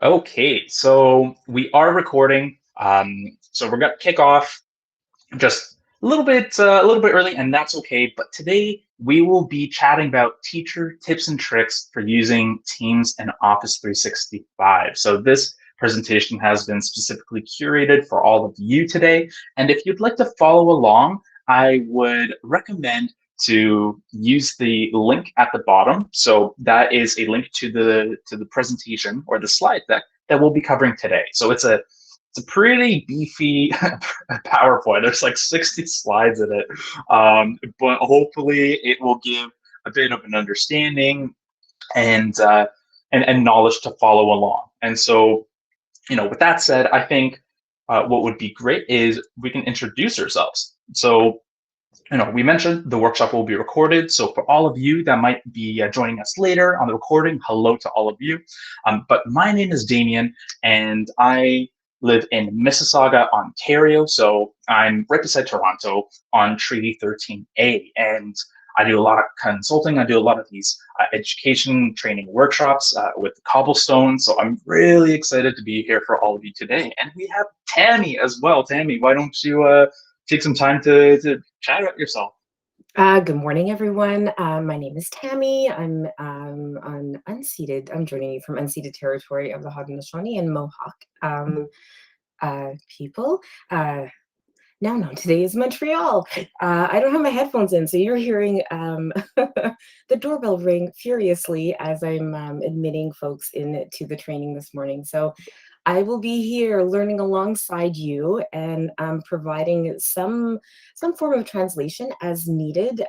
Okay, so we are recording. So we're gonna kick off just a little bit early, and that's okay. But today we will be chatting about teacher tips and tricks for using Teams and Office 365. So this presentation has been specifically curated for all of you today. And if you'd like to follow along, I would recommend to use the link at the bottom. So that is a link to the presentation or the slide deck that we'll be covering today. So it's a pretty beefy PowerPoint. There's like 60 slides in it, but hopefully it will give a bit of an understanding and and knowledge to follow along. And so, with that said, I think what would be great is we can introduce ourselves. So, we mentioned the workshop will be recorded. So for all of you that might be joining us later on the recording, hello to all of you. But my name is Damien, and I live in Mississauga, Ontario. So I'm right beside Toronto on Treaty 13A. And I do a lot of consulting. I do a lot of these education training workshops with Cobblestone. So I'm really excited to be here for all of you today. And we have Tammy as well. Tammy, why don't you take some time to chat about yourself? Good morning, everyone. My name is Tammy. I'm on unceded. I'm joining you from unceded territory of the Haudenosaunee and Mohawk people. No, today is Montreal. I don't have my headphones in, so you're hearing the doorbell ring furiously as I'm admitting folks into the training this morning. So I will be here learning alongside you and providing some form of translation as needed.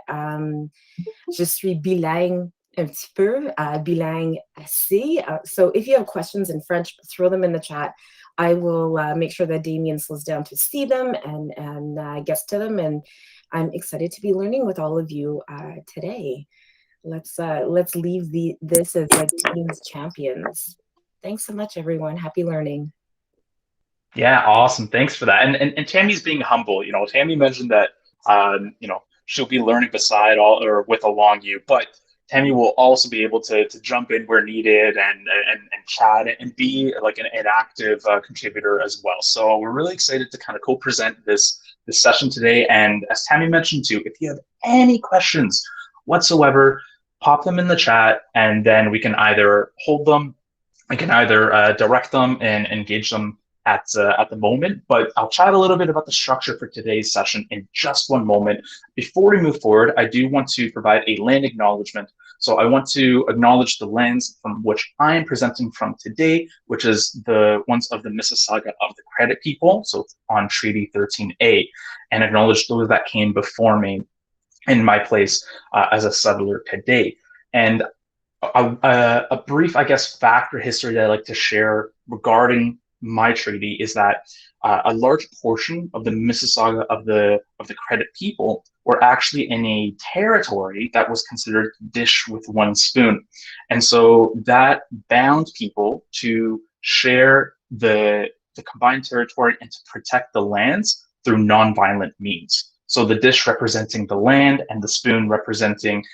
Je suis bilingue un petit peu, bilingue assez. So if you have questions in French, throw them in the chat. I will make sure that Damien slows down to see them and gets to them. And I'm excited to be learning with all of you today. Let's leave this as like Teams champions. Thanks so much, everyone. Happy learning. Yeah, awesome. Thanks for that. And Tammy's being humble. Tammy mentioned that she'll be learning beside all or with along you, but Tammy will also be able to jump in where needed and chat and be like an active contributor as well. So we're really excited to kind of co-present this session today. And as Tammy mentioned too, if you have any questions whatsoever, pop them in the chat, and then we can either hold them, we can either direct them and engage them at the moment, but I'll chat a little bit about the structure for today's session in just one moment. Before we move forward, I do want to provide a land acknowledgement. So I want to acknowledge the lands from which I am presenting from today, which is the ones of the Mississauga of the Credit people, so on Treaty 13A, and acknowledge those that came before me in my place as a settler today. And a brief, I guess, fact or history that I like to share regarding my treaty is that a large portion of the Mississauga of the Credit people were actually in a territory that was considered dish with one spoon, and so that bound people to share the combined territory and to protect the lands through nonviolent means. So the dish representing the land and the spoon representing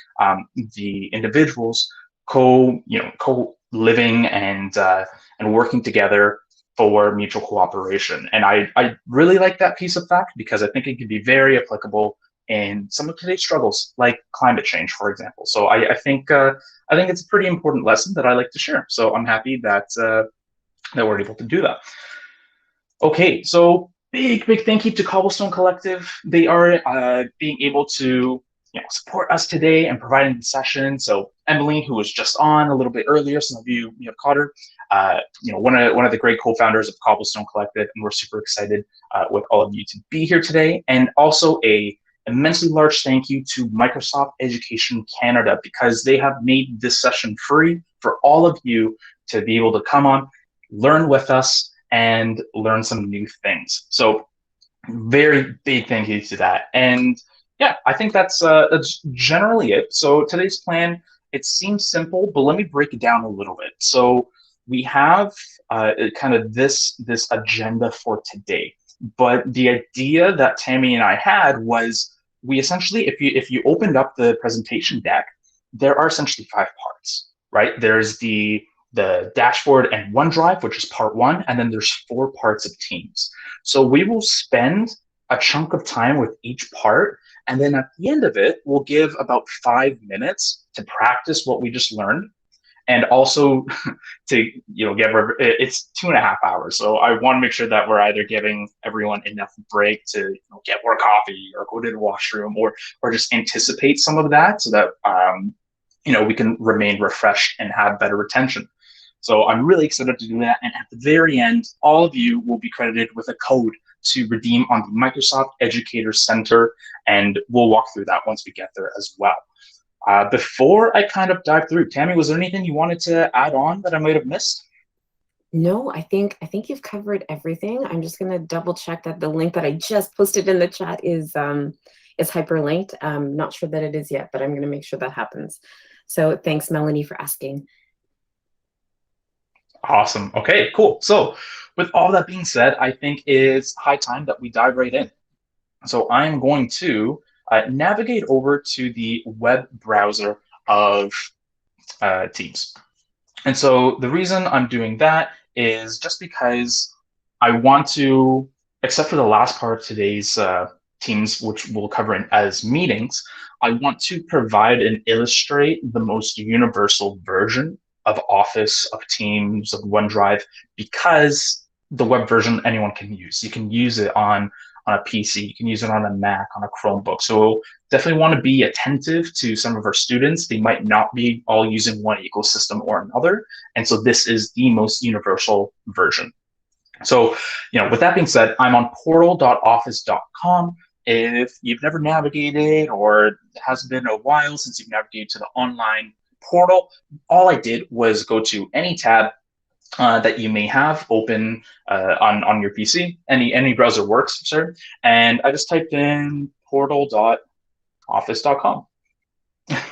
the individuals co living and working together for mutual cooperation. And I really like that piece of fact because I think it can be very applicable in some of today's struggles, like climate change, for example. So I think it's a pretty important lesson that I like to share. So I'm happy that we're able to do that. Okay, so big thank you to Cobblestone Collective. They are being able to support us today and providing the session. So Emily, who was just on a little bit earlier, some of you have caught her. One of the great co-founders of Cobblestone Collective, and we're super excited with all of you to be here today. And also a immensely large thank you to Microsoft Education Canada, because they have made this session free for all of you to be able to come on, learn with us, and learn some new things. So very big thank you to that. And yeah, I think that's generally it. So today's plan, it seems simple, but let me break it down a little bit. So we have kind of this agenda for today. But the idea that Tammy and I had was we essentially, if you opened up the presentation deck, there are essentially 5 parts, right? There's the the dashboard and OneDrive, which is part one, and then there's 4 parts of Teams. So we will spend a chunk of time with each part, and then at the end of it, we'll give about 5 minutes to practice what we just learned, and also to get it's 2.5 hours. So I want to make sure that we're either giving everyone enough break to get more coffee or go to the washroom, or just anticipate some of that so that we can remain refreshed and have better retention. So I'm really excited to do that. And at the very end, all of you will be credited with a code to redeem on the Microsoft Educator Center, and we'll walk through that once we get there as well. Before I kind of dive through, Tammy, was there anything you wanted to add on that I might have missed? No, I think you've covered everything. I'm just going to double check that the link that I just posted in the chat is hyperlinked. I'm not sure that it is yet, but I'm going to make sure that happens. So thanks, Melanie, for asking. Awesome. Okay, cool. So with all that being said, I think it's high time that we dive right in. So I'm going to navigate over to the web browser of Teams. And so the reason I'm doing that is just because I want to, except for the last part of today's Teams, which we'll cover as meetings, I want to provide and illustrate the most universal version of Office, of Teams, of OneDrive, because the web version anyone can use. You can use it on a PC, you can use it on a Mac, on a Chromebook. So definitely want to be attentive to some of our students. They might not be all using one ecosystem or another. And so this is the most universal version. So, with that being said, I'm on portal.office.com. If you've never navigated, or it hasn't been a while since you've navigated to the online portal, all I did was go to any tab that you may have open on your PC. Any browser works, sir. And I just typed in portal.office.com.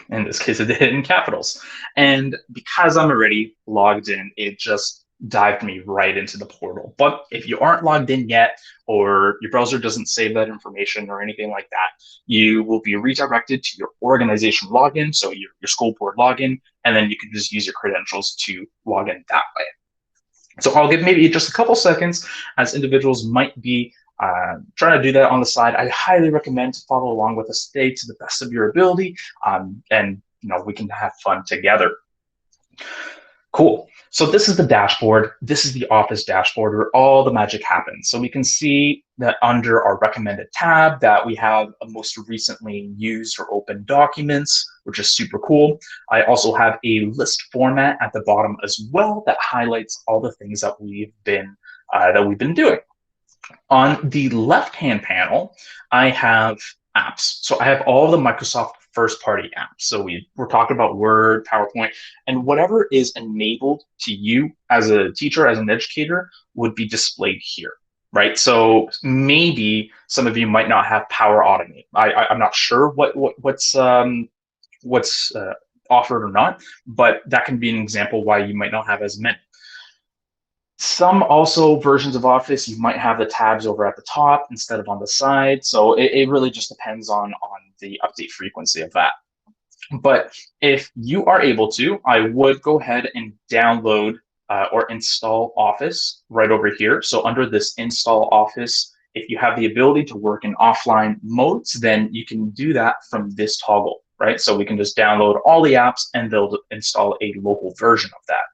In this case, I did it in capitals. And because I'm already logged in, it just dived me right into the portal. But if you aren't logged in yet, or your browser doesn't save that information or anything like that, you will be redirected to your organization login, so your school board login, and then you can just use your credentials to log in that way. So I'll give maybe just a couple seconds, as individuals might be trying to do that on the side. I highly recommend to follow along with us today to the best of your ability, and we can have fun together. Cool. So this is the dashboard. This is the Office dashboard where all the magic happens. So we can see that under our recommended tab that we have a most recently used or open documents, which is super cool. I also have a list format at the bottom as well that highlights all the things that we've been doing. On the left-hand panel, I have apps. So I have all the Microsoft first-party apps. So we're talking about Word, PowerPoint, and whatever is enabled to you as a teacher, as an educator, would be displayed here, right? So maybe some of you might not have Power Automate. I'm not sure what's offered or not, but that can be an example why you might not have as many. Some also versions of Office, you might have the tabs over at the top instead of on the side. So it really just depends on the update frequency of that. But if you are able to, I would go ahead and download or install Office right over here. So under this install Office, if you have the ability to work in offline modes, then you can do that from this toggle, right? So we can just download all the apps and they'll install a local version of that.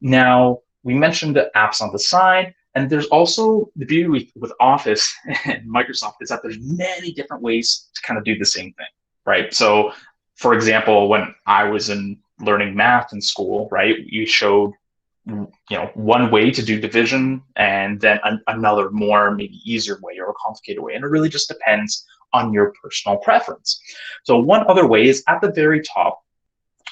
Now, we mentioned the apps on the side, and there's also the beauty with Office and Microsoft is that there's many different ways to kind of do the same thing, right? So, for example, when I was learning math in school, right, you showed one way to do division, and then another more maybe easier way or a complicated way, and it really just depends on your personal preference. So one other way is at the very top,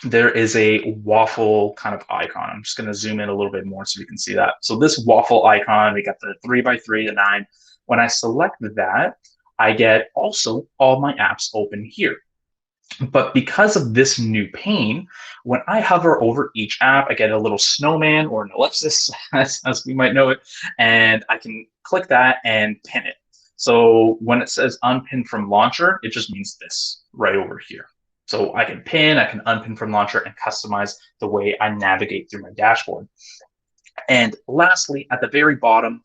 there is a waffle kind of icon. I'm just going to zoom in a little bit more so you can see that. So this waffle icon, we got the 3x3, the 9. When I select that, I get also all my apps open here. But because of this new pane, when I hover over each app, I get a little snowman or an ellipsis, as we might know it, and I can click that and pin it. So when it says unpin from launcher, it just means this right over here. So I can pin, I can unpin from launcher and customize the way I navigate through my dashboard. And lastly, at the very bottom,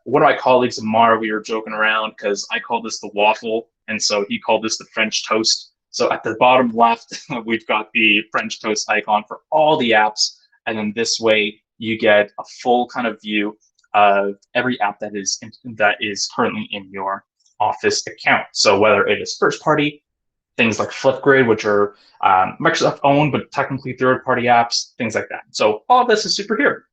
one of my colleagues, Amar, we were joking around because I call this the waffle, and so he called this the French toast. So at the bottom left, we've got the French toast icon for all the apps, and then this way you get a full kind of view of every app that is currently in your Office account. So whether it is first party, things like Flipgrid, which are Microsoft owned but technically third party apps, things like that. So all of this is super here.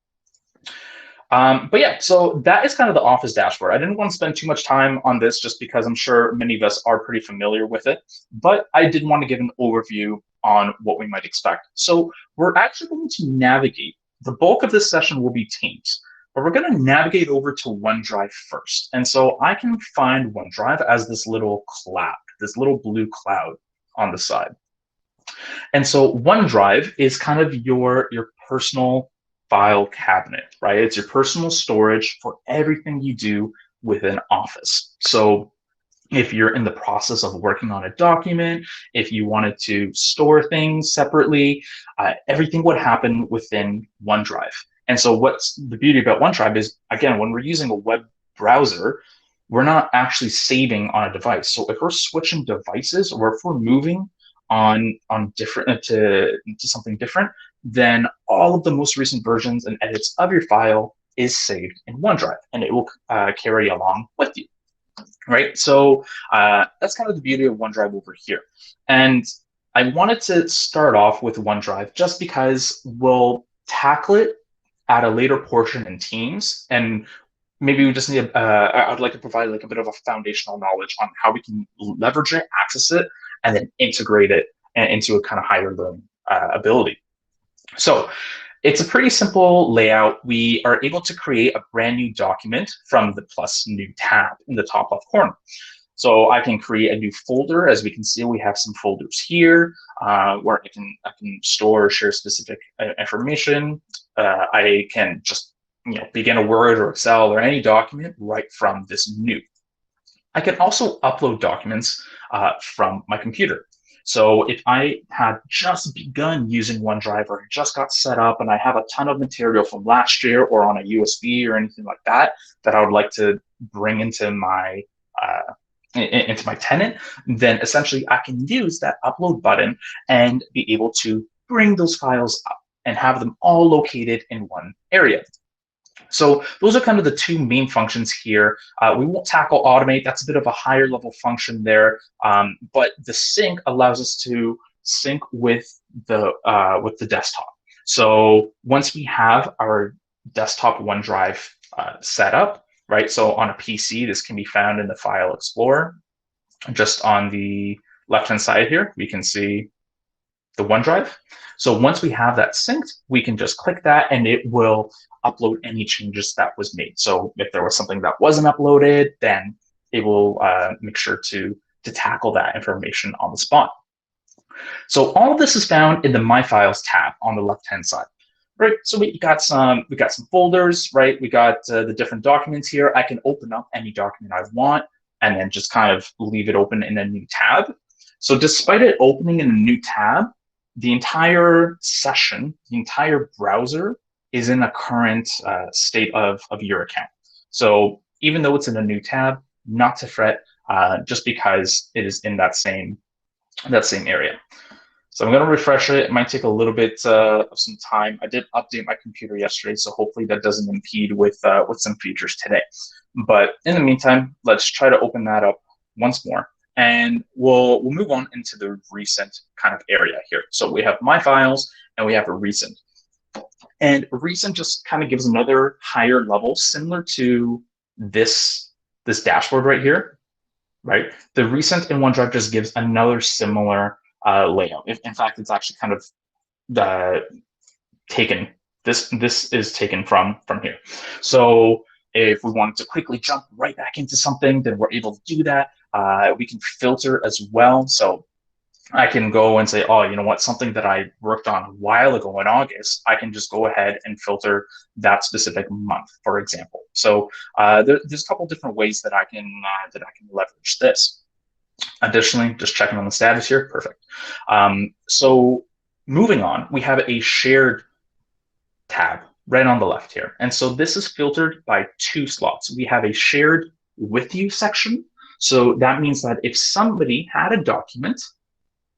But yeah, so that is kind of the Office dashboard. I didn't want to spend too much time on this just because I'm sure many of us are pretty familiar with it, but I did want to give an overview on what we might expect. So we're actually going to navigate. The bulk of this session will be Teams, but we're going to navigate over to OneDrive first. And so I can find OneDrive as this little cloud, this little blue cloud on the side. And so OneDrive is kind of your personal file cabinet, right? It's your personal storage for everything you do within Office. So if you're in the process of working on a document, if you wanted to store things separately, everything would happen within OneDrive. And so what's the beauty about OneDrive is, again, when we're using a web browser, we're not actually saving on a device. So if we're switching devices or if we're moving on different to something different, then all of the most recent versions and edits of your file is saved in OneDrive, and it will carry along with you, right? So that's kind of the beauty of OneDrive over here. And I wanted to start off with OneDrive just because we'll tackle it at a later portion in Teams, and maybe we just need I'd like to provide like a bit of a foundational knowledge on how we can leverage it, access it, and then integrate it into a kind of higher learning ability. So it's a pretty simple layout. We are able to create a brand new document from the plus new tab in the top left corner. So I can create a new folder. As we can see, we have some folders here where I can store or share specific information. I can just begin a Word or Excel or any document right from this new. I can also upload documents from my computer. So if I had just begun using OneDrive or just got set up and I have a ton of material from last year or on a USB or anything like that that I would like to bring into my tenant, then essentially I can use that upload button and be able to bring those files up and have them all located in one area. So those are kind of the two main functions here. We won't tackle automate. That's a bit of a higher level function there. But the sync allows us to sync with the desktop. So once we have our desktop OneDrive set up, right? So on a PC, this can be found in the File Explorer. Just on the left-hand side here, we can see the OneDrive. So once we have that synced, we can just click that and it will upload any changes that was made. So if there was something that wasn't uploaded, then it will make sure to tackle that information on the spot. So all of this is found in the My Files tab on the left-hand side. Right, so we got some folders, right? We got the different documents here. I can open up any document I want and then just kind of leave it open in a new tab. So despite it opening in a new tab, the entire session, the entire browser is in a current state of your account. So even though it's in a new tab, not to fret, just because it is in that same area. So I'm going to refresh it. It might take a little bit of some time. I did update my computer yesterday, so hopefully that doesn't impede with some features today. But in the meantime, let's try to open that up once more. And we'll move on into the recent kind of area here. So we have My Files and we have a recent. And recent just kind of gives another higher level, similar to this dashboard right here, right? The recent in OneDrive just gives another similar layout. In fact, it's actually kind of taken. This is taken from here. So if we wanted to quickly jump right back into something, then we're able to do that. We can filter as well. So I can go and say, oh, you know what, something that I worked on a while ago in August, I can just go ahead and filter that month, for example. So there's a couple different ways that I can leverage this. Additionally, just checking on the status here. Perfect. So moving on, we have a shared tab right on the left here. And so this is filtered by 2 slots. We have a shared with you section. So that means that if somebody had a document,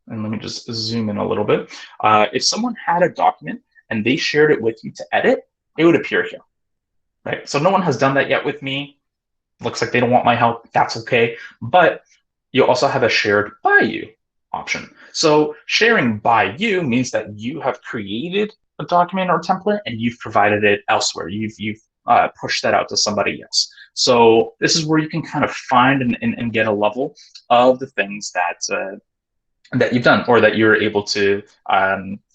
and let me just zoom in a little bit. If someone had a document and they shared it with you to edit, it would appear here, right? So no one has done that yet with me. Looks like they don't want my help. That's okay. But you also have a shared by you option. So sharing by you means that you have created a document or template and you've provided it elsewhere. You've pushed that out to somebody else. So this is where you can kind of find and get a level of the things that you've done or that you're able to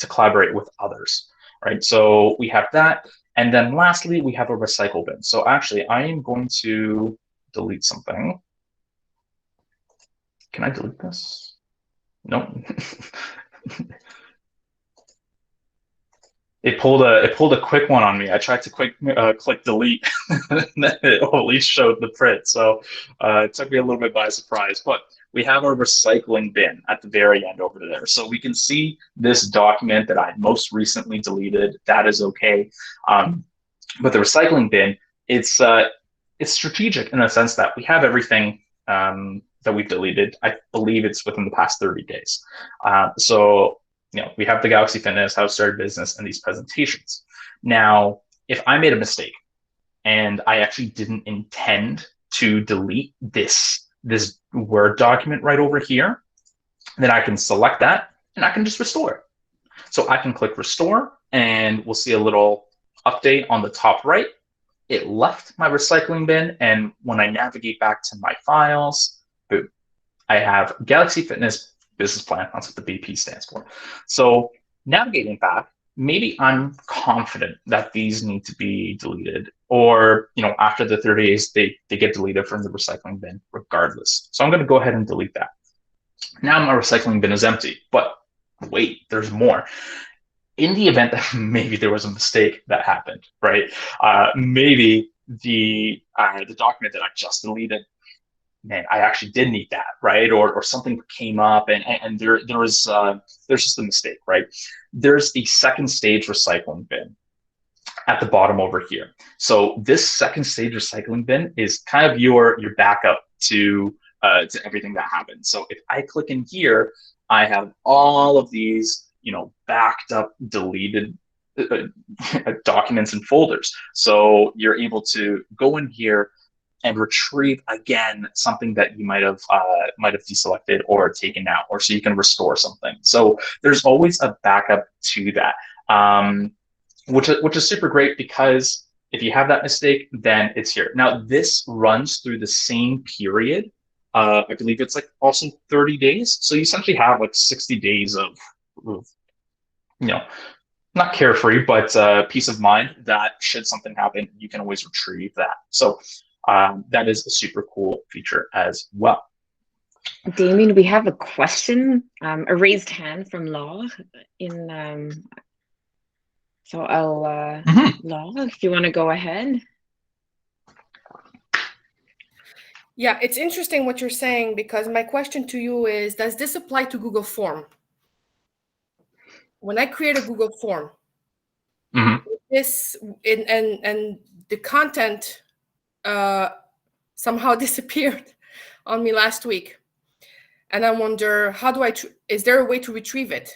collaborate with others, right? So we have that. And then lastly, we have a recycle bin. So actually, I am going to delete something. Can I delete this? No. It pulled a quick one on me. I tried to click delete, and then it at least showed the print. So it took me a little bit by surprise. But we have our recycling bin at the very end over there. So we can see this document that I most recently deleted. That is okay. But the recycling bin, it's strategic in the sense that we have everything that we've deleted. I believe it's within the past 30 days. So we have the Galaxy Fitness, how to start a business, and these presentations. Now, if I made a mistake and I actually didn't intend to delete this Word document right over here, then I can select that and I can just restore it. So I can click restore and we'll see a little update on the top right. It left my recycling bin, and when I navigate back to my files, boom, I have Galaxy Fitness business plan. That's what the BP stands for. So navigating back, maybe I'm confident that these need to be deleted, or after the 30 days, they get deleted from the recycling bin regardless. So I'm going to go ahead and delete that. Now my recycling bin is empty, but wait, there's more. In the event that maybe there was a mistake that happened, right? Maybe the document that I just deleted, man, I actually did need that, right? Or something came up and there's just a mistake, right? There's a second stage recycling bin at the bottom over here. So this second stage recycling bin is kind of your backup to everything that happened. So if I click in here, I have all of these backed up, deleted documents and folders. So you're able to go in here and retrieve again something that you might have deselected or taken out, or so you can restore something. So there's always a backup to that, which is super great, because if you have that mistake, then it's here. Now this runs through the same period. I believe it's also 30 days. So you essentially have 60 days of not carefree, but peace of mind that should something happen, you can always retrieve that. So that is a super cool feature as well. Damien, we have a question, a raised hand from Law so I'll, Law, if you want to go ahead. Yeah, it's interesting what you're saying, because my question to you is, does this apply to Google Form? When I create a Google Form, this and the content somehow disappeared on me last week, and I wonder, how do is there a way to retrieve it?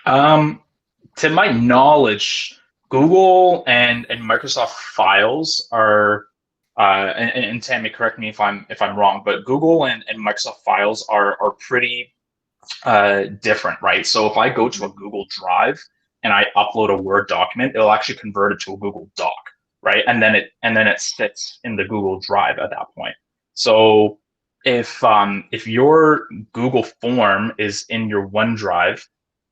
To my knowledge, Google and Microsoft Files are and Tammy, correct me if I'm wrong, but Google and Microsoft Files are pretty different, right? So if I go to a Google Drive and I upload a Word document, it'll actually convert it to a Google Doc, right? And then it sits in the Google Drive at that point. So if your Google form is in your OneDrive,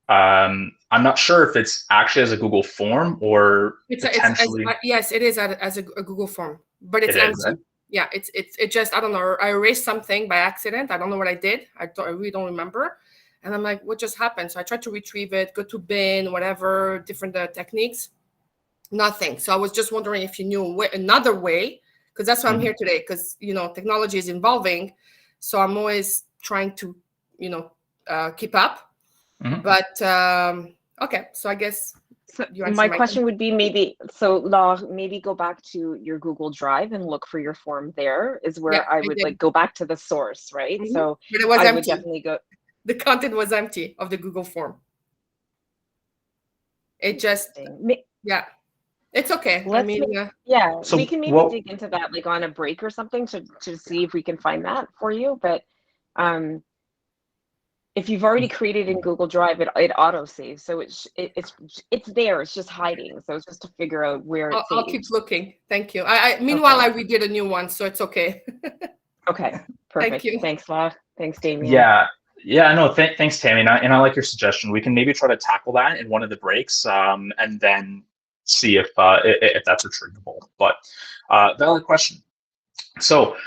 I'm not sure if it's actually as a Google form or potentially. Yes, it is as a Google form, but it's empty. Right? Yeah, it just, I don't know, I erased something by accident. I don't know what I did. I really don't remember. And I'm like, what just happened? So I tried to retrieve it, go to bin, whatever, different techniques, nothing. So I was just wondering if you knew another way, because that's why I'm here today, because technology is evolving. So I'm always trying to, keep up. Mhm. But okay, so I guess So you answered my my question would be maybe go back to your Google Drive and look for your form. There is Yeah, where I would did. go back to the source, right? Mhm. So But it was I would empty. definitely go. The content was empty of the Google form. It just, yeah, it's okay. Let's So we can maybe dig into that on a break or something to see if we can find that for you. But if you've already created in Google Drive, it auto saves, so it's there. It's just hiding. So it's just to figure out where it's saved. I'll keep looking. Thank you. Meanwhile, I redid a new one, so it's okay. Okay, perfect. Thank you. Thanks, La. Thanks, Damien. Yeah. No, thanks, Tammy. And I like your suggestion. We can maybe try to tackle that in one of the breaks, and then see if that's retrievable. But valid question. So,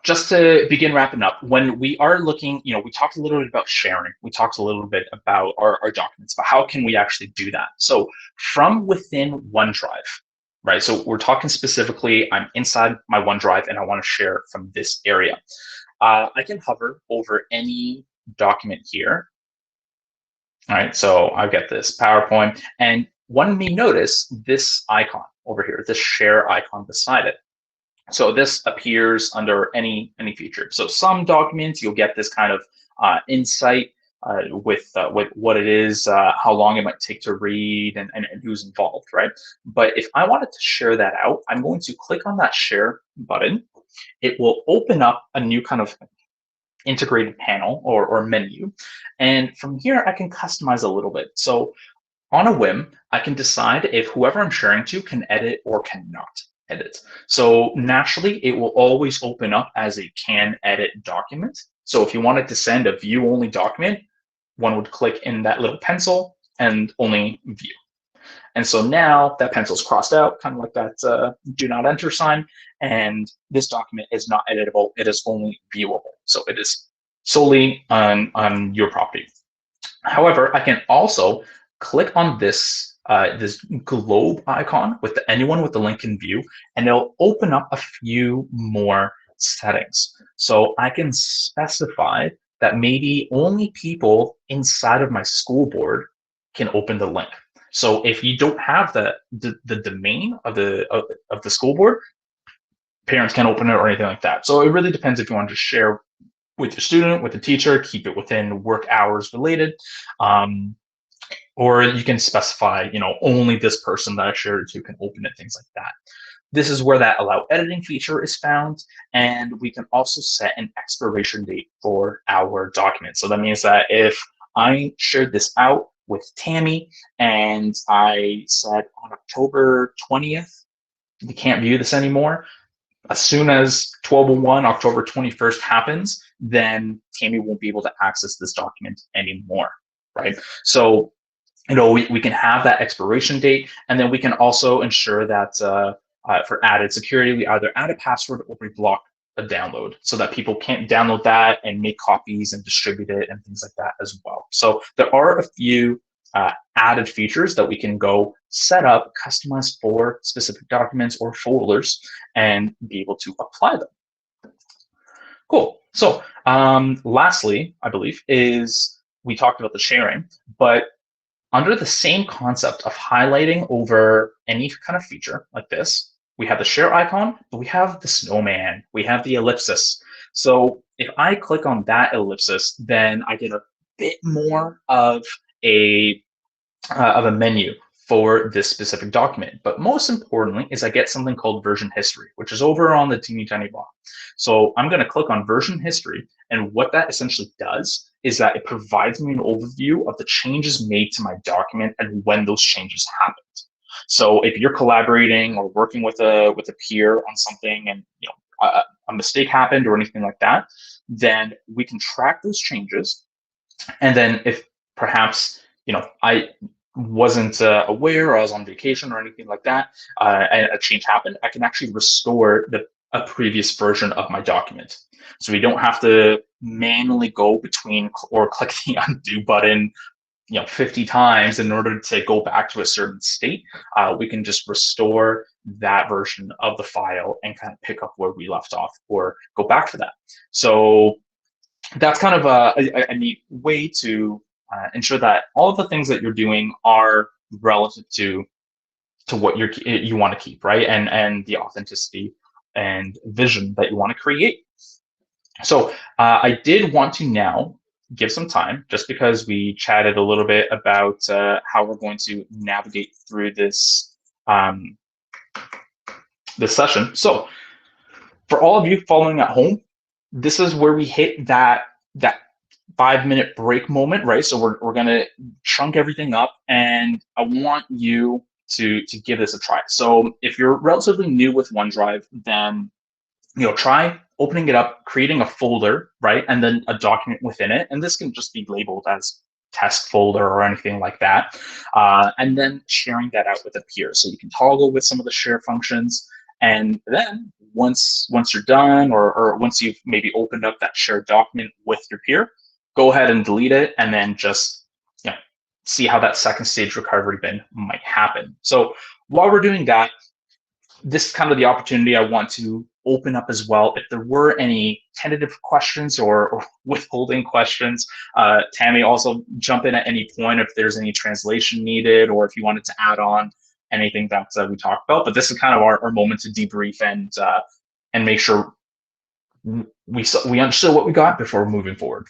just to begin wrapping up, when we are looking, we talked a little bit about sharing. We talked a little bit about our documents, but how can we actually do that? So from within OneDrive, right? So we're talking specifically, I'm inside my OneDrive and I want to share from this area. I can hover over any document here. All right, so I've got this PowerPoint, and one may notice this icon over here, this share icon beside it. So this appears under any feature. So some documents, you'll get this kind of insight with what it is, how long it might take to read, and who's involved, right? But if I wanted to share that out, I'm going to click on that share button. It will open up a new kind of integrated panel or menu. And from here, I can customize a little bit. So on a whim, I can decide if whoever I'm sharing to can edit or cannot edit. So naturally, it will always open up as a can edit document. So if you wanted to send a view only document, one would click in that little pencil and only view. And so now that pencil's crossed out, kind of like that do not enter sign, and this document is not editable, it is only viewable. So it is solely on your property. However, I can also click on this this globe icon with anyone with the link in view, and it'll open up a few more settings. So I can specify that maybe only people inside of my school board can open the link. So if you don't have the domain of the school board, parents can't open it or anything like that. So it really depends if you want to share with your student, with the teacher, keep it within work hours related, or you can specify, only this person that I shared it to can open it, things like that. This is where that allow editing feature is found, and we can also set an expiration date for our document. So that means that if I shared this out with Tammy and I said on October 20th, you can't view this anymore, as soon as 12/01, October 21st happens, then Tammy won't be able to access this document anymore, right? So, we can have that expiration date, and then we can also ensure that for added security, we either add a password or we block a download so that people can't download that and make copies and distribute it and things like that as well. So there are a few added features that we can go set up, customize for specific documents or folders, and be able to apply them. Cool. So lastly, I believe, is we talked about the sharing, but under the same concept of highlighting over any kind of feature like this, we have the share icon, but we have the snowman, we have the ellipsis. So if I click on that ellipsis, then I get a bit more of a menu for this specific document. But most importantly is I get something called version history, which is over on the teeny tiny block. So I'm going to click on version history, and what that essentially does is that it provides me an overview of the changes made to my document and when those changes happened. So if you're collaborating or working with a peer on something, and a mistake happened or anything like that, then we can track those changes. And then if perhaps I wasn't aware, or I was on vacation or anything like that, and a change happened, I can actually restore a previous version of my document. So we don't have to manually go between or click the undo button 50 times in order to go back to a certain state. We can just restore that version of the file and kind of pick up where we left off or go back to that. So that's kind of a neat way to ensure that all of the things that you're doing are relative to what you want to keep, right? And the authenticity and vision that you want to create. So I did want to now give some time, just because we chatted a little bit about how we're going to navigate through this this session. So for all of you following at home, this is where we hit that 5-minute break moment, right? So we're gonna chunk everything up, and I want you to give this a try. So if you're relatively new with OneDrive, then try opening it up, creating a folder, right, and then a document within it, and this can just be labeled as test folder or anything like that, and then sharing that out with a peer. So you can toggle with some of the share functions, and then once you're done, or once you've maybe opened up that shared document with your peer, go ahead and delete it, and then just see how that second stage recovery bin might happen. So while we're doing that, this is kind of the opportunity I want to open up as well. If there were any tentative questions or withholding questions, Tammy, also jump in at any point if there's any translation needed, or if you wanted to add on anything that we talked about. But this is kind of our moment to debrief and make sure we understood what we got before moving forward.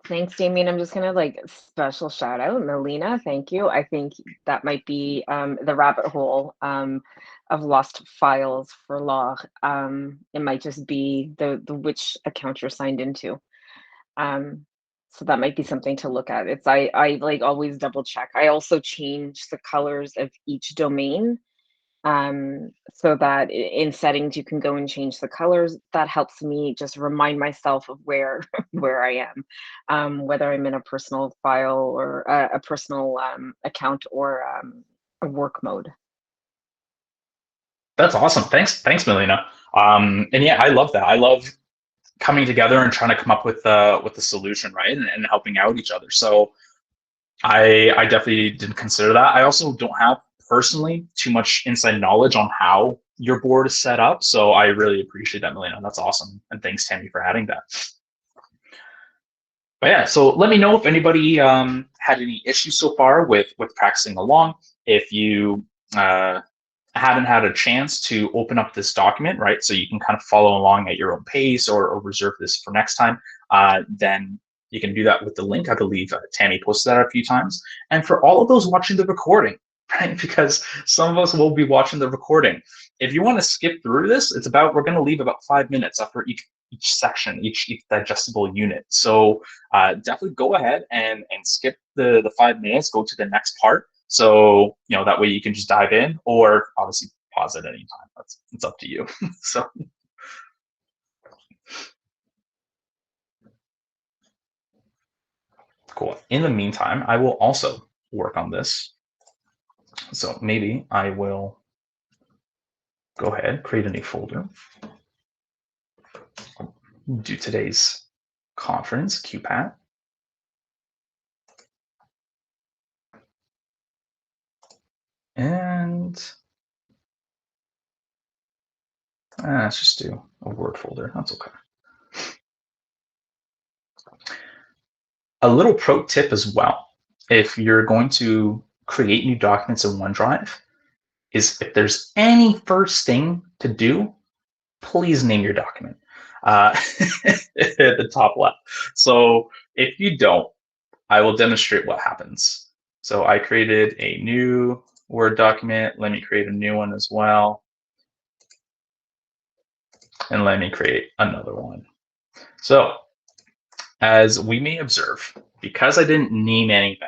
Thanks, Damien. I'm just gonna special shout out Melina. Thank you. I think that might be the rabbit hole of lost files for law. It might just be the which account you're signed into. So that might be something to look at. I always double check. I also change the colors of each domain, so that in settings you can go and change the colors. That helps me just remind myself of where I am, whether I'm in a personal file or a personal account or a work mode. That's awesome. Thanks, Melina. And yeah, I love that. I love coming together and trying to come up with the solution, right, and helping out each other. So I definitely didn't consider that. I also don't have personally too much inside knowledge on how your board is set up, so I really appreciate that, Melina. That's awesome, and thanks, Tammy, for adding that. But yeah, so let me know if anybody had any issues so far with practicing along. If you haven't had a chance to open up this document, right, so you can kind of follow along at your own pace, or reserve this for next time, then you can do that with the link. I believe Tammy posted that a few times. And for all of those watching the recording, right, because some of us will be watching the recording, if you want to skip through this, we're going to leave about 5 minutes after each section, each digestible unit. So definitely go ahead and skip the 5 minutes, go to the next part. So that way you can just dive in, or obviously pause at any time. It's up to you. So. Cool. In the meantime, I will also work on this. So maybe I will go ahead, create a new folder, do today's conference, QPAT. And let's just do a Word folder. That's okay. A little pro tip as well, if you're going to create new documents in OneDrive, is if there's any first thing to do, please name your document at the top left. So if you don't, I will demonstrate what happens. So I created a new Word document. Let me create a new one as well. And let me create another one. So as we may observe, because I didn't name anything,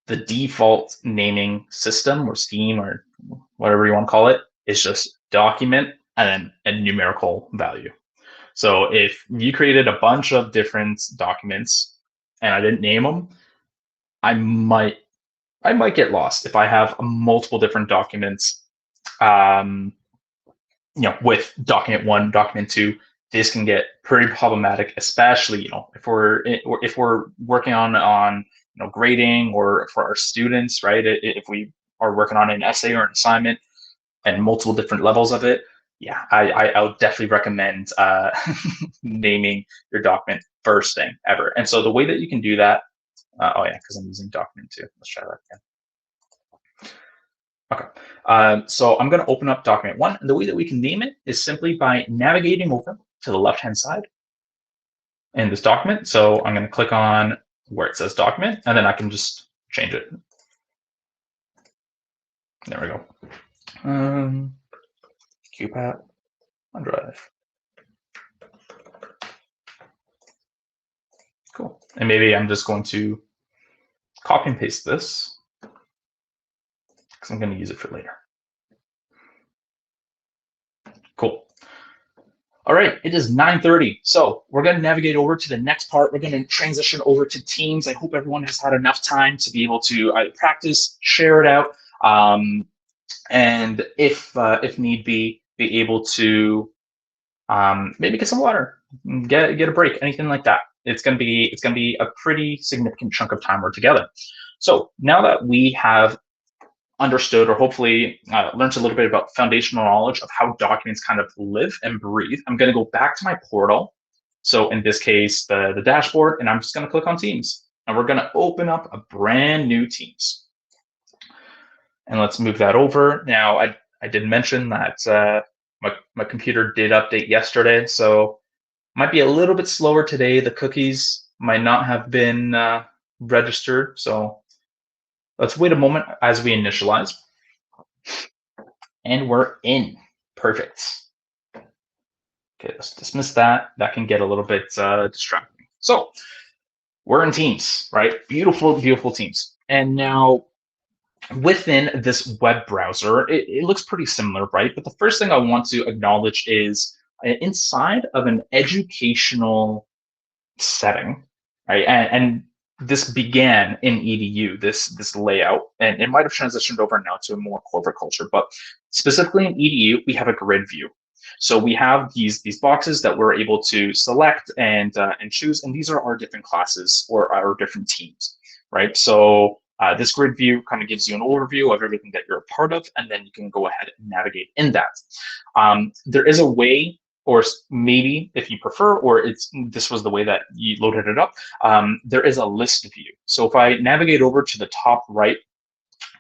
the default naming system or scheme or whatever you want to call it is just document and then a numerical value. So if you created a bunch of different documents and I didn't name them, I might get lost if I have multiple different documents. With document 1, document 2, this can get pretty problematic, especially if we're working on grading or for our students, right? If we are working on an essay or an assignment and multiple different levels of it, yeah, I would definitely recommend naming your document first thing ever. And so the way that you can do that, oh yeah, because I'm using document too. Let's try that again. Okay, so I'm going to open up document 1, and the way that we can name it is simply by navigating over to the left-hand side in this document. So I'm going to click on where it says document, and then I can just change it. There we go. QPAT, OneDrive. Cool. And maybe I'm just going to copy and paste this because I'm going to use it for later. Cool. All right, it is 9:30. So we're going to navigate over to the next part. We're going to transition over to Teams. I hope everyone has had enough time to be able to either practice, share it out, and if need be able to maybe get some water, get a break, anything like that. It's going to be a pretty significant chunk of time we're together. So now that we have understood, or hopefully learned a little bit about foundational knowledge of how documents kind of live and breathe, I'm going to go back to my portal. So in this case, the dashboard, and I'm just going to click on Teams, and we're going to open up a brand new Teams. And let's move that over. Now, I did mention that my computer did update yesterday, so might be a little bit slower today. The cookies might not have been registered, so let's wait a moment as we initialize. And we're in. Perfect. Okay, let's dismiss that. That can get a little bit distracting. So we're in Teams, right? Beautiful, beautiful Teams. And now within this web browser, it looks pretty similar, right? But the first thing I want to acknowledge is inside of an educational setting, right? And this began in EDU, this layout, and it might have transitioned over now to a more corporate culture, but specifically in EDU, we have a grid view. So we have these boxes that we're able to select and choose, and these are our different classes or our different teams, right? So this grid view kind of gives you an overview of everything that you're a part of, and then you can go ahead and navigate in that. There is a way, or maybe if you prefer, or this was the way that you loaded it up, there is a list view. So if I navigate over to the top right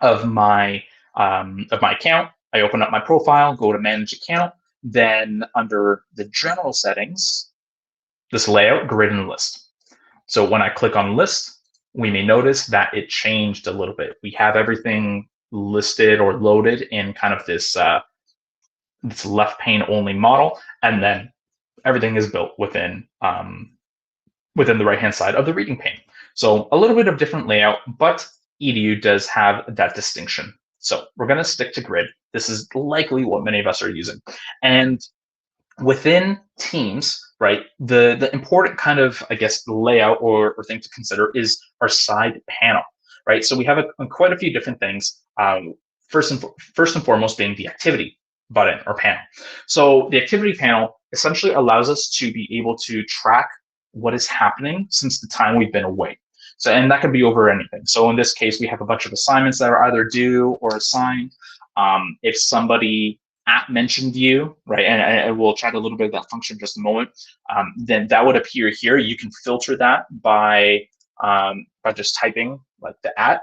of my account, I open up my profile, go to manage account, then under the general settings, this layout, grid and list. So when I click on list, we may notice that it changed a little bit. We have everything listed or loaded in kind of this left pane only model, and then everything is built within the right hand side of the reading pane. So a little bit of different layout, but EDU does have that distinction. So we're going to stick to grid. This is likely what many of us are using. And within Teams, right, the important kind of, I guess, layout or thing to consider is our side panel, right? So we have quite a few different things. First and foremost being the activity button or panel. So the activity panel essentially allows us to be able to track what is happening since the time we've been away. So, and that could be over anything. So in this case, we have a bunch of assignments that are either due or assigned. If somebody mentioned you, right, and we'll chat a little bit about that function in just a moment, then that would appear here. You can filter that by just typing like the @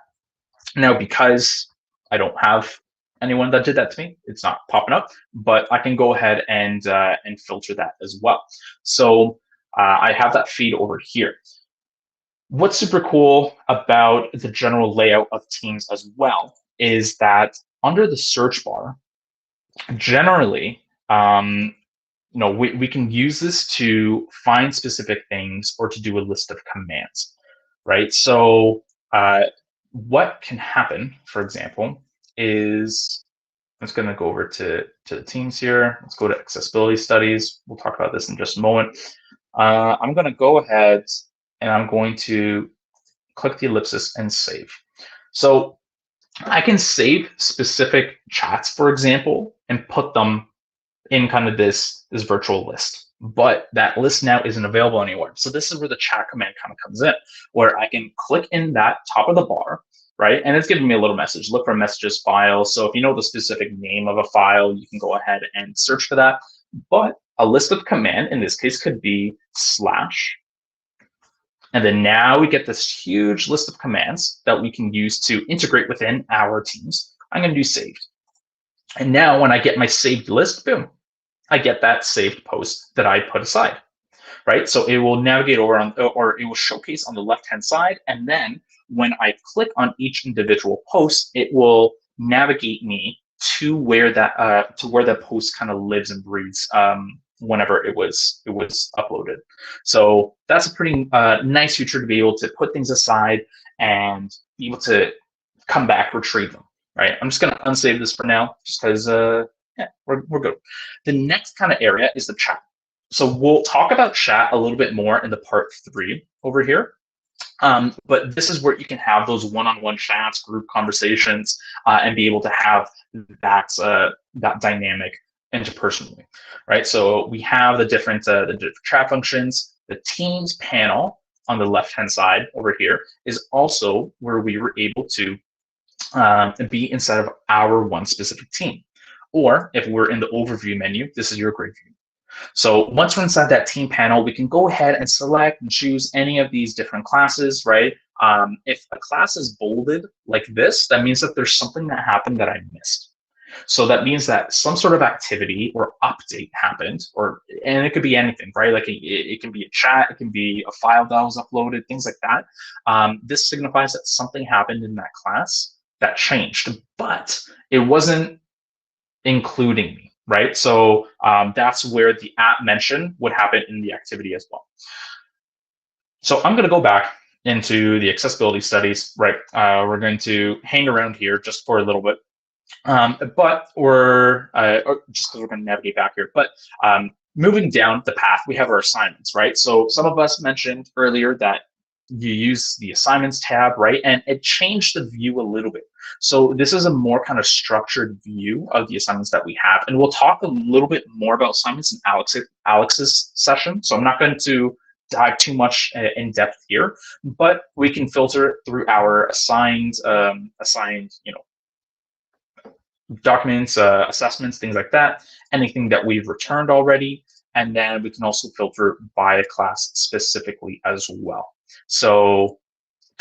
Now, because I don't have anyone that did that to me, it's not popping up, but I can go ahead and filter that as well. So I have that feed over here. What's super cool about the general layout of Teams as well is that under the search bar, generally, we can use this to find specific things or to do a list of commands, right? So what can happen, for example, is I'm just going to go over to the Teams here. Let's go to accessibility studies. We'll talk about this in just a moment. I'm going to go ahead and I'm going to click the ellipsis and save. So I can save specific chats, for example, and put them in kind of this virtual list, but that list now isn't available anywhere. So this is where the chat command kind of comes in, where I can click in that top of the bar, right? And it's giving me a little message, look for messages file. So if you know the specific name of a file, you can go ahead and search for that. But a list of command in this case could be slash. And then now we get this huge list of commands that we can use to integrate within our teams. I'm going to do saved. And now when I get my saved list, boom, I get that saved post that I put aside, right? So it will navigate over on, or it will showcase on the left-hand side. And then when I click on each individual post, it will navigate me to where that post kind of lives and breathes whenever it was uploaded. So that's a pretty nice feature to be able to put things aside and be able to come back, retrieve them, right? I'm just going to unsave this for now, just because yeah, we're good. The next kind of area is the chat. So we'll talk about chat a little bit more in the part 3 over here. But this is where you can have those one-on-one chats, group conversations, and be able to have that dynamic interpersonally, right? So we have the different chat functions. The Teams panel on the left-hand side over here is also where we were able to be inside of our one specific team. Or if we're in the overview menu, this is your grid view. So once we're inside that team panel, we can go ahead and select and choose any of these different classes, right? If a class is bolded like this, that means that there's something that happened that I missed. So that means that some sort of activity or update happened, and it could be anything, right? Like it can be a chat, it can be a file that was uploaded, things like that. This signifies that something happened in that class that changed, but it wasn't including me, right? So that's where the at mention would happen in the activity as well. So I'm going to go back into the accessibility studies, right? We're going to hang around here just for a little bit, but or just because we're going to navigate back here. But moving down the path, we have our assignments, right? So some of us mentioned earlier that you use the assignments tab, right? And it changed the view a little bit. So this is a more kind of structured view of the assignments that we have. And we'll talk a little bit more about assignments in Alex's session. So I'm not going to dive too much in depth here, but we can filter through our assigned documents, assessments, things like that, anything that we've returned already. And then we can also filter by a class specifically as well. So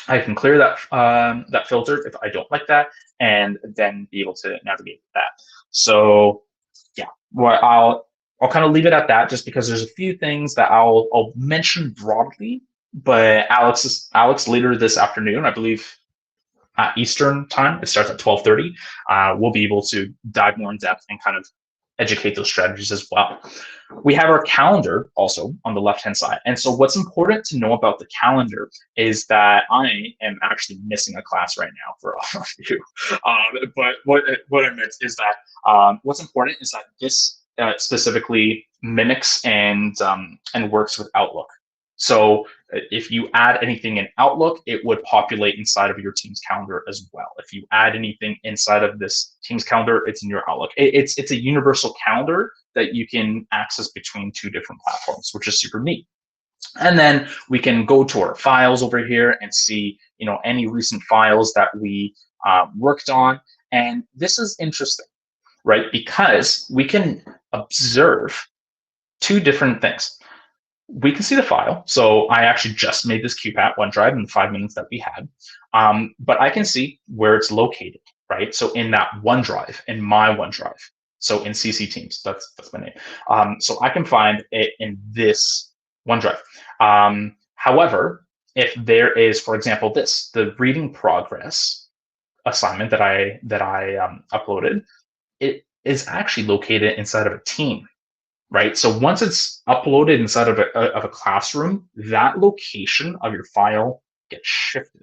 I can clear that that filter if I don't like that, and then be able to navigate that. So yeah, well, I'll kind of leave it at that, just because there's a few things that I'll mention broadly. But Alex later this afternoon, I believe, at Eastern time, it starts at 12:30. We'll be able to dive more in depth and kind of educate those strategies as well. We have our calendar also on the left-hand side. And so what's important to know about the calendar is that I am actually missing a class right now for all of you. But what I meant is that what's important is that this specifically mimics and works with Outlook. So if you add anything in Outlook, it would populate inside of your Teams calendar as well. If you add anything inside of this Teams calendar, it's in your Outlook. It's a universal calendar that you can access between 2 different platforms, which is super neat. And then we can go to our files over here and see, any recent files that we worked on. And this is interesting, right? Because we can observe 2 different things. We can see the file. So I actually just made this QPAT OneDrive in the 5 minutes that we had. But I can see where it's located, right? So in that OneDrive, in my OneDrive. So in CC Teams, that's my name. So I can find it in this OneDrive. However, if there is, for example, the reading progress assignment that I uploaded, it is actually located inside of a team. Right. So once it's uploaded inside of a classroom, that location of your file gets shifted.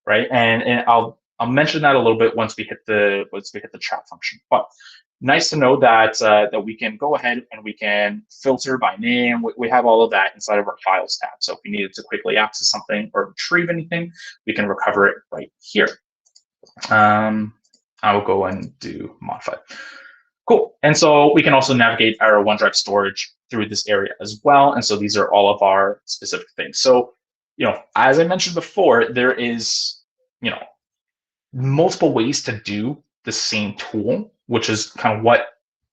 Right. And I'll mention that a little bit once we hit the chat function. But nice to know that that we can go ahead and we can filter by name. We have all of that inside of our files tab. So if we needed to quickly access something or retrieve anything, we can recover it right here. I will go and do modify. Cool. And so we can also navigate our OneDrive storage through this area as well. And so these are all of our specific things. So, as I mentioned before, there is, multiple ways to do the same tool, which is kind of what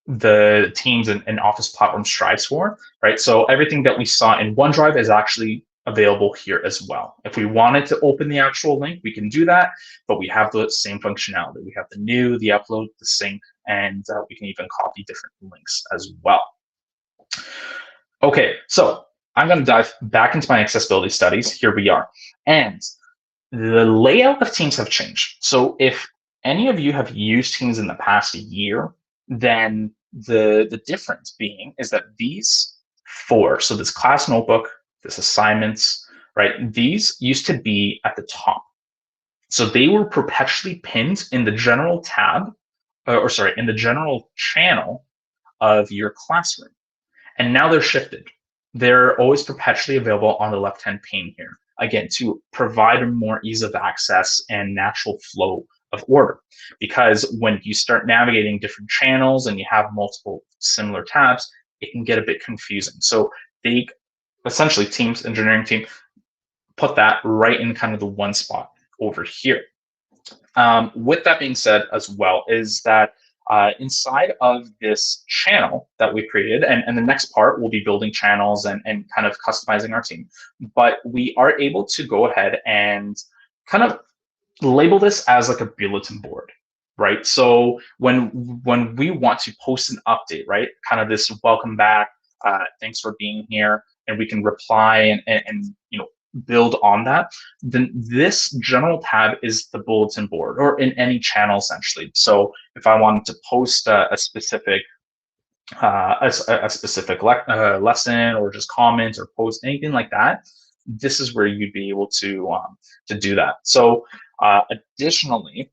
the Teams and Office platform strives for, right? So everything that we saw in OneDrive is actually available here as well. If we wanted to open the actual link, we can do that, but we have the same functionality. We have the new, the upload, the sync, and we can even copy different links as well. Okay, so I'm going to dive back into my accessibility studies. Here we are. And the layout of Teams have changed. So if any of you have used Teams in the past year, then the difference being is that these four, so this class notebook, this assignments, right, these used to be at the top. So they were perpetually pinned in the general tab, in the general channel of your classroom. And now they're shifted. They're always perpetually available on the left-hand pane here, again, to provide a more ease of access and natural flow of order. Because when you start navigating different channels and you have multiple similar tabs, it can get a bit confusing. So they essentially, Teams engineering team, put that right in kind of the one spot over here. With that being said as well, is that inside of this channel that we created, and the next part will be building channels and kind of customizing our team, but we are able to go ahead and kind of label this as like a bulletin board, right? So when we want to post an update, right, kind of this welcome back, thanks for being here, and we can reply and build on that, then this general tab is the bulletin board, or in any channel essentially. So if I wanted to post a specific lesson, or just comment or post anything like that, this is where you'd be able to do that. So additionally,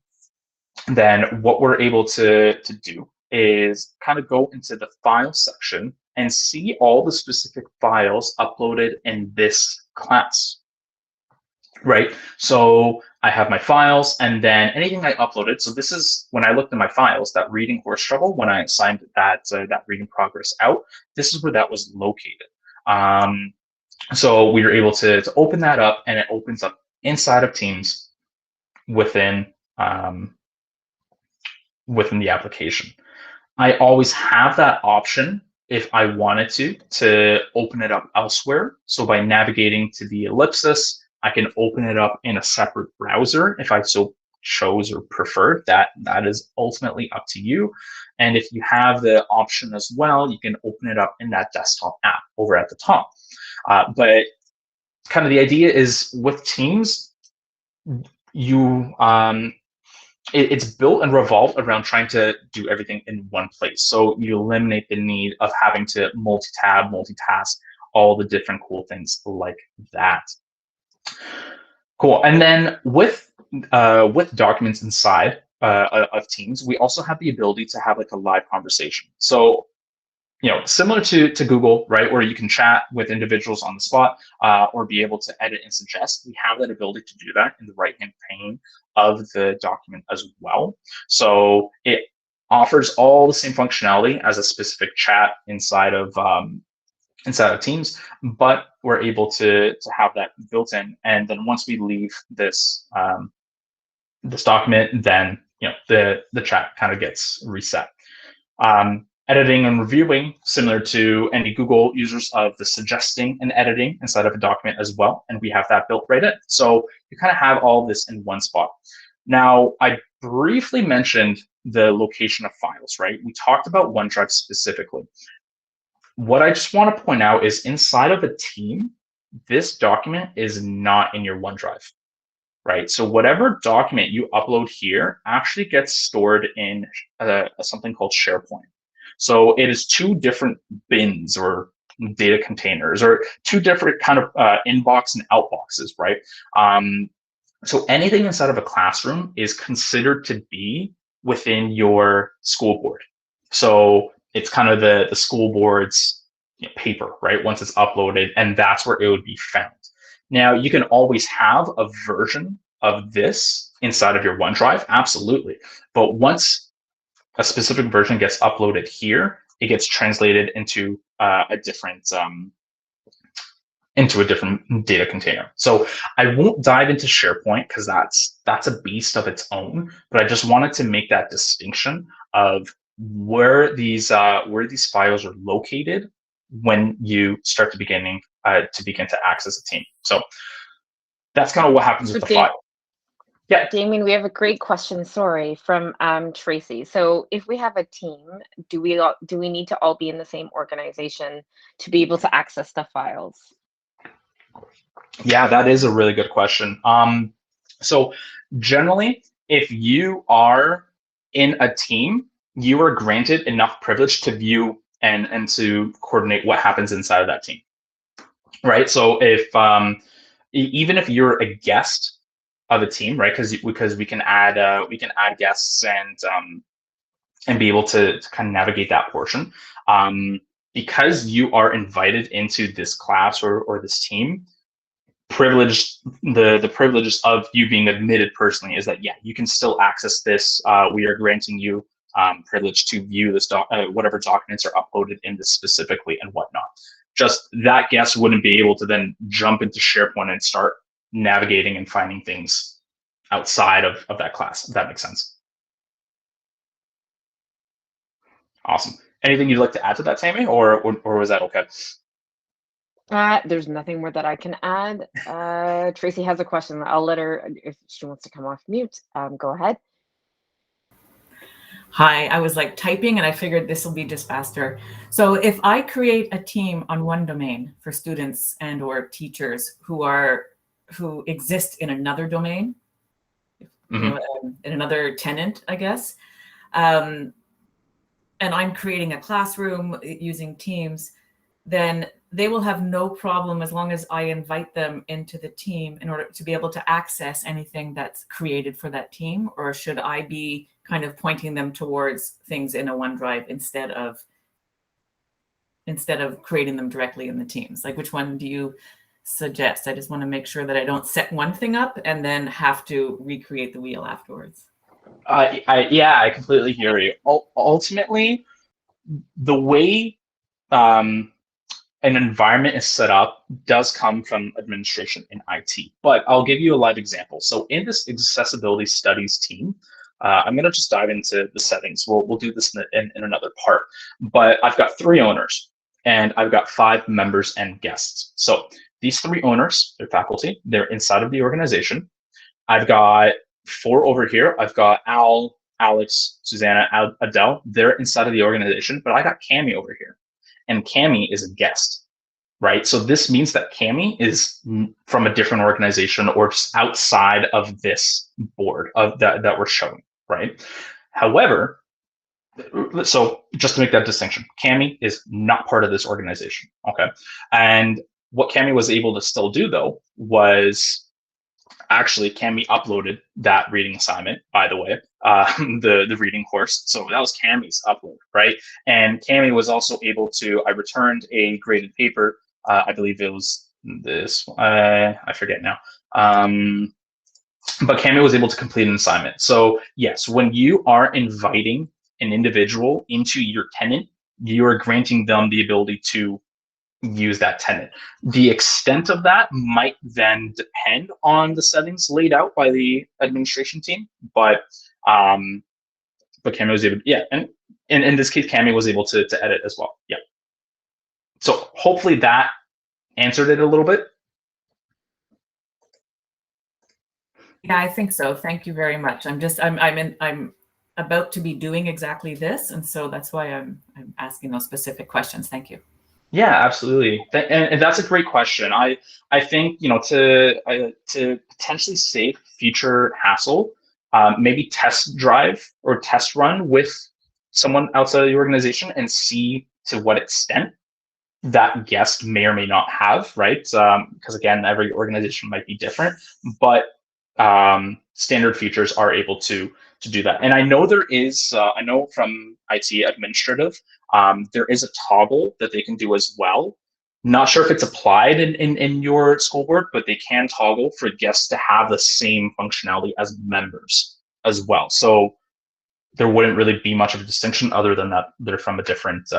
then what we're able to do is kind of go into the file section and see all the specific files uploaded in this class, right? So I have my files, and then anything I uploaded. So this is when I looked at my files, that reading horse struggle, when I assigned that reading progress out, this is where that was located. So we were able to open that up, and it opens up inside of Teams within the application. I always have that option if I wanted to open it up elsewhere. So by navigating to the ellipsis, I can open it up in a separate browser if I so chose or preferred. That is ultimately up to you. And if you have the option as well, you can open it up in that desktop app over at the top. But kind of the idea is with Teams, it's built and revolved around trying to do everything in one place. So you eliminate the need of having to multi-tab, multitask, all the different cool things like that. Cool. And then with documents inside of Teams, we also have the ability to have like a live conversation. So, similar to Google, right, where you can chat with individuals on the spot, or be able to edit and suggest. We have that ability to do that in the right-hand pane of the document as well. So it offers all the same functionality as a specific chat inside of Teams, but we're able to have that built in. And then once we leave this this document, then the chat kind of gets reset. Editing and reviewing, similar to any Google users, of the suggesting and editing inside of a document as well, and we have that built right in. So you kind of have all this in one spot. Now, I briefly mentioned the location of files, right? We talked about OneDrive specifically. What I just want to point out is inside of a team, this document is not in your OneDrive, right? So whatever document you upload here actually gets stored in something called SharePoint. So it is two different bins or data containers, or two different kind of inbox and outboxes, right? So anything inside of a classroom is considered to be within your school board. So it's kind of the school board's paper, right? Once it's uploaded, and that's where it would be found. Now, you can always have a version of this inside of your OneDrive, absolutely. But once a specific version gets uploaded here, it gets translated into a different data container. So I won't dive into SharePoint because that's a beast of its own, but I just wanted to make that distinction of where these files are located when you start to begin to access a team. So that's kind of what happens with the file. Yeah, Damien, we have a great question, sorry, from Tracy. So if we have a team, do we need to all be in the same organization to be able to access the files? Yeah, that is a really good question. So generally, if you are in a team, you are granted enough privilege to view and to coordinate what happens inside of that team, right? So if even if you're a guest of a team, right? Because we can add guests and be able to kind of navigate that portion. Because you are invited into this class or this team, the privileges of you being admitted personally is that, yeah, you can still access this. We are granting you privilege to view this whatever documents are uploaded in this specifically and whatnot. Just that guest wouldn't be able to then jump into SharePoint and start navigating and finding things outside of that class, if that makes sense. Awesome. Anything you'd like to add to that, Tammy, or was that okay? There's nothing more that I can add. Tracy has a question. I'll let her, if she wants to come off mute, go ahead. Hi, I was like typing and I figured this will be just faster. So if I create a team on one domain for students and or teachers who exist in another domain, you know, in another tenant, I guess, and I'm creating a classroom using Teams, then they will have no problem as long as I invite them into the team in order to be able to access anything that's created for that team. Or should I be kind of pointing them towards things in a OneDrive instead of creating them directly in the teams? Like, which one do you suggest? I just want to make sure that I don't set one thing up and then have to recreate the wheel afterwards. Yeah, I completely hear you. Ultimately, the way an environment is set up does come from administration in IT. But I'll give you a live example. So in this accessibility studies team, I'm going to just dive into the settings. We'll do this in another part. But I've got 3 owners, and I've got 5 members and guests. So these 3 owners, they're faculty, they're inside of the organization. I've got 4 over here. I've got Al, Alex, Susanna, Adele. They're inside of the organization, but I got Cami over here. And Cami is a guest, right? So this means that Cami is from a different organization or just outside of this board of that we're showing, right? However, so just to make that distinction, Cami is not part of this organization, okay? And what Cami was able to still do, though, was actually Cami uploaded that reading assignment, by the way, the reading course. So that was Cami's upload, right? And Cami was also able to, I returned a graded paper. I believe it was this, I forget now. But Cami was able to complete an assignment. So yes, when you are inviting an individual into your tenant, you are granting them the ability to use that tenant. The extent of that might then depend on the settings laid out by the administration team, but Cami was able, yeah, and in this case, Cami was able to edit as well. Yeah. So hopefully that answered it a little bit. Yeah, I think so. Thank you very much. I'm about to be doing exactly this, and so that's why I'm asking those specific questions. Thank you. Yeah, absolutely, and that's a great question. I think, you know, to potentially save future hassle, maybe test drive or test run with someone outside of the organization and see to what extent that guest may or may not have, right? Because again, every organization might be different, but standard features are able to do that. And I know there is, I know from IT administrative, there is a toggle that they can do as well. Not sure if it's applied in your school board, but they can toggle for guests to have the same functionality as members as well. So there wouldn't really be much of a distinction other than that they're from a different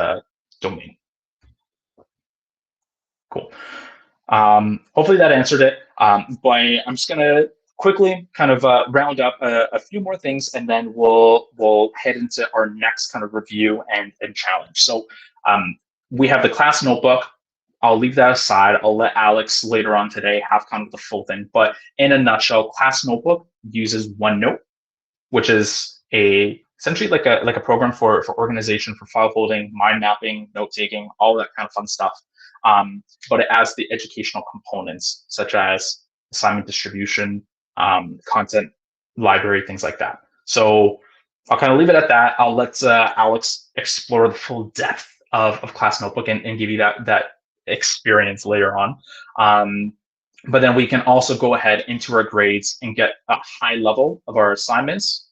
domain. Cool. Hopefully that answered it. But I'm just gonna quickly kind of round up a few more things, and then we'll head into our next kind of review and challenge. So we have the class notebook. I'll leave that aside. I'll let Alex later on today have kind of the full thing. But in a nutshell, class notebook uses OneNote, which is essentially like a program for organization, for file holding, mind mapping, note taking, all that kind of fun stuff. But it adds the educational components such as assignment distribution, content library, things like that. So I'll kind of leave it at that. I'll let Alex explore the full depth of class notebook and give you that experience later on. But then we can also go ahead into our grades and get a high level of our assignments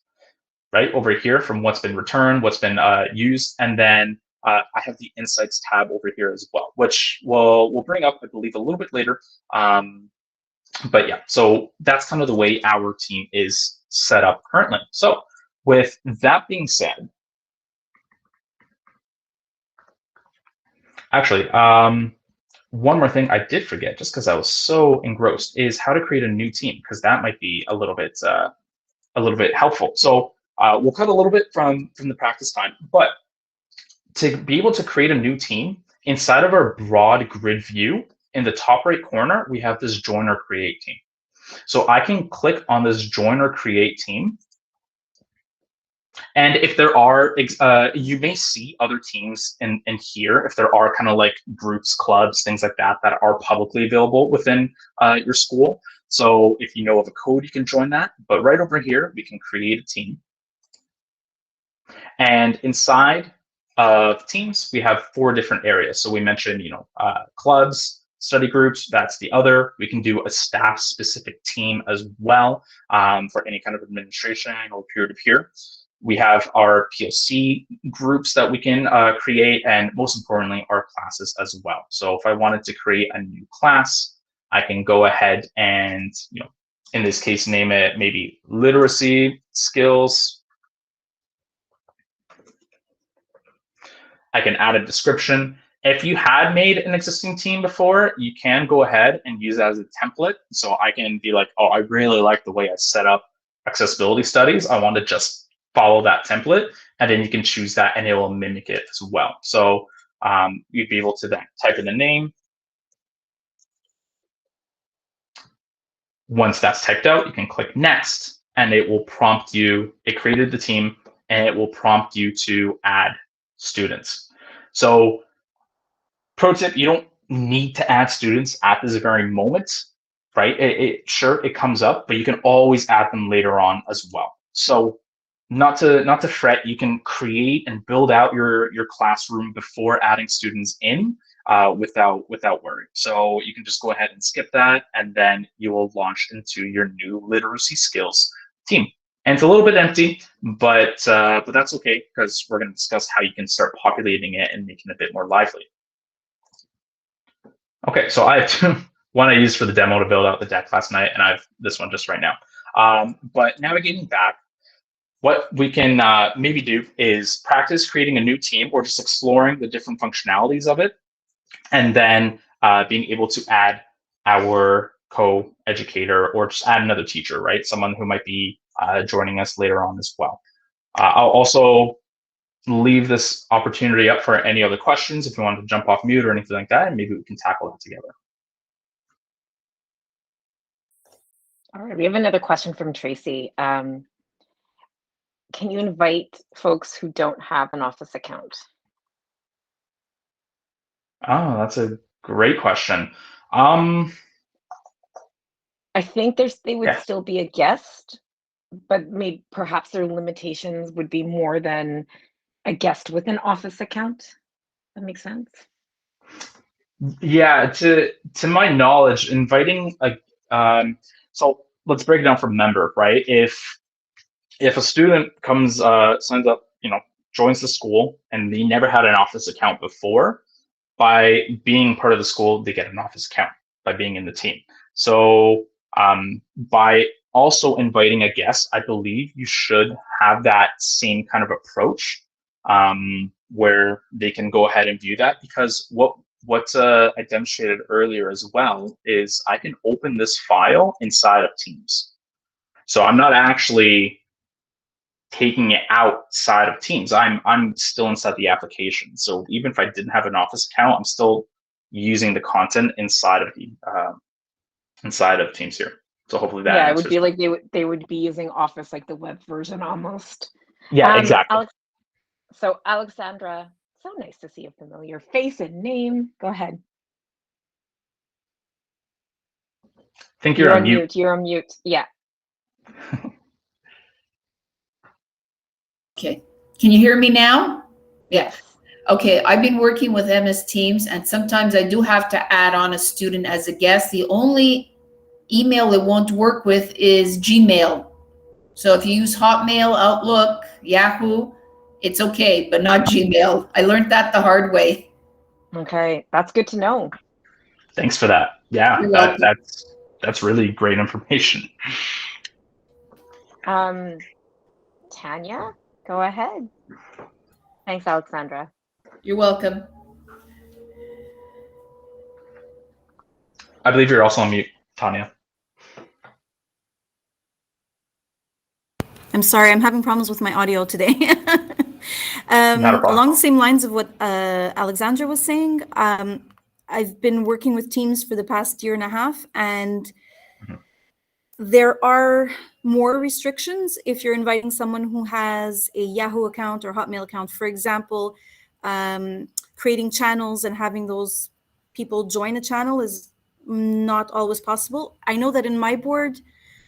right over here from what's been returned, what's been used, and then I have the Insights tab over here as well, which we'll bring up, I believe, a little bit later. But yeah, so that's kind of the way our team is set up currently. So with that being said, actually, one more thing I did forget, just because I was so engrossed, is how to create a new team, because that might be a little bit helpful. So we'll cut a little bit from the practice time, but to be able to create a new team, inside of our broad grid view, in the top right corner, we have this join or create team. So I can click on this join or create team. And if there are, you may see other teams in here, if there are kind of like groups, clubs, things like that, that are publicly available within your school. So if you know of a code, you can join that. But right over here, we can create a team. And inside of teams, we have 4 different areas. So we mentioned, clubs, study groups, that's the other. We can do a staff specific team as well for any kind of administration or peer-to-peer. We have our POC groups that we can create, and most importantly, our classes as well. So if I wanted to create a new class, I can go ahead and, in this case, name it maybe literacy skills. I can add a description. If you had made an existing team before, you can go ahead and use that as a template. So I can be like, oh, I really like the way I set up accessibility studies. I want to just follow that template, and then you can choose that and it will mimic it as well. So you'd be able to then type in the name. Once that's typed out, you can click next, and it will prompt you. It created the team, and it will prompt you to add students. So pro tip, you don't need to add students at this very moment, right? Sure, it comes up, but you can always add them later on as well. So not to fret, you can create and build out your classroom before adding students in without worry. So you can just go ahead and skip that, and then you will launch into your new literacy skills team. And it's a little bit empty, but that's okay, because we're going to discuss how you can start populating it and making it a bit more lively. Okay, so I have one I used for the demo to build out the deck last night, and I have this one just right now. But navigating back, what we can maybe do is practice creating a new team, or just exploring the different functionalities of it, and then being able to add our co-educator, or just add another teacher, right? Someone who might be joining us later on as well. I'll also leave this opportunity up for any other questions if you want to jump off mute or anything like that, and maybe we can tackle that together. All right, we have another question from Tracy. Can you invite folks who don't have an Office account? Oh, that's a great question. I think they would still be a guest, but maybe perhaps their limitations would be more than a guest with an Office account. That makes sense. Yeah, to my knowledge, inviting so let's break it down for member, right? If a student comes, signs up, joins the school, and they never had an Office account before, by being part of the school, they get an Office account by being in the team. So by also inviting a guest, I believe you should have that same kind of approach, where they can go ahead and view that, because what I demonstrated earlier as well is I can open this file inside of Teams. So I'm not actually taking it outside of Teams. I'm still inside the application. So even if I didn't have an Office account, I'm still using the content inside of Teams here. So hopefully that Yeah, it answers would be like they would be using Office like the web version almost. Yeah, exactly. So Alexandra, so nice to see a familiar face and name. Go ahead. I think you're on mute. mute. You're on mute. Yeah. Okay. Can you hear me now? Yes. Okay. I've been working with MS Teams, and sometimes I do have to add on a student as a guest. The only email it won't work with is Gmail. So if you use Hotmail, Outlook, Yahoo, it's okay, but not Gmail. I learned that the hard way. Okay, that's good to know. Thanks for that. Yeah, that's really great information. Tanya, go ahead. Thanks, Alexandra. You're welcome. I believe you're also on mute, Tanya. I'm sorry, I'm having problems with my audio today. Not a problem. Along the same lines of what Alexandra was saying, I've been working with Teams for the past year and a half, and there are more restrictions if you're inviting someone who has a Yahoo account or Hotmail account. For example, creating channels and having those people join a channel is not always possible. I know that in my board,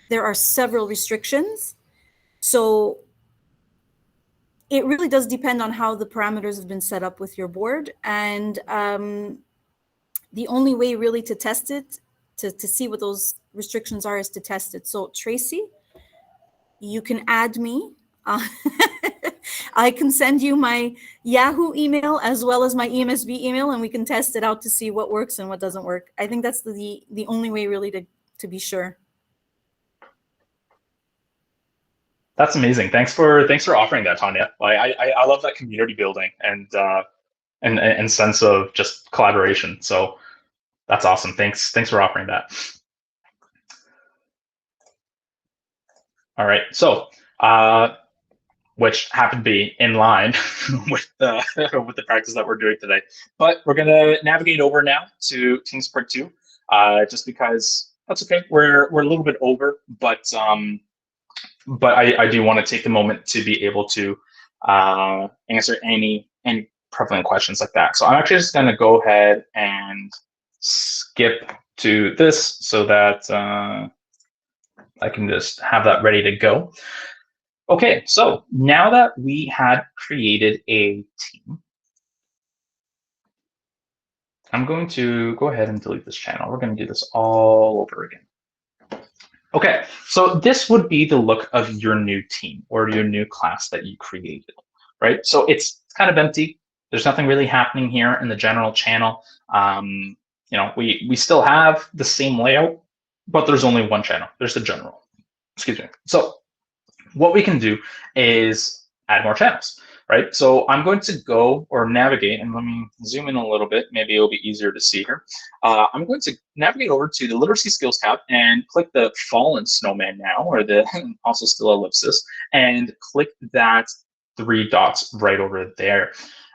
there are several restrictions. So it really does depend on how the parameters have been set up with your board. And the only way really to test it, to see what those restrictions are, is to test it. So Tracy, you can add me. I can send you my Yahoo email as well as my EMSB email, and we can test it out to see what works and what doesn't work. I think that's the only way really to be sure. That's amazing. Thanks for offering that, Tanya. I love that community building and sense of just collaboration. So that's awesome. Thanks for offering that. All right. So which happened to be in line with the practice that we're doing today. But we're gonna navigate over now to Teams Part 2, just because that's okay. We're a little bit over, but I do want to take the moment to be able to answer any prevalent questions like that. So I'm actually just going to go ahead and skip to this so that I can just have that ready to go. Okay, so now that we had created a team, I'm going to go ahead and delete this channel. We're going to do this all over again. Okay, so this would be the look of your new team or your new class that you created, right? So it's kind of empty. There's nothing really happening here in the general channel. You know, we still have the same layout, but there's only one channel. There's the general. Excuse me. So what we can do is add more channels, right? So I'm going to go or navigate, and let me zoom in a little bit. Maybe it'll be easier to see here. I'm going to navigate over to the Literacy Skills tab and click the fallen snowman now, or the also still ellipsis, and click that 3 dots right over there.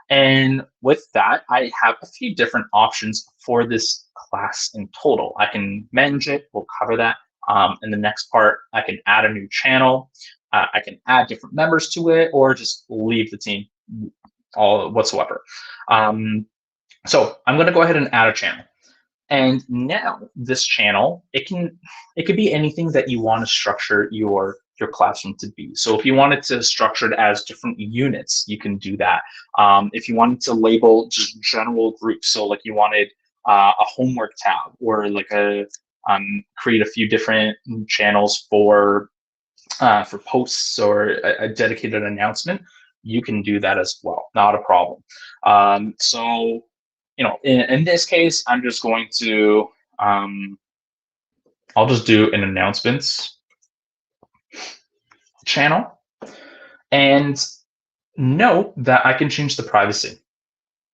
And with that, I have a few different options for this class in total. I can manage it. We'll cover that. In the next part, I can add a new channel. I can add different members to it, or just leave the team all whatsoever. So I'm going to go ahead and add a channel. And now this channel, it could be anything that you want to structure your classroom to be. So if you wanted to structure it as different units, you can do that. If you wanted to label just general groups, so like you wanted a homework tab, or like create a few different channels for posts or a dedicated announcement, you can do that as well. Not a problem. So, you know, in this case, I'm just going to, I'll just do an announcements channel, and note that I can change the privacy,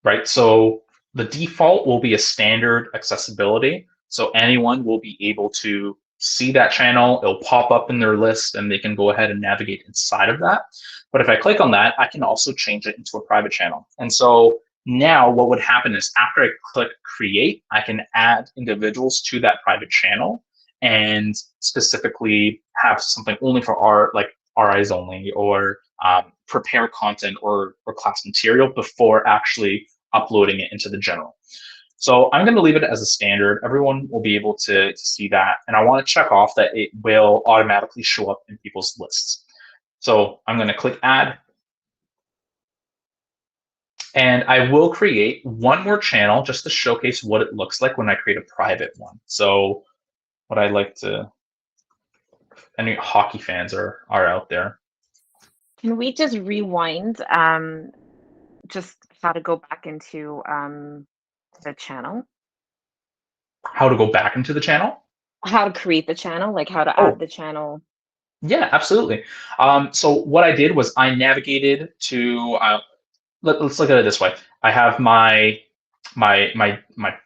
right? So the default will be a standard accessibility. So anyone will be able to see that channel. It'll pop up in their list and they can go ahead and navigate inside of that. But if I click on that, I can also change it into a private channel. And so now what would happen is after I click create, I can add individuals to that private channel and specifically have something only for our eyes only, or prepare content or class material before actually uploading it into the general. So I'm going to leave it as a standard. Everyone will be able to see that. And I want to check off that it will automatically show up in people's lists. So I'm going to click add. And I will create one more channel just to showcase what it looks like when I create a private one. So what I like to, any hockey fans are out there. Can we just rewind just how to go back into the channel? How to go back into the channel? How to create the channel, like how to add the channel. Yeah, absolutely. So what I did was I navigated to, let's look at it this way. I have my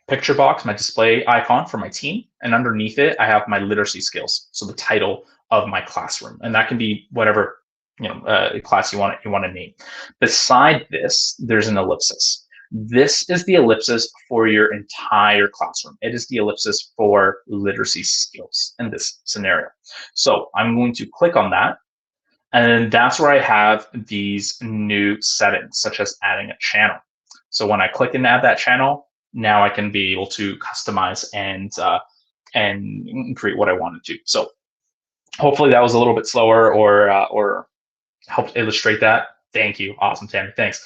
picture box, my display icon for my team, and underneath it, I have my literacy skills. So the title of my classroom, and that can be whatever class you want to name. Beside this, there's an ellipsis. This is the ellipsis for your entire classroom. It is the ellipsis for literacy skills in this scenario. So I'm going to click on that. And that's where I have these new settings, such as adding a channel. So when I click and add that channel, now I can be able to customize and create what I want to do. So hopefully that was a little bit slower or helped illustrate that. Thank you. Awesome, Tammy. Thanks.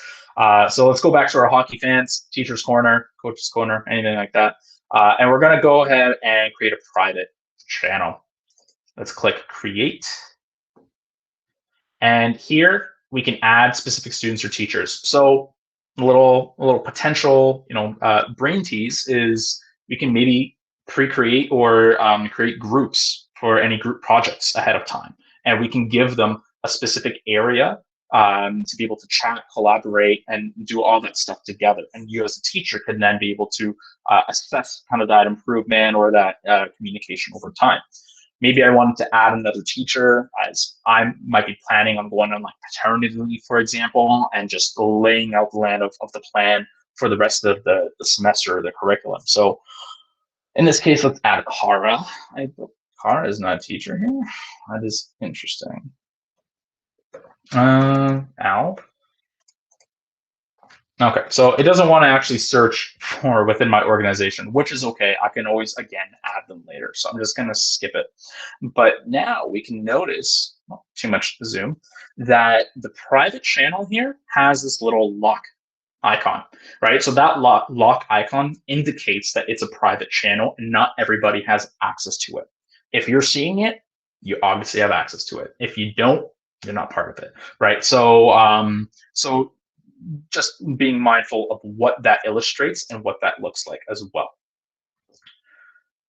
So let's go back to our hockey fans, teacher's corner, coach's corner, anything like that. And we're going to go ahead and create a private channel. Let's click create. And here we can add specific students or teachers. So a little potential, brain tease is we can maybe pre-create or create groups for any group projects ahead of time. And we can give them a specific area to be able to chat, collaborate, and do all that stuff together. And you as a teacher can then be able to assess kind of that improvement or that communication over time. Maybe I wanted to add another teacher, as I might be planning on going on like paternity leave, for example, and just laying out the land of the plan for the rest of the semester or the curriculum. So in this case, let's add Cara. Cara is not a teacher here. That is interesting. Al. Okay, so it doesn't want to actually search for within my organization, which is okay. I can always, again, add them later. So I'm just going to skip it. But now we can notice, well, too much zoom, that the private channel here has this little lock icon, right? So that lock icon indicates that it's a private channel and not everybody has access to it. If you're seeing it, you obviously have access to it. If you don't, you're not part of it, right? So, so just being mindful of what that illustrates and what that looks like as well.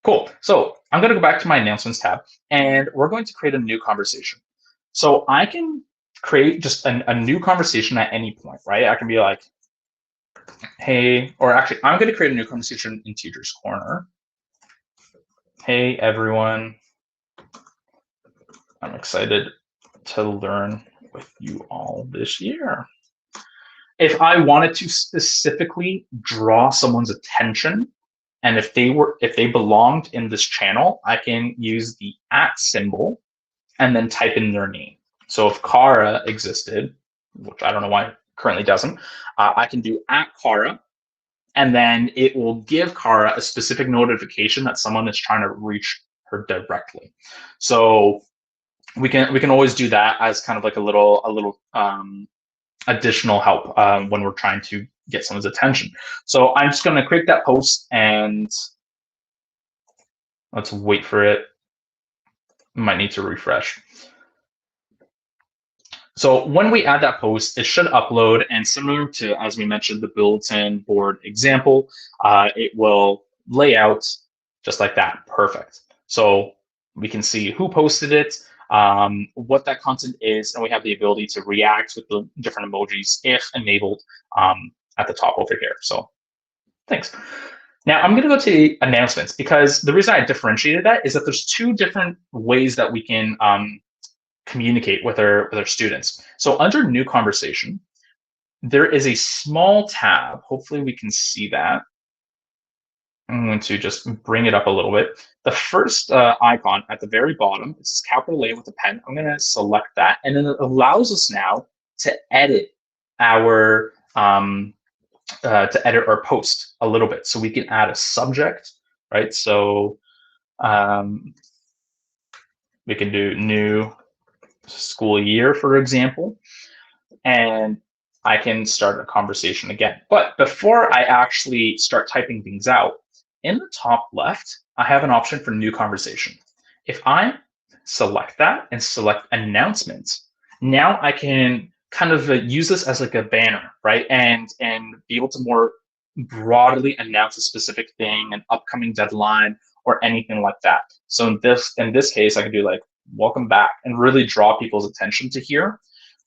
Cool. So I'm going to go back to my announcements tab, and we're going to create a new conversation. So I can create just a new conversation at any point, right? I can be like, hey, or actually, I'm going to create a new conversation in Teacher's Corner. Hey, everyone. I'm excited to learn with you all this year. If I wanted to specifically draw someone's attention, and if they belonged in this channel, I can use the @ symbol and then type in their name. So if Cara existed, which I don't know why it currently doesn't, I can do @Cara, and then it will give Cara a specific notification that someone is trying to reach her directly. So we can always do that as kind of like a little additional help when we're trying to get someone's attention. So I'm just going to create that post, and let's wait for it. Might need to refresh. So when we add that post, it should upload, and similar to, as we mentioned, the bulletin board example, it will lay out just like that. Perfect. So we can see who posted it. what that content is, and we have the ability to react with the different emojis if enabled at the top over here. So thanks. Now I'm going to go to announcements, because the reason I differentiated that is that there's two different ways that we can communicate with our students. So under new conversation, there is a small tab. Hopefully we can see that. I'm going to just bring it up a little bit. The first icon at the very bottom, it says capital A with a pen. I'm going to select that, and then it allows us now to edit our post a little bit. So we can add a subject, right? So we can do new school year, for example, and I can start a conversation again. But before I actually start typing things out, in the top left, I have an option for new conversation. If I select that and select announcements, now I can kind of use this as like a banner, right? And be able to more broadly announce a specific thing, an upcoming deadline, or anything like that. So in this case, I can do like welcome back and really draw people's attention to here.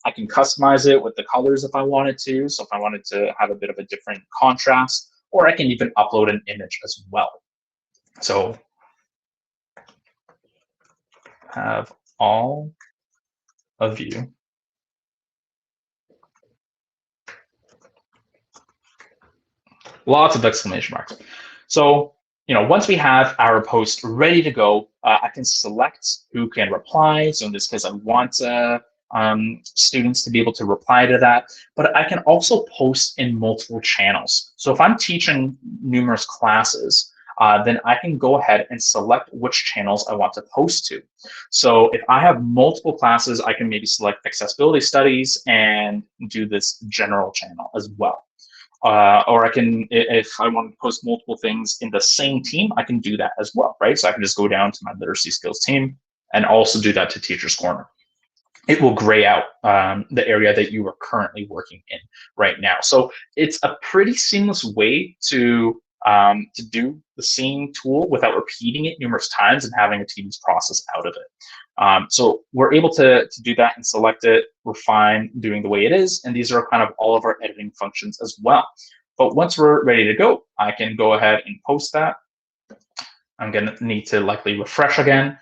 I can customize it with the colors if I wanted to. So if I wanted to have a bit of a different contrast, or I can even upload an image as well. So have all of you lots of exclamation marks. So, once we have our post ready to go, I can select who can reply. So in this case, I want students to be able to reply to that, but I can also post in multiple channels. So if I'm teaching numerous classes, then I can go ahead and select which channels I want to post to. So if I have multiple classes, I can maybe select accessibility studies and do this general channel as well. Or I can, if I want to post multiple things in the same team, I can do that as well, right? So I can just go down to my literacy skills team and also do that to Teacher's Corner. It will gray out the area that you are currently working in right now. So it's a pretty seamless way to do the same tool without repeating it numerous times and having a tedious process out of it. So we're able to do that and select it. We're fine doing the way it is. And these are kind of all of our editing functions as well. But once we're ready to go, I can go ahead and post that. I'm going to need to likely refresh again.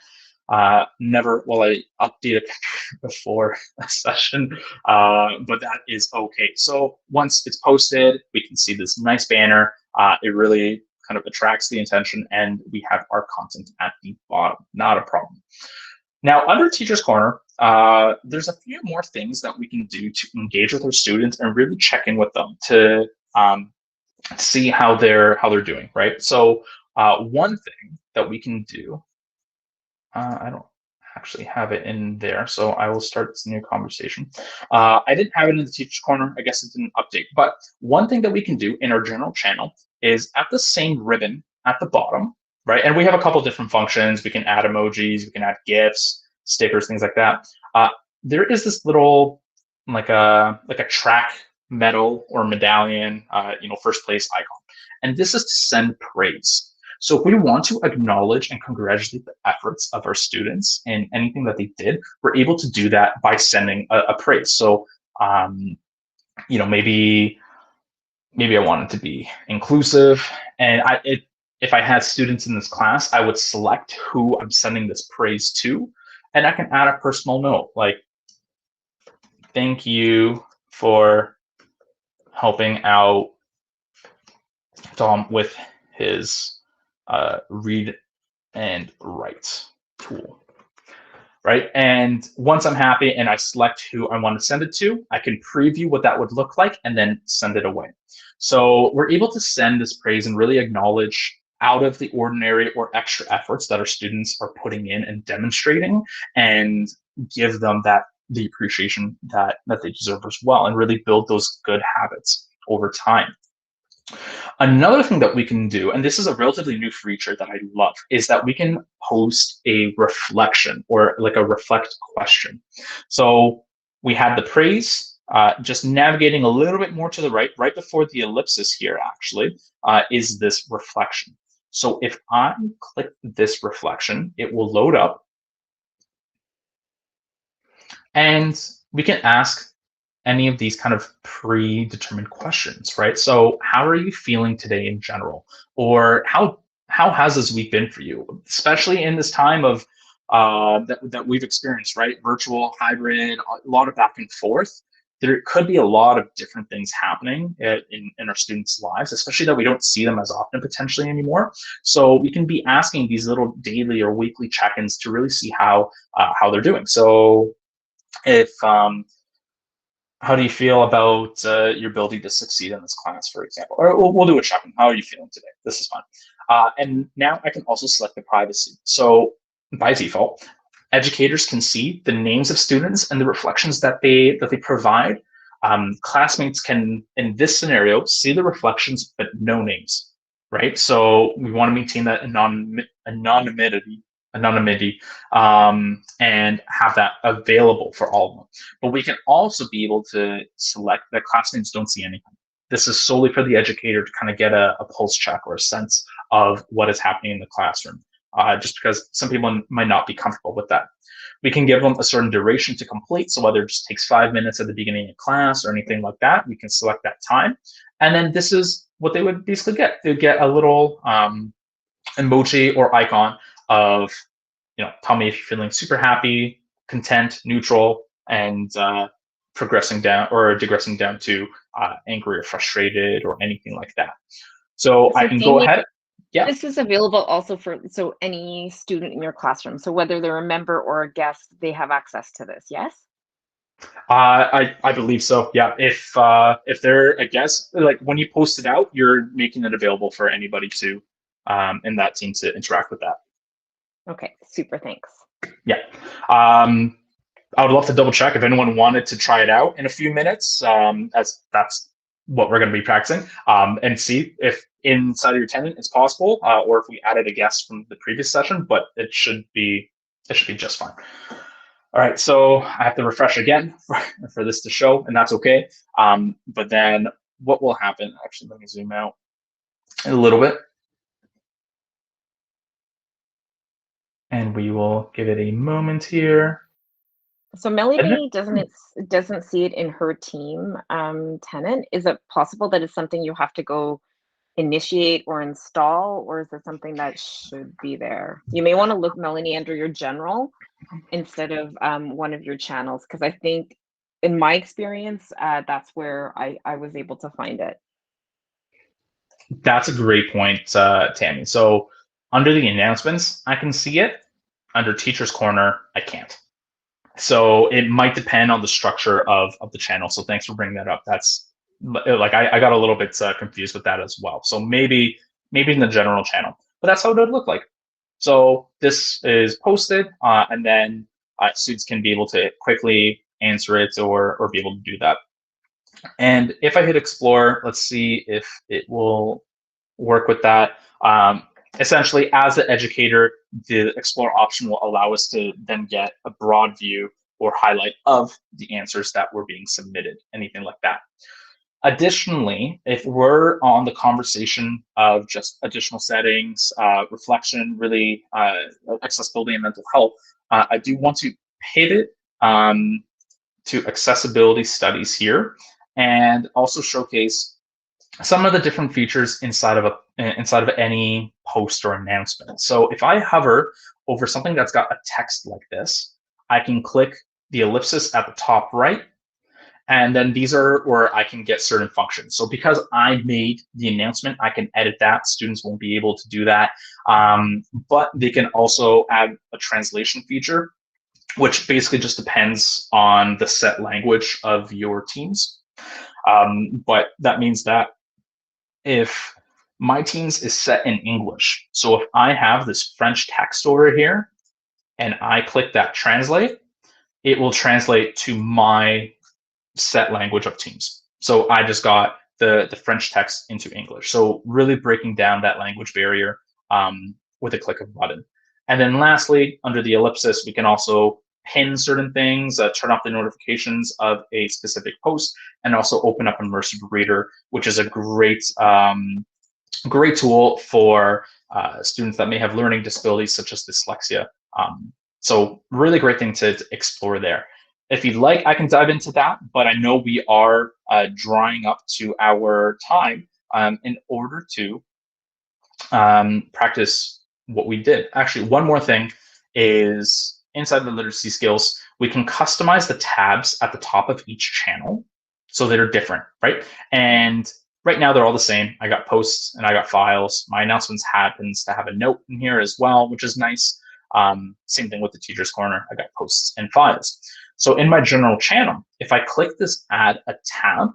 Never will I update a picture before a session, but that is okay. So once it's posted, we can see this nice banner. It really kind of attracts the attention, and we have our content at the bottom. Not a problem. Now, under Teacher's Corner, there's a few more things that we can do to engage with our students and really check in with them to see how they're doing, right? So one thing that we can do, I don't actually have it in there, so I will start this new conversation. I didn't have it in the Teacher's Corner. I guess it didn't update. But one thing that we can do in our general channel is at the same ribbon at the bottom, right? And we have a couple different functions. We can add emojis, we can add GIFs, stickers, things like that. There is this little like a track medal or medallion, first place icon, and this is to send praise. So if we want to acknowledge and congratulate the efforts of our students and anything that they did, we're able to do that by sending a praise. So, maybe I want it to be inclusive, and if I had students in this class, I would select who I'm sending this praise to, and I can add a personal note like, "Thank you for helping out Tom with his read and write tool," right? And once I'm happy and I select who I want to send it to, I can preview what that would look like and then send it away. So we're able to send this praise and really acknowledge out of the ordinary or extra efforts that our students are putting in and demonstrating, and give them the appreciation that they deserve as well, and really build those good habits over time. Another thing that we can do, and this is a relatively new feature that I love, is that we can post a reflection or like a reflect question. So we had the praise, just navigating a little bit more to the right before the ellipsis here actually, is this reflection. So if I click this reflection, it will load up. And we can ask any of these kind of predetermined questions, right? So how are you feeling today in general? Or how has this week been for you? Especially in this time of that we've experienced, right? Virtual, hybrid, a lot of back and forth. There could be a lot of different things happening in our students' lives, especially that we don't see them as often potentially anymore. So we can be asking these little daily or weekly check-ins to really see how they're doing. So if how do you feel about your ability to succeed in this class, for example? Or we'll do a check-in. How are you feeling today? This is fun. And now I can also select the privacy. So by default, educators can see the names of students and the reflections that they provide. Classmates can, in this scenario, see the reflections but no names, right? So we want to maintain that anonymity, and have that available for all of them. But we can also be able to select that classmates don't see anything. This is solely for the educator to kind of get a pulse check or a sense of what is happening in the classroom, just because some people might not be comfortable with that. We can give them a certain duration to complete. So whether it just takes 5 minutes at the beginning of class or anything like that, we can select that time. And then this is what they would basically get. They'd get a little emoji or icon of, tell me if you're feeling super happy, content, neutral, and progressing down or digressing down to angry or frustrated or anything like that. So I can go ahead. Yeah. This is available also for any student in your classroom. So whether they're a member or a guest, they have access to this. Yes. I believe so. Yeah. If they're a guest, like when you post it out, you're making it available for anybody to in that team to interact with that. Okay. Super. Thanks. Yeah. I would love to double check if anyone wanted to try it out in a few minutes, as that's what we're going to be practicing, and see if inside of your tenant it's possible, or if we added a guest from the previous session, but it should be just fine. All right, so I have to refresh again for this to show, and that's okay. But then what will happen, actually, let me zoom out a little bit. And we will give it a moment here. So Melanie doesn't see it in her team tenant. Is it possible that it's something you have to go initiate or install, or is it something that should be there? You may want to look, Melanie, under your general instead of one of your channels, because I think in my experience, that's where I was able to find it. That's a great point, Tammy. So under the announcements, I can see it. Under Teacher's Corner, I can't. So it might depend on the structure of the channel. So thanks for bringing that up. That's like I got a little bit confused with that as well. So maybe in the general channel, but that's how it would look like. So this is posted, and then students can be able to quickly answer it or be able to do that. And if I hit explore, let's see if it will work with that. Essentially, as an educator, the explore option will allow us to then get a broad view or highlight of the answers that were being submitted, anything like that. Additionally, if we're on the conversation of just additional settings, reflection, really accessibility and mental health, I do want to pivot to accessibility studies here and also showcase some of the different features inside of any post or announcement. So if I hover over something that's got a text like this, I can click the ellipsis at the top right, and then these are where I can get certain functions. So because I made the announcement, I can edit that. Students won't be able to do that, but they can also add a translation feature, which basically just depends on the set language of your teams. But that means that if my teams is set in English, so if I have this French text over here and I click that translate, it will translate to my set language of teams. So I just got the French text into English. So really breaking down that language barrier with a click of a button. And then lastly, under the ellipsis, we can also pin certain things, turn off the notifications of a specific post, and also open up Immersive Reader, which is a great tool for students that may have learning disabilities such as dyslexia. So really great thing to explore there. If you'd like, I can dive into that, but I know we are drawing up to our time in order to practice what we did. Actually, one more thing is inside the literacy skills, we can customize the tabs at the top of each channel so they're different, right? And right now they're all the same. I got posts and I got files. My announcements happens to have a note in here as well, which is nice. Same thing with the teacher's corner. I got posts and files. So in my general channel, if I click this add a tab,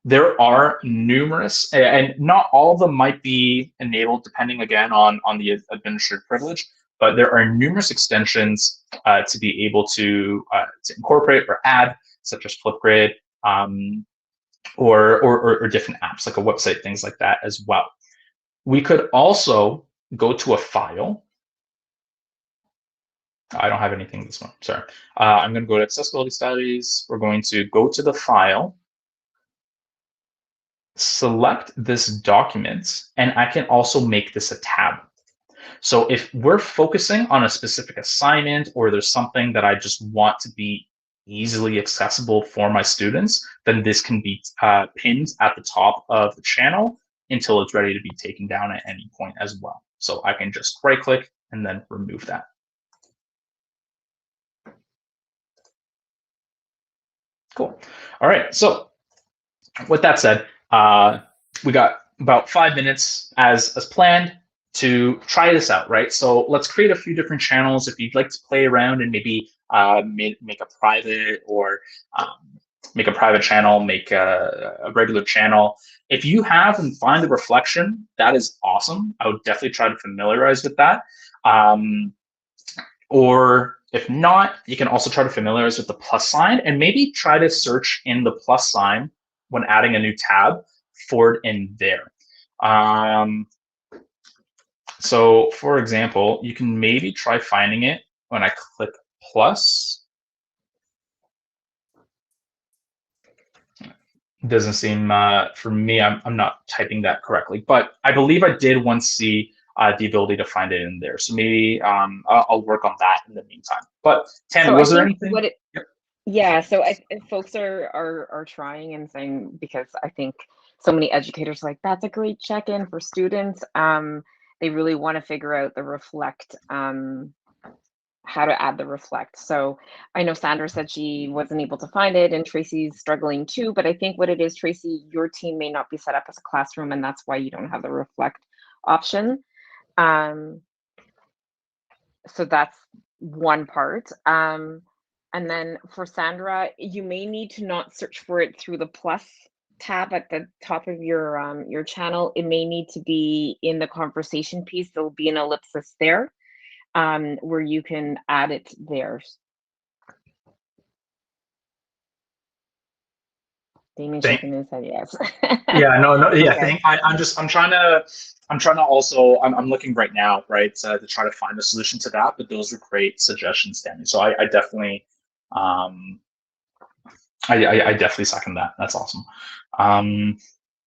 there are numerous, and not all of them might be enabled depending again on the administrative privilege, but there are numerous extensions to be able to incorporate or add, such as Flipgrid or different apps like a website, things like that as well. We could also go to a file. I don't have anything this one, sorry. I'm going to go to accessibility studies. We're going to go to the file, select this document, and I can also make this a tab. So if we're focusing on a specific assignment or there's something that I just want to be easily accessible for my students, then this can be pinned at the top of the channel until it's ready to be taken down at any point as well. So I can just right click and then remove that. Cool. All right. So with that said, we got about 5 minutes as planned to try this out, right? So let's create a few different channels. If you'd like to play around and maybe make a private or make a private channel, make a regular channel. If you have and find the reflection, that is awesome. I would definitely try to familiarize with that. Or if not, you can also try to familiarize with the plus sign and maybe try to search in the plus sign when adding a new tab for it in there. So for example, you can maybe try finding it when I click plus. It doesn't seem, for me, I'm not typing that correctly, but I believe I did once see the ability to find it in there. So maybe I'll work on that in the meantime. But Tammy, So was there anything? Yeah, so folks are trying and saying, because I think so many educators are like, that's a great check-in for students. They really want to figure out the reflect, how to add the reflect. So I know Sandra said she wasn't able to find it and Tracy's struggling too, but I think what it is, Tracy, your team may not be set up as a classroom and that's why you don't have the reflect option. So that's one part. And then for Sandra, you may need to not search for it through the plus tab at the top of your channel. It may need to be in the conversation piece. There'll be an ellipsis there where you can add it there. Damien shaking his head, yes. Yeah, no, yeah. Okay. I'm trying to also. I'm looking right now, right, to try to find a solution to that. But those are great suggestions, Danny. So I definitely, I definitely second that. That's awesome.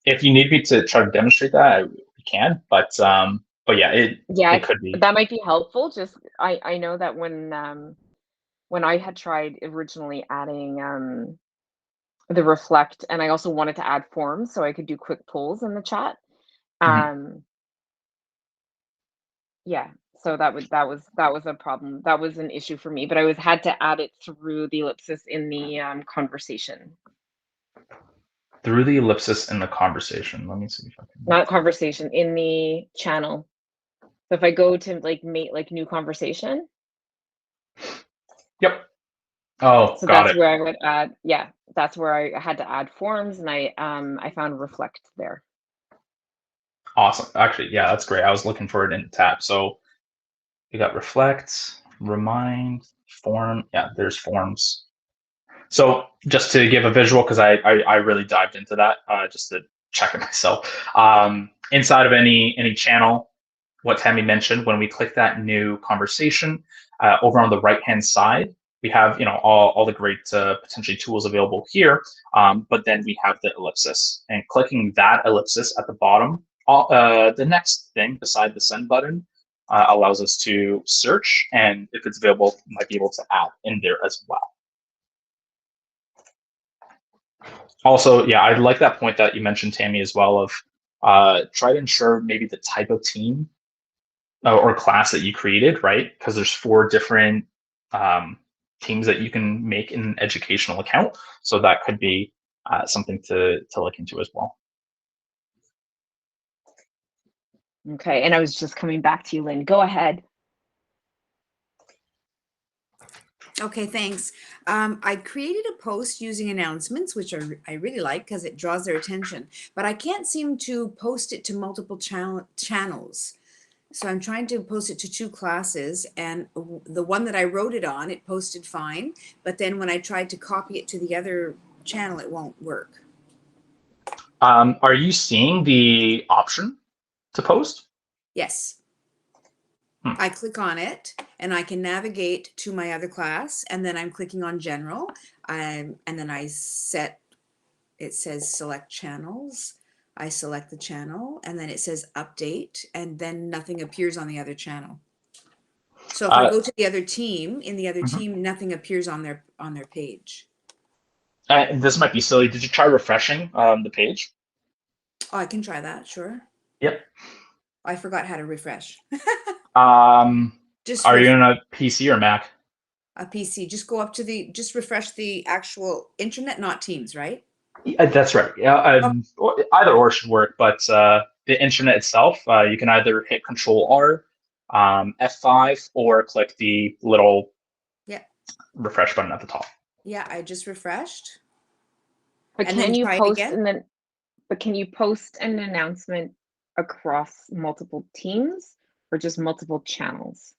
If you need me to try to demonstrate that, we can. But yeah, it could be. That might be helpful. Just I know that when I had tried originally adding the reflect, and I also wanted to add forms so I could do quick polls in the chat. Yeah, so that was a problem. That was an issue for me, but I had to add it through the ellipsis in the conversation. Through the ellipsis in the conversation. Let me see if I can. Not conversation, in the channel. So if I go to make new conversation. Yep. Oh, so got that's it. where I would add. Yeah, that's where I had to add forms, and I found reflect there. Awesome. Actually, yeah, that's great. I was looking for it in the tab. So you got reflect, remind, form. Yeah, there's forms. So just to give a visual, because I really dived into that just to check it myself. Inside of any channel, what Tammy mentioned, when we click that new conversation, over on the right-hand side, we have all the great potentially tools available here, but then we have the ellipsis, and clicking that ellipsis at the bottom, the next thing beside the send button allows us to search, and if it's available, might be able to add in there as well. Also, yeah, I like that point that you mentioned, Tammy, as well, of try to ensure maybe the type of team or class that you created, right? Because there's 4 different teams that you can make in an educational account. So that could be something to look into as well. Okay, and I was just coming back to you, Lynn. Go ahead. Okay, thanks. I created a post using announcements, which I really like because it draws their attention, but I can't seem to post it to multiple channels. So I'm trying to post it to 2 classes, and the one that I wrote it on, it posted fine. But then when I tried to copy it to the other channel, it won't work. Are you seeing the option to post? Yes. I click on it and I can navigate to my other class, and then I'm clicking on general, and then it says select channels. I select the channel, and then it says update, and then nothing appears on the other channel. So if I go to the other team, in the other team, nothing appears on their page. This might be silly. Did you try refreshing the page? Oh, I can try that, sure. Yep. I forgot how to refresh. Are you on a PC or Mac? A PC. Just go up to just refresh the actual internet, not Teams, right? Yeah, that's right. Yeah, either or should work, but the internet itself, you can either hit Control R, F5, or click the little refresh button at the top. Yeah, I just refreshed. But can you post but can you post an announcement across multiple teams or just multiple channels?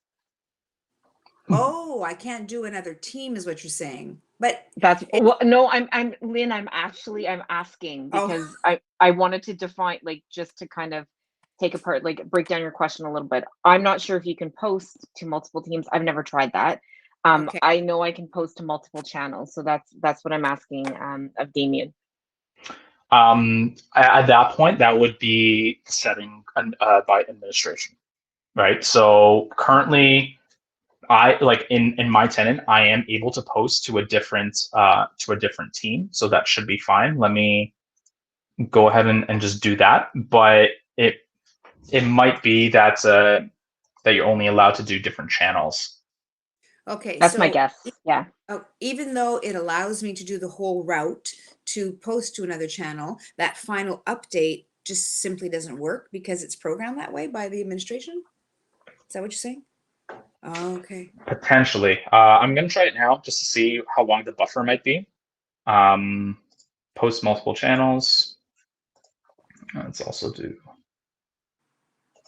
Oh, I can't do another team, is what you're saying. But that's no, I'm Lynn, I'm asking because I wanted to define, like, just to kind of take apart, like, break down your question a little bit. I'm not sure if you can post to multiple teams. I've never tried that. I know I can post to multiple channels, so that's what I'm asking of Damien. At that point, that would be setting by administration, right? So currently, in my tenant, I am able to post to a different team, so that should be fine. Let me go ahead and just do that. But it might be that you're only allowed to do different channels. Okay, that's my guess. Yeah. Even though it allows me to do the whole route to post to another channel, that final update just simply doesn't work because it's programmed that way by the administration. Is that what you're saying? Oh, okay. Potentially. I'm going to try it now just to see how long the buffer might be. Post multiple channels. Let's also do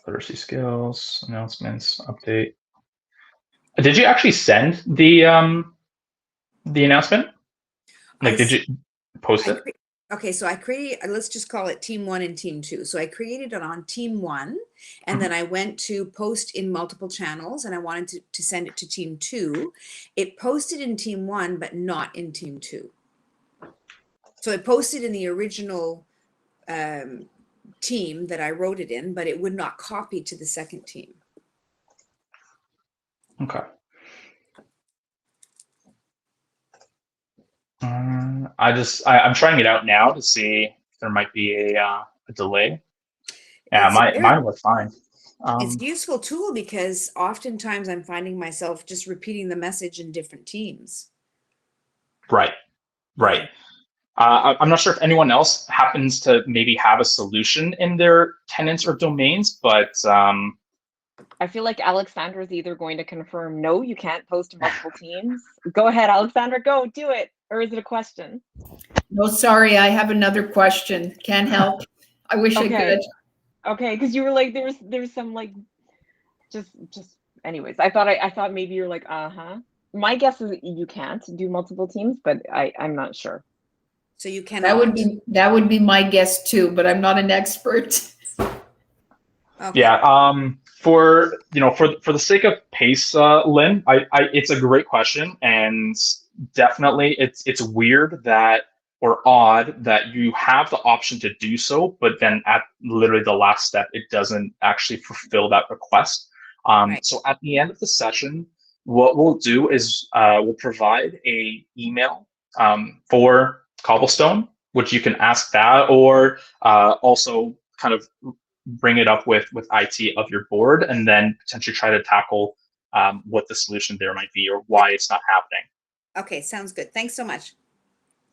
literacy skills, announcements, update. Did you actually send the announcement? Like, did you post it? Okay, so I created, let's just call it team 1 and team 2. So I created it on team 1, and then I went to post in multiple channels, and I wanted to send it to team 2. It posted in team 1, but not in team 2. So it posted in the original team that I wrote it in, but it would not copy to the second team. Okay. I'm trying it out now to see if there might be a delay. Yeah, mine was fine. It's a useful tool because oftentimes I'm finding myself just repeating the message in different teams. Right. I'm not sure if anyone else happens to maybe have a solution in their tenants or domains, but I feel like Alexandra is either going to confirm, no, you can't post to multiple teams. Go ahead, Alexandra, go do it. Or is it a question? No, sorry, I have another question. Can't help. I wish I could. Okay, because you were like, there's some like, just anyways. I thought maybe you're like, My guess is that you can't do multiple teams, but I'm not sure. So you can. That would be my guess too, but I'm not an expert. Okay. Yeah. For the sake of pace, Lynn, it's a great question, and definitely it's weird that, or odd that you have the option to do so, but then at literally the last step, it doesn't actually fulfill that request. Right. So at the end of the session, what we'll do is we'll provide a email for Cobblestone which you can ask that, or also kind of bring it up with IT of your board, and then potentially try to tackle what the solution there might be or why it's not happening. Okay, sounds good. Thanks so much.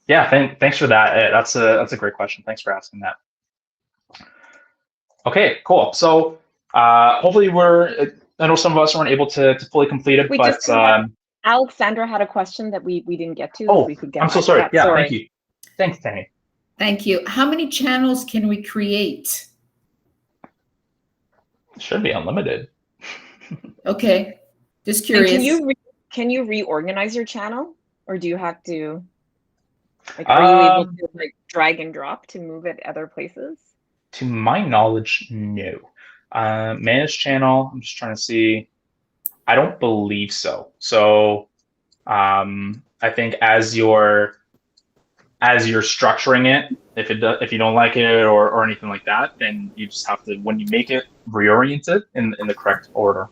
Yeah, thanks for that. That's a great question. Thanks for asking that. Okay, cool. So hopefully I know some of us weren't able to fully complete it, but Alexandra had a question that we didn't get to. Oh, if we could get I'm so back to sorry. that. Yeah, Sorry. thank you. Thanks, Tammy. Thank you. How many channels can we create? It should be unlimited. Okay, just And curious. can you reorganize your channel, or do you have to, like, are you able to like drag and drop to move it other places? To my knowledge, no. Manage channel, I'm just trying to see. I don't believe so. So I think as you're structuring it, if you don't like it or anything like that, then you just have to, when you make it, reorient it in the correct order.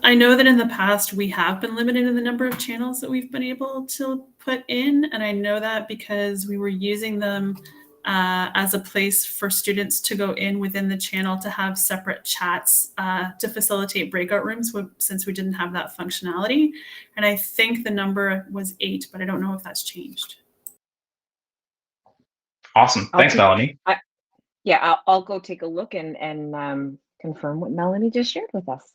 I know that in the past we have been limited in the number of channels that we've been able to put in, and I know that because we were using them as a place for students to go in within the channel to have separate chats to facilitate breakout rooms, since we didn't have that functionality. And I think the number was 8, but I don't know if that's changed. Awesome. Thanks, Melanie. I'll go take a look and confirm what Melanie just shared with us.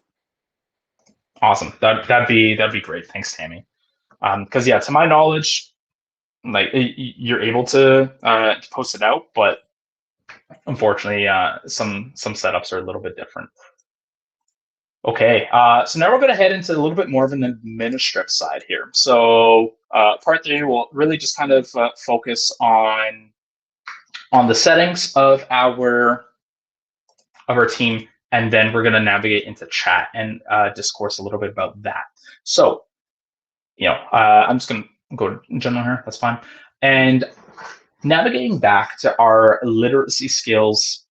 Awesome. That'd be great. Thanks, Tammy. Because yeah, to my knowledge, like you're able to post it out, but unfortunately, some setups are a little bit different. Okay, so now we're going to head into a little bit more of an administrative side here. So part 3 will really just kind of focus on the settings of our team, and then we're going to navigate into chat and discourse a little bit about that. So, I'm just going to go to general here. That's fine. And navigating back to our literacy skills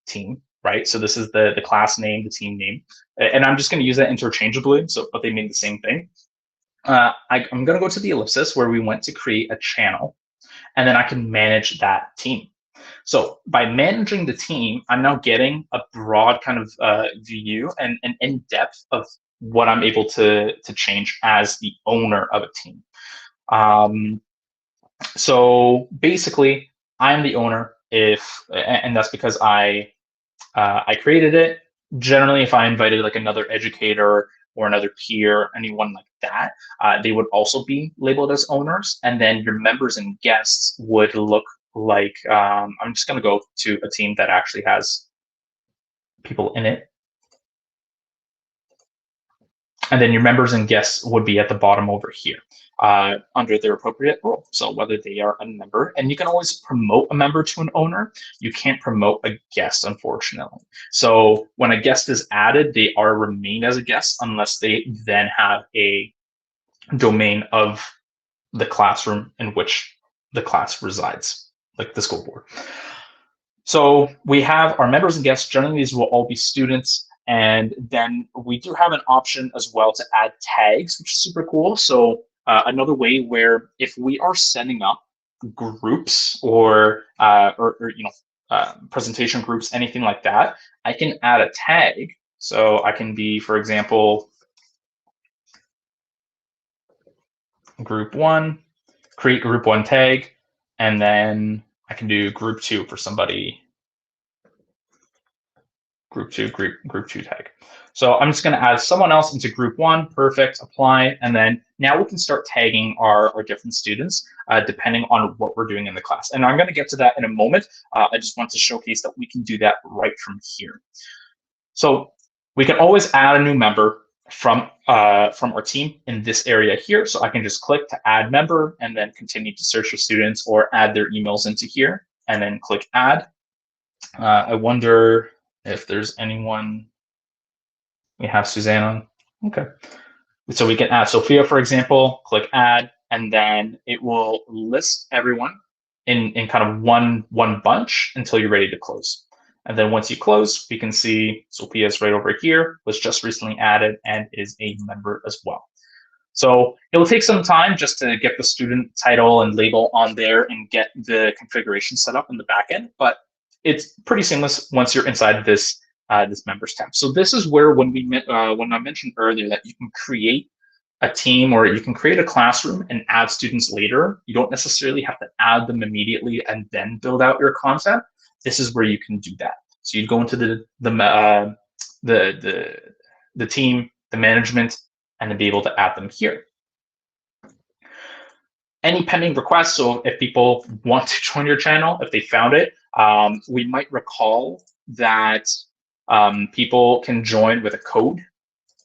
team, right? So this is the class name, the team name, and I'm just going to use that interchangeably. So, but they mean the same thing. I'm going to go to the ellipsis where we went to create a channel, and then I can manage that team. So by managing the team, I'm now getting a broad kind of view and in-depth of what I'm able to change as the owner of a team. So basically, I'm the owner and that's because I created it. Generally, if I invited like another educator or another peer, anyone like that, they would also be labeled as owners. And then your members and guests would look like, I'm just going to go to a team that actually has people in it. And then your members and guests would be at the bottom over here under their appropriate role. So whether they are a member, and you can always promote a member to an owner, you can't promote a guest, unfortunately. So when a guest is added, they are remain as a guest unless they then have a domain of the classroom in which the class resides, like the school board. So we have our members and guests. Generally, these will all be students. And then we do have an option as well to add tags, which is super cool. So another way where if we are setting up groups or presentation groups, anything like that, I can add a tag. So I can be, for example, group 1, create group 1 tag, and then I can do group 2 for somebody. Group 2 tag. So I'm just going to add someone else into group 1. Perfect. Apply. And then now we can start tagging our different students depending on what we're doing in the class. And I'm going to get to that in a moment. I just want to showcase that we can do that right from here. So we can always add a new member from our team in this area here. So I can just click to add member and then continue to search for students or add their emails into here and then click add. I wonder if there's anyone. We have Suzanne on. Okay. So we can add Sophia, for example, click add, and then it will list everyone in kind of one bunch until you're ready to close. And then once you close, we can see Sophia's right over here, was just recently added and is a member as well. So it will take some time just to get the student title and label on there and get the configuration set up in the backend, but it's pretty seamless once you're inside this this members tab. So this is where when I mentioned earlier that you can create a team or you can create a classroom and add students later. You don't necessarily have to add them immediately and then build out your content. This is where you can do that. So you go into the team, the management, and then be able to add them here. Any pending requests, so if people want to join your channel, if they found it, we might recall that people can join with a code,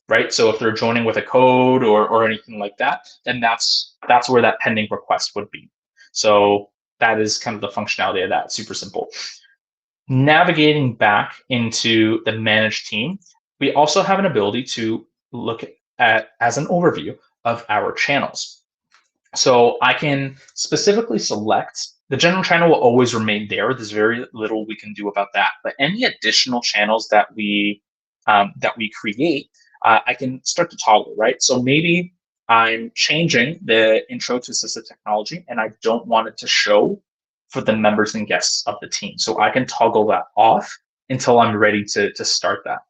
right? So if they're joining with a code or anything like that, then that's where that pending request would be. So that is kind of the functionality of that, super simple. Navigating back into the managed team, we also have an ability to look at as an overview of our channels. So I can specifically select, the general channel will always remain there. There's very little we can do about that. But any additional channels that we create, I can start to toggle, right? So maybe I'm changing the intro to assistive technology and I don't want it to show for the members and guests of the team. So I can toggle that off until I'm ready to start that.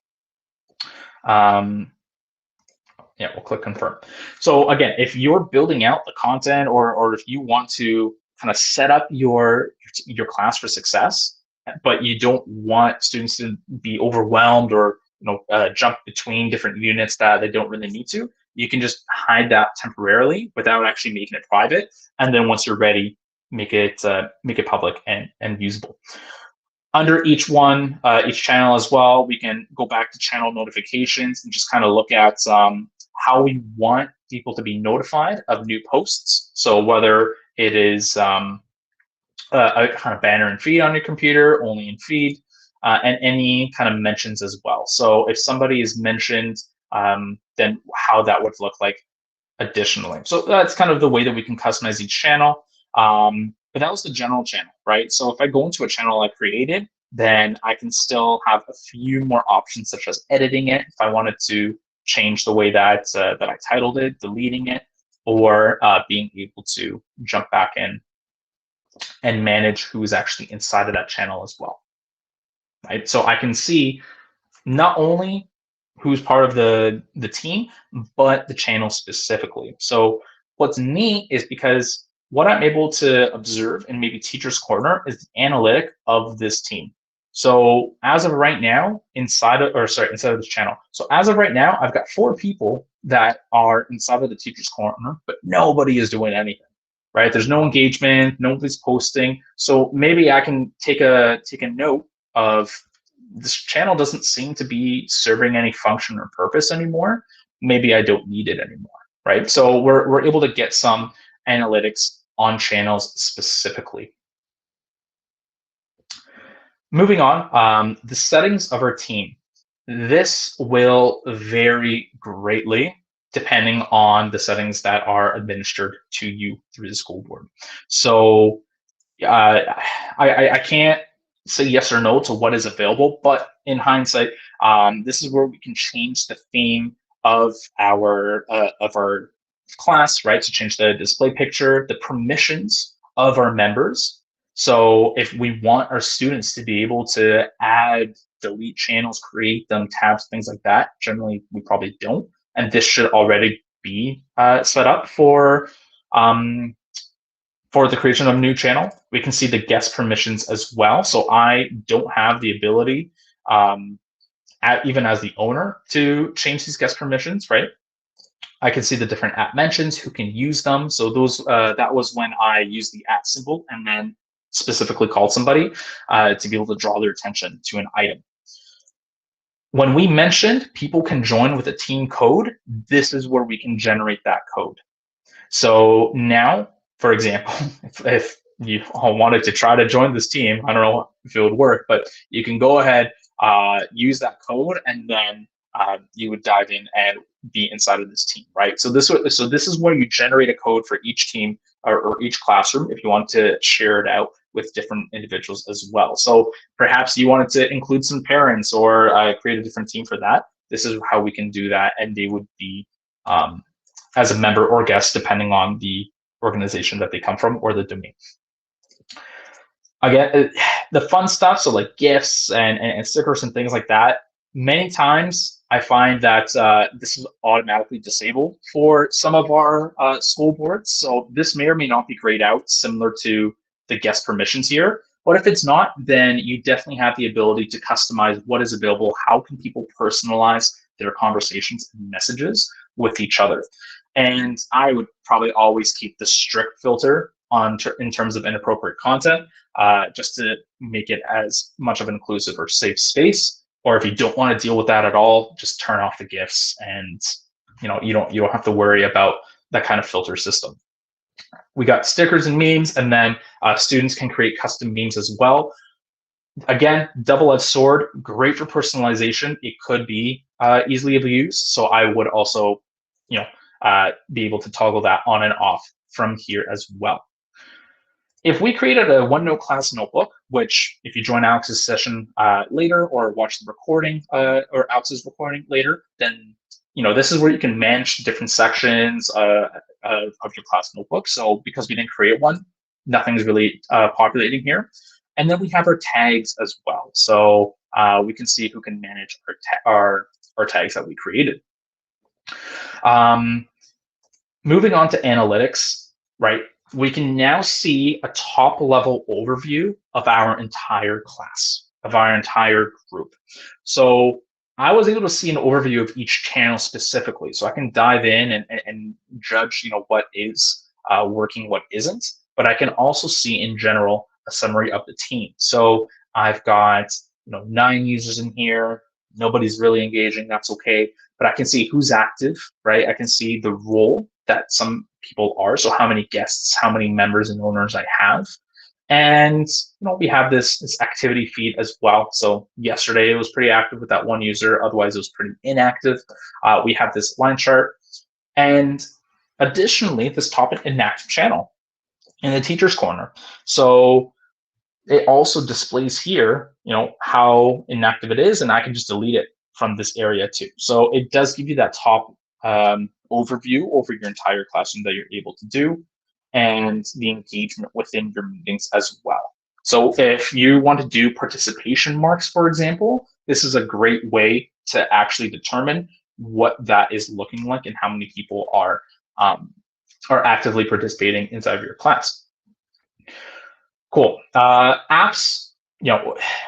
Yeah, we'll click confirm. So again, if you're building out the content or if you want to kind of set up your class for success, but you don't want students to be overwhelmed or jump between different units that they don't really need to, you can just hide that temporarily without actually making it private. And then once you're ready, make it public and usable. Under each one, each channel as well, we can go back to channel notifications and just kind of look at how we want people to be notified of new posts. So whether it is a kind of banner and feed on your computer, only in feed, and any kind of mentions as well. So if somebody is mentioned, then how that would look like additionally. So that's kind of the way that we can customize each channel. But that was the general channel, right? So if I go into a channel I created, then I can still have a few more options, such as editing it if I wanted to change the way that that I titled it, deleting it, or being able to jump back in and manage who is actually inside of that channel as well, right? So I can see not only who's part of the team, but the channel specifically. So what's neat is because what I'm able to observe in maybe Teacher's Corner is the analytic of this team. So as of right now, inside of this channel. So as of right now, I've got 4 people that are inside of the Teacher's Corner, but nobody is doing anything, right? There's no engagement, nobody's posting. So maybe I can take a note of this channel doesn't seem to be serving any function or purpose anymore. Maybe I don't need it anymore, right? So we're able to get some analytics on channels specifically. Moving on, the settings of our team. This will vary greatly depending on the settings that are administered to you through the school board. So I can't say yes or no to what is available, but in hindsight, this is where we can change the theme of our class, right? So change the display picture, the permissions of our members. So if we want our students to be able to add, delete channels, create them, tabs, things like that, generally we probably don't. And this should already be set up for the creation of a new channel. We can see the guest permissions as well. So I don't have the ability, even as the owner, to change these guest permissions, right? I can see the different @ mentions, who can use them. So those that was when I used the @ symbol and then specifically called somebody to be able to draw their attention to an item. When we mentioned people can join with a team code, this is where we can generate that code. So now, for example, if you all wanted to try to join this team, I don't know if it would work, but you can go ahead, use that code, and then you would dive in and be inside of this team, right? So this is where you generate a code for each team or each classroom if you want to share it out with different individuals as well. So perhaps you wanted to include some parents or create a different team for that. This is how we can do that, and they would be as a member or guest, depending on the organization that they come from or the domain. Again, the fun stuff, so like GIFs and stickers and things like that, many times I find that this is automatically disabled for some of our school boards. So this may or may not be grayed out, similar to the guest permissions here. But if it's not, then you definitely have the ability to customize what is available. How can people personalize their conversations and messages with each other? And I would probably always keep the strict filter on in terms of inappropriate content, just to make it as much of an inclusive or safe space. Or if you don't want to deal with that at all, just turn off the GIFs, and you don't have to worry about that kind of filter system. We got stickers and memes, and then students can create custom memes as well. Again, double-edged sword, great for personalization. It could be easily abused, so I would also be able to toggle that on and off from here as well. If we created a OneNote class notebook, which if you join Alex's session later or watch the recording or Alex's recording later, then this is where you can manage different sections of your class notebook. So because we didn't create one, nothing's really populating here. And then we have our tags as well. So we can see who can manage our tags that we created. Moving on to analytics, right? We can now see a top-level overview of our entire class, of our entire group. So I was able to see an overview of each channel specifically, so I can dive in and judge, what is working, what isn't. But I can also see in general a summary of the team. So I've got 9 users in here. Nobody's really engaging. That's okay. But I can see who's active, right? I can see the role that some people are. So how many guests, how many members and owners I have. And we have this activity feed as well. So yesterday it was pretty active with that one user. Otherwise it was pretty inactive. We have this line chart. And additionally, this top inactive channel in the teacher's corner. So it also displays here, how inactive it is, and I can just delete it from this area too. So it does give you that top overview over your entire classroom that you're able to do, and the engagement within your meetings as well. So if you want to do participation marks, for example, this is a great way to actually determine what that is looking like and how many people are actively participating inside of your class. Cool. Apps,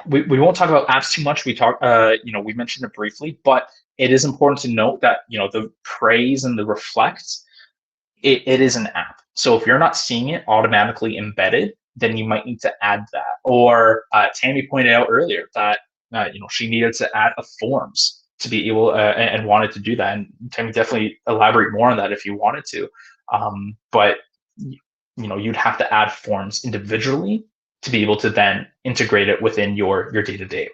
we won't talk about apps too much. We mentioned it briefly, but it is important to note that, the praise and the reflect, it is an app. So if you're not seeing it automatically embedded, then you might need to add that. Or Tammy pointed out earlier that, she needed to add a forms to be able and wanted to do that. And Tammy, definitely elaborate more on that if you wanted to. But you'd have to add forms individually to be able to then integrate it within your day-to-day.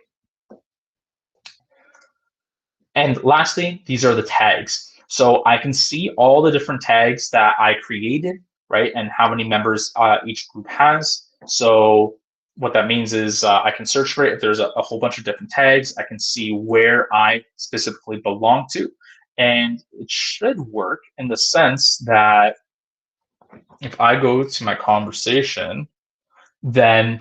And lastly, these are the tags. So I can see all the different tags that I created, right? And how many members each group has. So what that means is I can search for it. If there's a whole bunch of different tags, I can see where I specifically belong to. And it should work in the sense that if I go to my conversation, then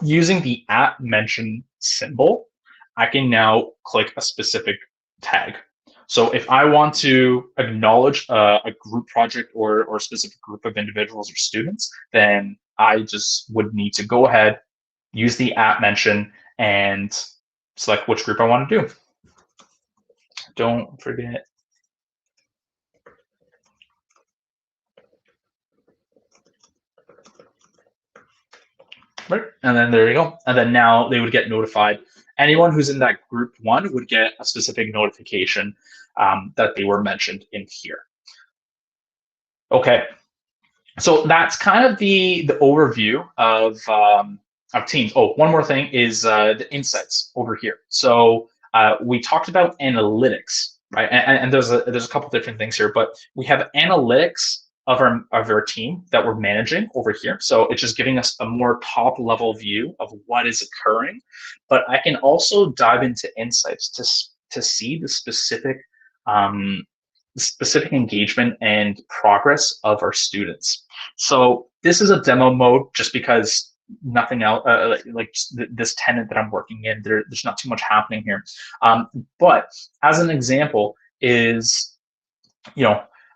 using the @mention symbol, I can now click a specific tag. So if I want to acknowledge a group project or a specific group of individuals or students, then I just would need to go ahead, use the @mention, and select which group I want to do. Don't forget. Right, and then there you go. And then now they would get notified. Anyone who's in that group 1 would get a specific notification that they were mentioned in here. Okay, so that's kind of the overview of Teams. Oh, one more thing is the insights over here. So we talked about analytics, right? And there's a couple different things here, but we have analytics of our team that we're managing over here. So it's just giving us a more top level view of what is occurring. But I can also dive into insights to see the specific specific engagement and progress of our students. So this is a demo mode just because nothing else, this tenant that I'm working in, there's not too much happening here. But as an example is,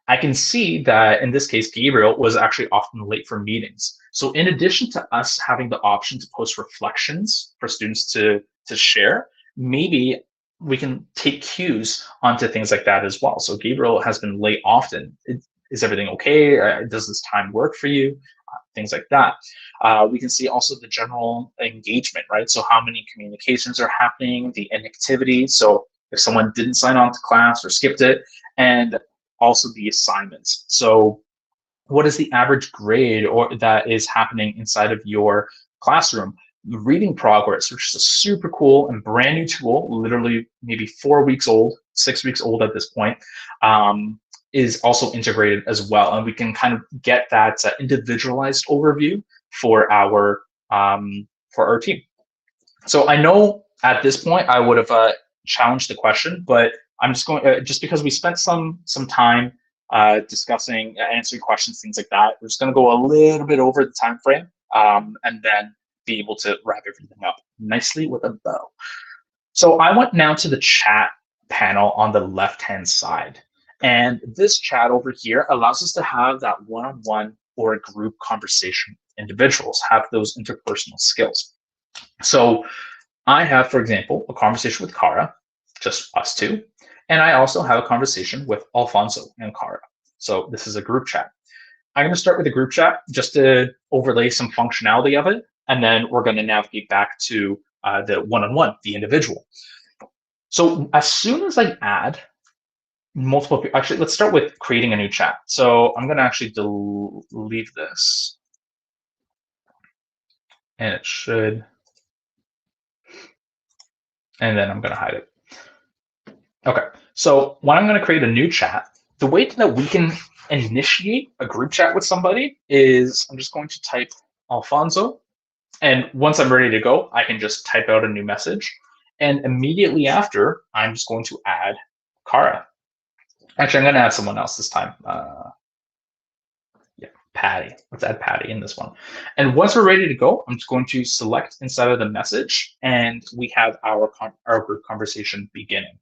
I can see that in this case, Gabriel was actually often late for meetings. So in addition to us having the option to post reflections for students to share, maybe we can take cues onto things like that as well. So Gabriel has been late often. Is everything okay? Does this time work for you? Things like that. We can see also the general engagement, right? So how many communications are happening, the inactivity. So if someone didn't sign on to class or skipped it, and also the assignments. So what is the average grade or that is happening inside of your classroom? The reading progress, which is a super cool and brand new tool, literally maybe 4 weeks old, 6 weeks old at this point, is also integrated as well. And we can kind of get that individualized overview for our team. So I know at this point I would have challenged the question, but I'm just going just because we spent some time discussing, answering questions, things like that. We're just going to go a little bit over the time frame, and then be able to wrap everything up nicely with a bow. So I went now to the chat panel on the left-hand side, and this chat over here allows us to have that one-on-one or a group conversation with individuals, have those interpersonal skills. So I have, for example, a conversation with Cara, just us two. And I also have a conversation with Alfonso and Cara. So this is a group chat. I'm going to start with a group chat just to overlay some functionality of it. And then we're going to navigate back to the one-on-one, the individual. So as soon as I add multiple people, actually, let's start with creating a new chat. So I'm going to actually delete this. And it should. And then I'm going to hide it. Okay, so when I'm going to create a new chat, the way that we can initiate a group chat with somebody is I'm just going to type Alfonso. And once I'm ready to go, I can just type out a new message. And immediately after, I'm just going to add Cara. Actually, I'm going to add someone else this time. Yeah, Patty. Let's add Patty in this one. And once we're ready to go, I'm just going to select inside of the message, and we have our group conversation beginning.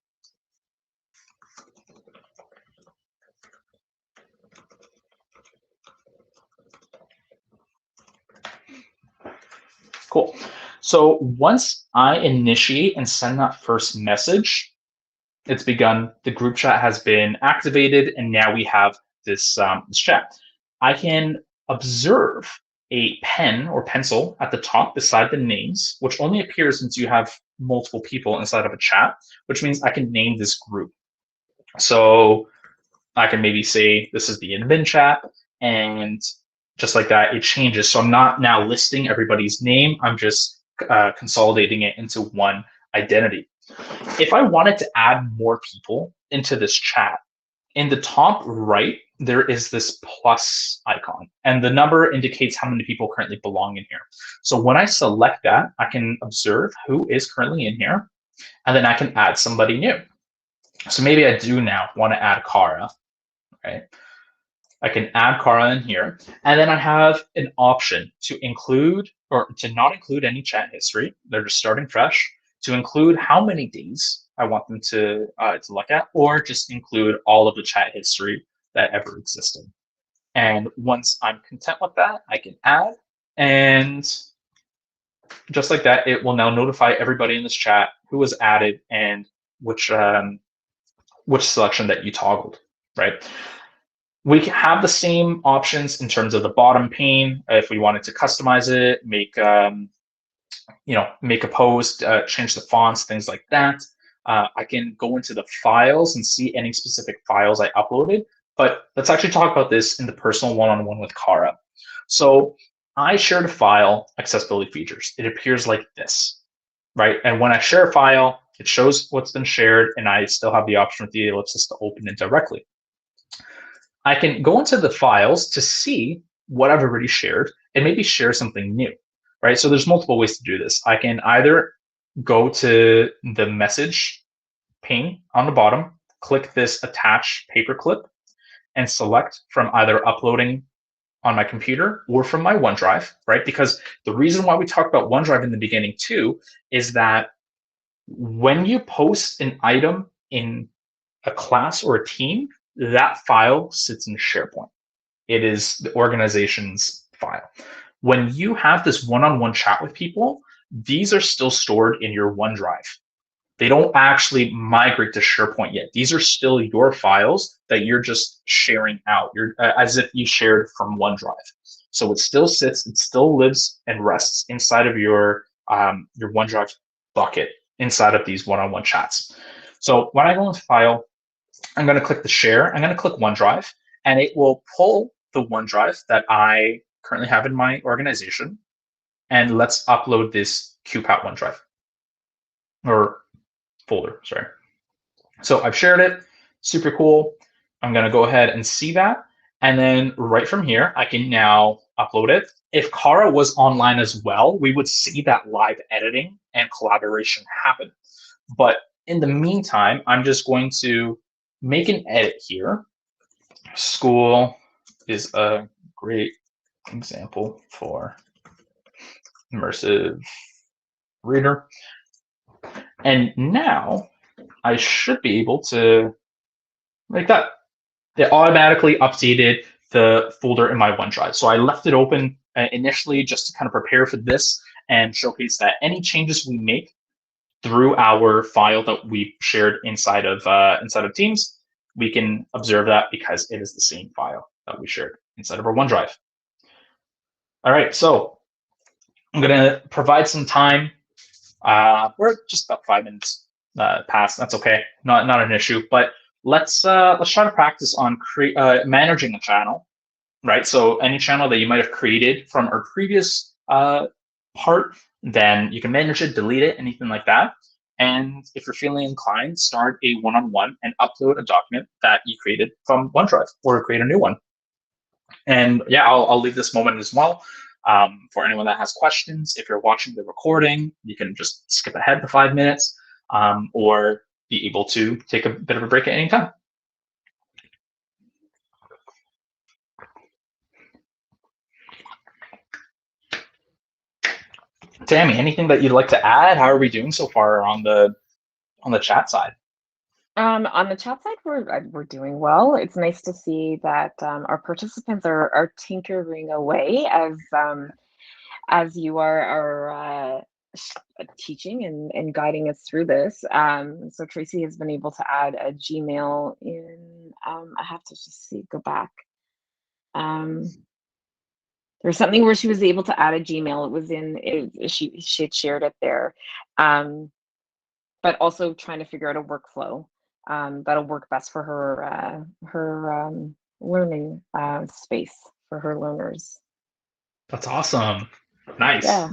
Cool. So once I initiate and send that first message, it's begun. The group chat has been activated, and now we have this chat. I can observe a pen or pencil at the top beside the names, which only appears since you have multiple people inside of a chat, which means I can name this group. So I can maybe say this is the admin chat, and just like that, it changes. So I'm not now listing everybody's name. I'm just consolidating it into one identity. If I wanted to add more people into this chat, in the top right, there is this plus icon, and the number indicates how many people currently belong in here. So when I select that, I can observe who is currently in here, and then I can add somebody new. So maybe I do now want to add Cara, right? I can add Cara in here, and then I have an option to include or to not include any chat history. They're just starting fresh. To include how many days I want them to look at, or just include all of the chat history that ever existed. And once I'm content with that, I can add, and just like that, it will now notify everybody in this chat who was added and which selection that you toggled, right? We can have the same options in terms of the bottom pane if we wanted to customize it, make a post, change the fonts, things like that. I can go into the files and see any specific files I uploaded, but let's actually talk about this in the personal one-on-one with Cara. So I shared a file, accessibility features. It appears like this, right? And when I share a file, it shows what's been shared, and I still have the option with the ellipsis to open it directly. I can go into the files to see what I've already shared and maybe share something new, right? So there's multiple ways to do this. I can either go to the message pane on the bottom, click this attach paperclip and select from either uploading on my computer or from my OneDrive, right? Because the reason why we talked about OneDrive in the beginning too is that when you post an item in a class or a team, that file sits in SharePoint. It is the organization's file. When you have this one-on-one chat with people, these are still stored in your OneDrive. They don't actually migrate to SharePoint yet. These are still your files that you're just sharing out. You're as if you shared from OneDrive. So it still sits, it still lives and rests inside of your OneDrive bucket inside of these one-on-one chats. So when I go into File, I'm going to click the Share. I'm going to click OneDrive, and it will pull the OneDrive that I currently have in my organization, and let's upload this QPAT OneDrive or folder, sorry. So I've shared it, super cool. I'm gonna go ahead and see that. And then right from here, I can now upload it. If Kara was online as well, we would see that live editing and collaboration happen. But in the meantime, I'm just going to make an edit here. School is a great example for immersive reader. And now I should be able to make that. It automatically updated the folder in my OneDrive. So I left it open initially just to kind of prepare for this and showcase that any changes we make through our file that we shared inside of Teams, we can observe that because it is the same file that we shared inside of our OneDrive. All right, so I'm going to provide some time. We're just about 5 minutes past. That's okay, not an issue. But let's try to practice on managing a channel, right? So any channel that you might have created from our previous part, then you can manage it, delete it, anything like that. And if you're feeling inclined, start a one-on-one and upload a document that you created from OneDrive or create a new one. And yeah, I'll leave this moment as well. For anyone that has questions, if you're watching the recording, you can just skip ahead to 5 minutes or be able to take a bit of a break at any time. Tammy, anything that you'd like to add? How are we doing so far on the chat side? On the chat side, we're doing well. It's nice to see that our participants are tinkering away as you are teaching and guiding us through this. So Tracy has been able to add a Gmail in. I have to just go back. There's something where she was able to add a Gmail. It was she had shared it there, but also trying to figure out a workflow that'll work best for her learning space for her learners. That's awesome. Nice. Yeah.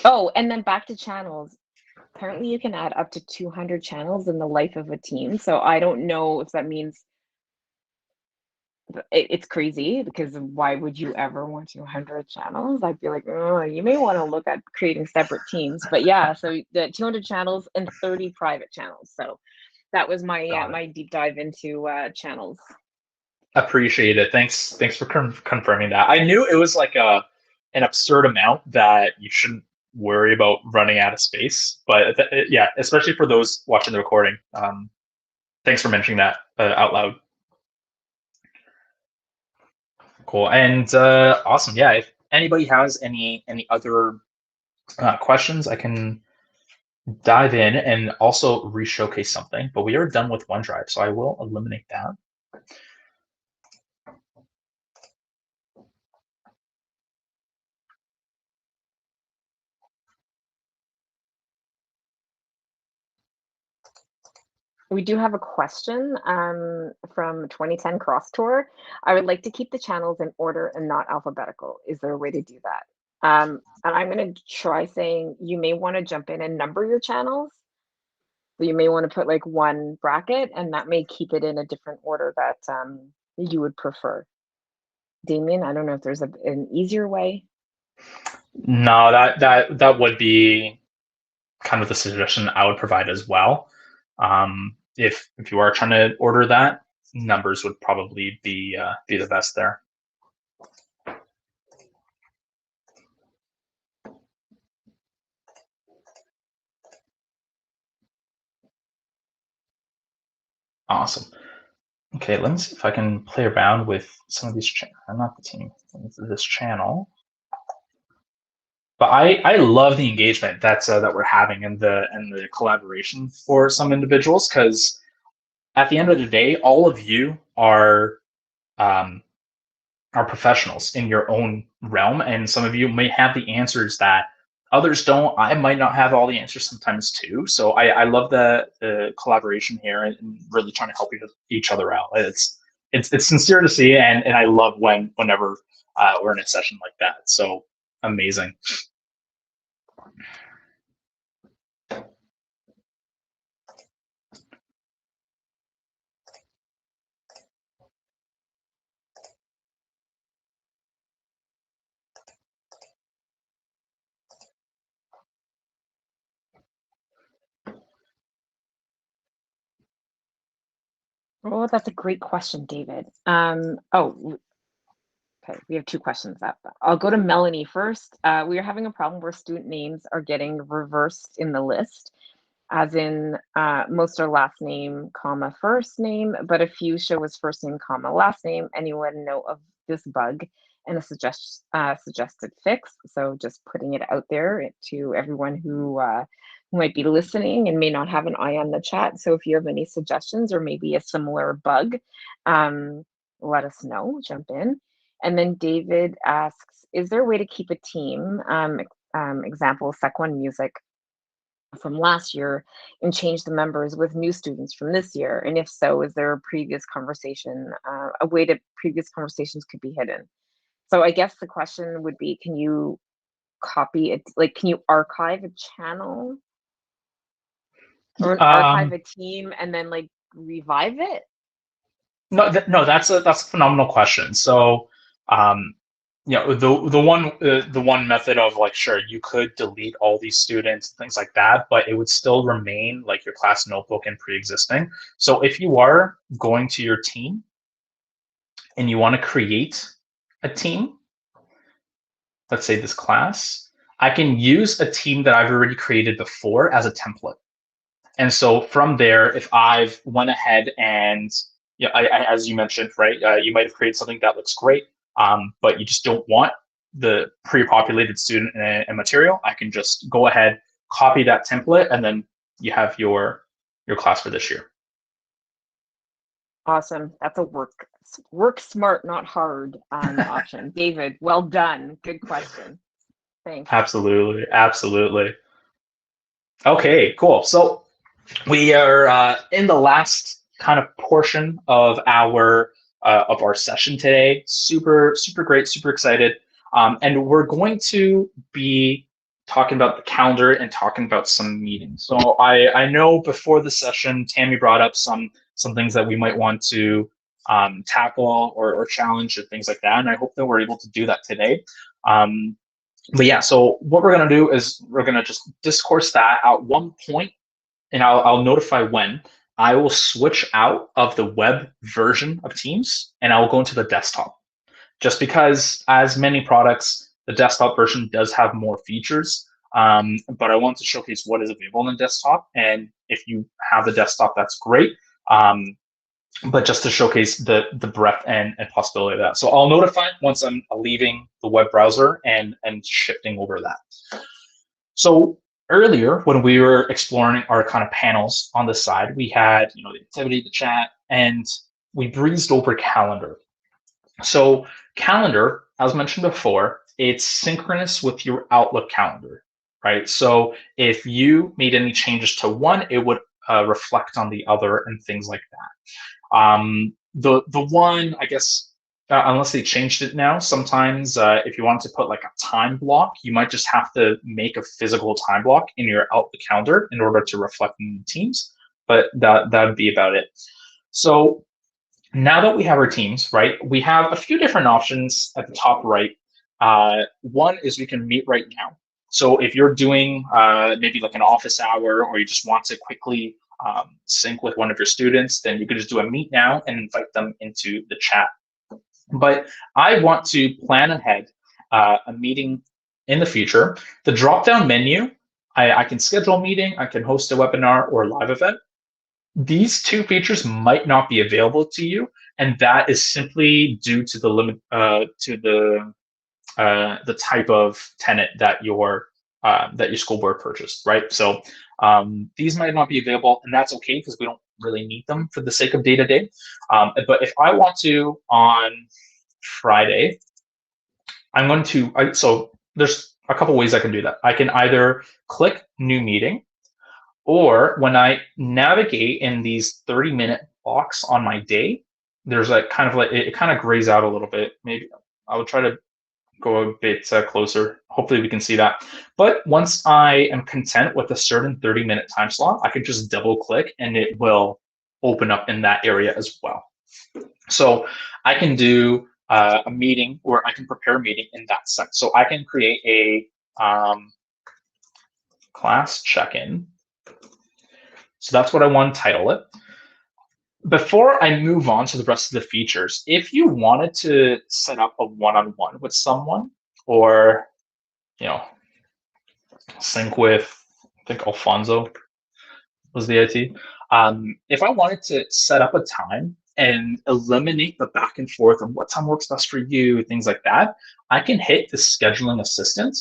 Oh, and then back to channels. Apparently you can add up to 200 channels in the life of a team. So I don't know if that means it's crazy, because why would you ever want 200 channels? I'd be like, oh, you may want to look at creating separate teams. But yeah, so the 200 channels and 30 private channels. So that was my my deep dive into channels. Appreciate it. Thanks for confirming that. I knew it was like an absurd amount that you shouldn't worry about running out of space. But yeah, especially for those watching the recording, thanks for mentioning that out loud. Cool. And awesome. Yeah, if anybody has any other questions, I can dive in and also re-showcase something. But we are done with OneDrive, so I will eliminate that. We do have a question from 2010 Cross Tour. I would like to keep the channels in order and not alphabetical. Is there a way to do that? And I'm going to try saying you may want to jump in and number your channels. So you may want to put like one bracket, and that may keep it in a different order that you would prefer. Damien, I don't know if there's an easier way. No, that would be kind of the suggestion I would provide as well. if you are trying to order that, numbers would probably be the best there. Awesome. Okay, let me see if I can play around with some of these. Not the team. This channel. But I love the engagement that we're having and the collaboration for some individuals, because at the end of the day, all of you are professionals in your own realm, and some of you may have the answers that others don't. I might not have all the answers sometimes too. So I love the collaboration here and really trying to help each other out. It's sincere to see, and I love whenever we're in a session like that. So amazing. Oh, that's a great question, David. Okay, we have two questions up. I'll go to Melanie first. We are having a problem where student names are getting reversed in the list, as in most are last name, comma, first name, but a few show as first name, comma, last name. Anyone know of this bug and a suggested fix? So just putting it out there to everyone who might be listening and may not have an eye on the chat. So if you have any suggestions or maybe a similar bug, let us know, jump in. And then David asks, is there a way to keep a team, example, Sec1 Music from last year, and change the members with new students from this year? And if so, is there a previous conversation, a way that previous conversations could be hidden? So I guess the question would be, can you copy it? Like, can you archive a channel or archive a team and then like revive it? No, that's a phenomenal question. So, the one method of like, sure, you could delete all these students, things like that, but it would still remain like your class notebook and pre-existing. So if you are going to your team and you want to create a team, let's say this class, I can use a team that I've already created before as a template. And so from there, if I've went ahead and as you mentioned, right, you might have created something that looks great, but you just don't want the pre-populated student and material, I can just go ahead, copy that template, and then you have your class for this year. Awesome. That's a work smart, not hard option. David, well done. Good question. Thanks. Absolutely. Absolutely. Okay, cool. So we are in the last kind of portion of our session today. Super great, super excited, and we're going to be talking about the calendar and talking about some meetings. So I know before the session, Tammy brought up some things that we might want to tackle or challenge and things like that, and I hope that we're able to do that today. But yeah, so what we're going to do is we're going to just discourse that at one point, and I'll notify when. I will switch out of the web version of Teams and I will go into the desktop. Just because, as many products, the desktop version does have more features, but I want to showcase what is available on the desktop. And if you have the desktop, that's great. But just to showcase the breadth and possibility of that. So I'll notify once I'm leaving the web browser and shifting over that. So earlier, when we were exploring our kind of panels on the side, we had the activity, the chat, and we breezed over calendar. So calendar, as mentioned before, it's synchronous with your Outlook calendar, right? So if you made any changes to one, it would reflect on the other and things like that. The one, I guess, unless they changed it now, sometimes if you want to put like a time block, you might just have to make a physical time block in your Outlook calendar in order to reflect in Teams, but that would be about it. So now that we have our teams, right, we have a few different options at the top right. One is we can meet right now. So if you're doing maybe like an office hour, or you just want to quickly sync with one of your students, then you can just do a meet now and invite them into the chat. But I want to plan ahead a meeting in the future. The drop-down menu, I can schedule a meeting, I can host a webinar or a live event. These two features might not be available to you, and that is simply due to the limit to the type of tenant that your school board purchased, right? So these might not be available, and that's okay because we don't really need them for the sake of day-to-day. But if I want to on Friday, I'm going to, so there's a couple ways I can do that. I can either click new meeting, or when I navigate in these 30-minute blocks on my day, there's a kind of like, it kind of grays out a little bit. Maybe I will try to go a bit closer. Hopefully we can see that. But once I am content with a certain 30-minute time slot, I can just double click and it will open up in that area as well. So I can do a meeting, or I can prepare a meeting in that sense. So I can create a class check-in. So that's what I want to title it. Before I move on to the rest of the features, if you wanted to set up a one-on-one with someone, or sync with, I think Alfonso was the IT. If I wanted to set up a time and eliminate the back and forth of what time works best for you, things like that, I can hit the scheduling assistant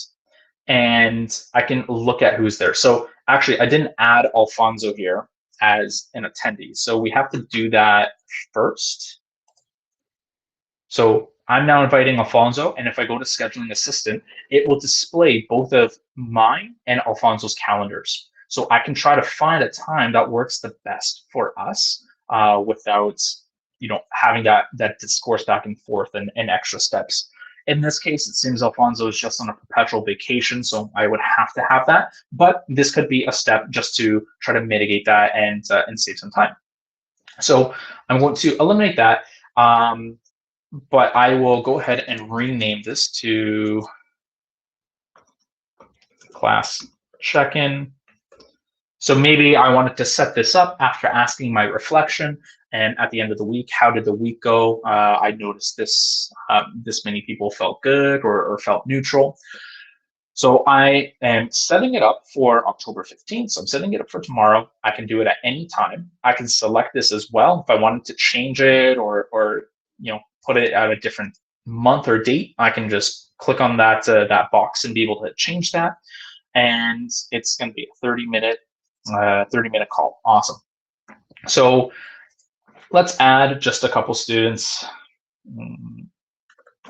and I can look at who's there. So actually, I didn't add Alfonso here as an attendee. So we have to do that first. So I'm now inviting Alfonso, and if I go to scheduling assistant, it will display both of mine and Alfonso's calendars. So I can try to find a time that works the best for us without having that discourse back and forth and extra steps. In this case, it seems Alfonso is just on a perpetual vacation, so I would have to have that. But this could be a step just to try to mitigate that and save some time. So I'm going to eliminate that, but I will go ahead and rename this to class check-in. So maybe I wanted to set this up after asking my reflection, and at the end of the week, how did the week go? I noticed this many people felt good or felt neutral. So I am setting it up for October 15th. So I'm setting it up for tomorrow. I can do it at any time. I can select this as well if I wanted to change it or put it at a different month or date. I can just click on that box and be able to change that. And it's going to be a 30-minute call. Awesome. So let's add just a couple students.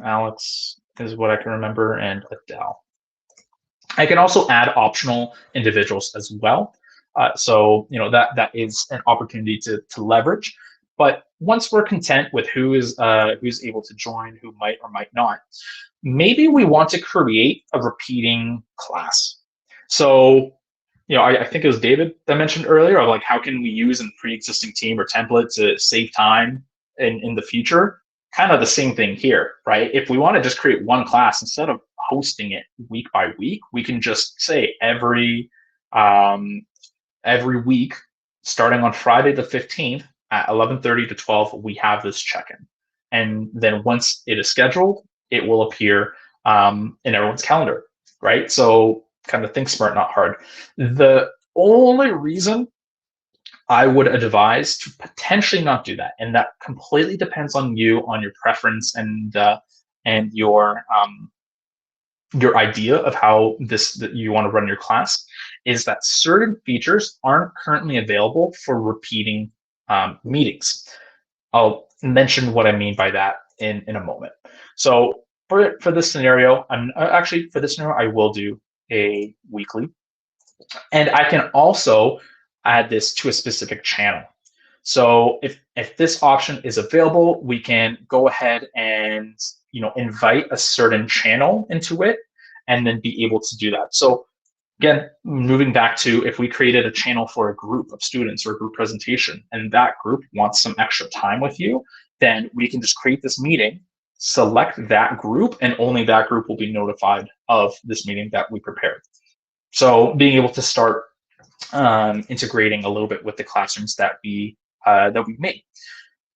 Alex is what I can remember, and Adele. I can also add optional individuals as well. So that is an opportunity to leverage. But once we're content with who's able to join, who might or might not, maybe we want to create a repeating class. So I think it was David that mentioned earlier of like, how can we use a pre-existing team or template to save time in the future? Kind of the same thing here, right? If we want to just create one class, instead of hosting it week by week, we can just say every week, starting on Friday the 15th at 11:30 to 12, we have this check-in. And then once it is scheduled, it will appear in everyone's calendar, right? So kind of think smart, not hard. The only reason I would advise to potentially not do that, and that completely depends on you, on your preference and your idea of how that you want to run your class, is that certain features aren't currently available for repeating meetings. I'll mention what I mean by that in a moment. So for this scenario, for this scenario, I will do a weekly, and I can also add this to a specific channel. So if this option is available, we can go ahead and invite a certain channel into it and then be able to do that. So again, moving back to if we created a channel for a group of students or a group presentation, and that group wants some extra time with you, then we can just create this meeting, select that group, and only that group will be notified of this meeting that we prepared. So being able to start integrating a little bit with the classrooms that we made.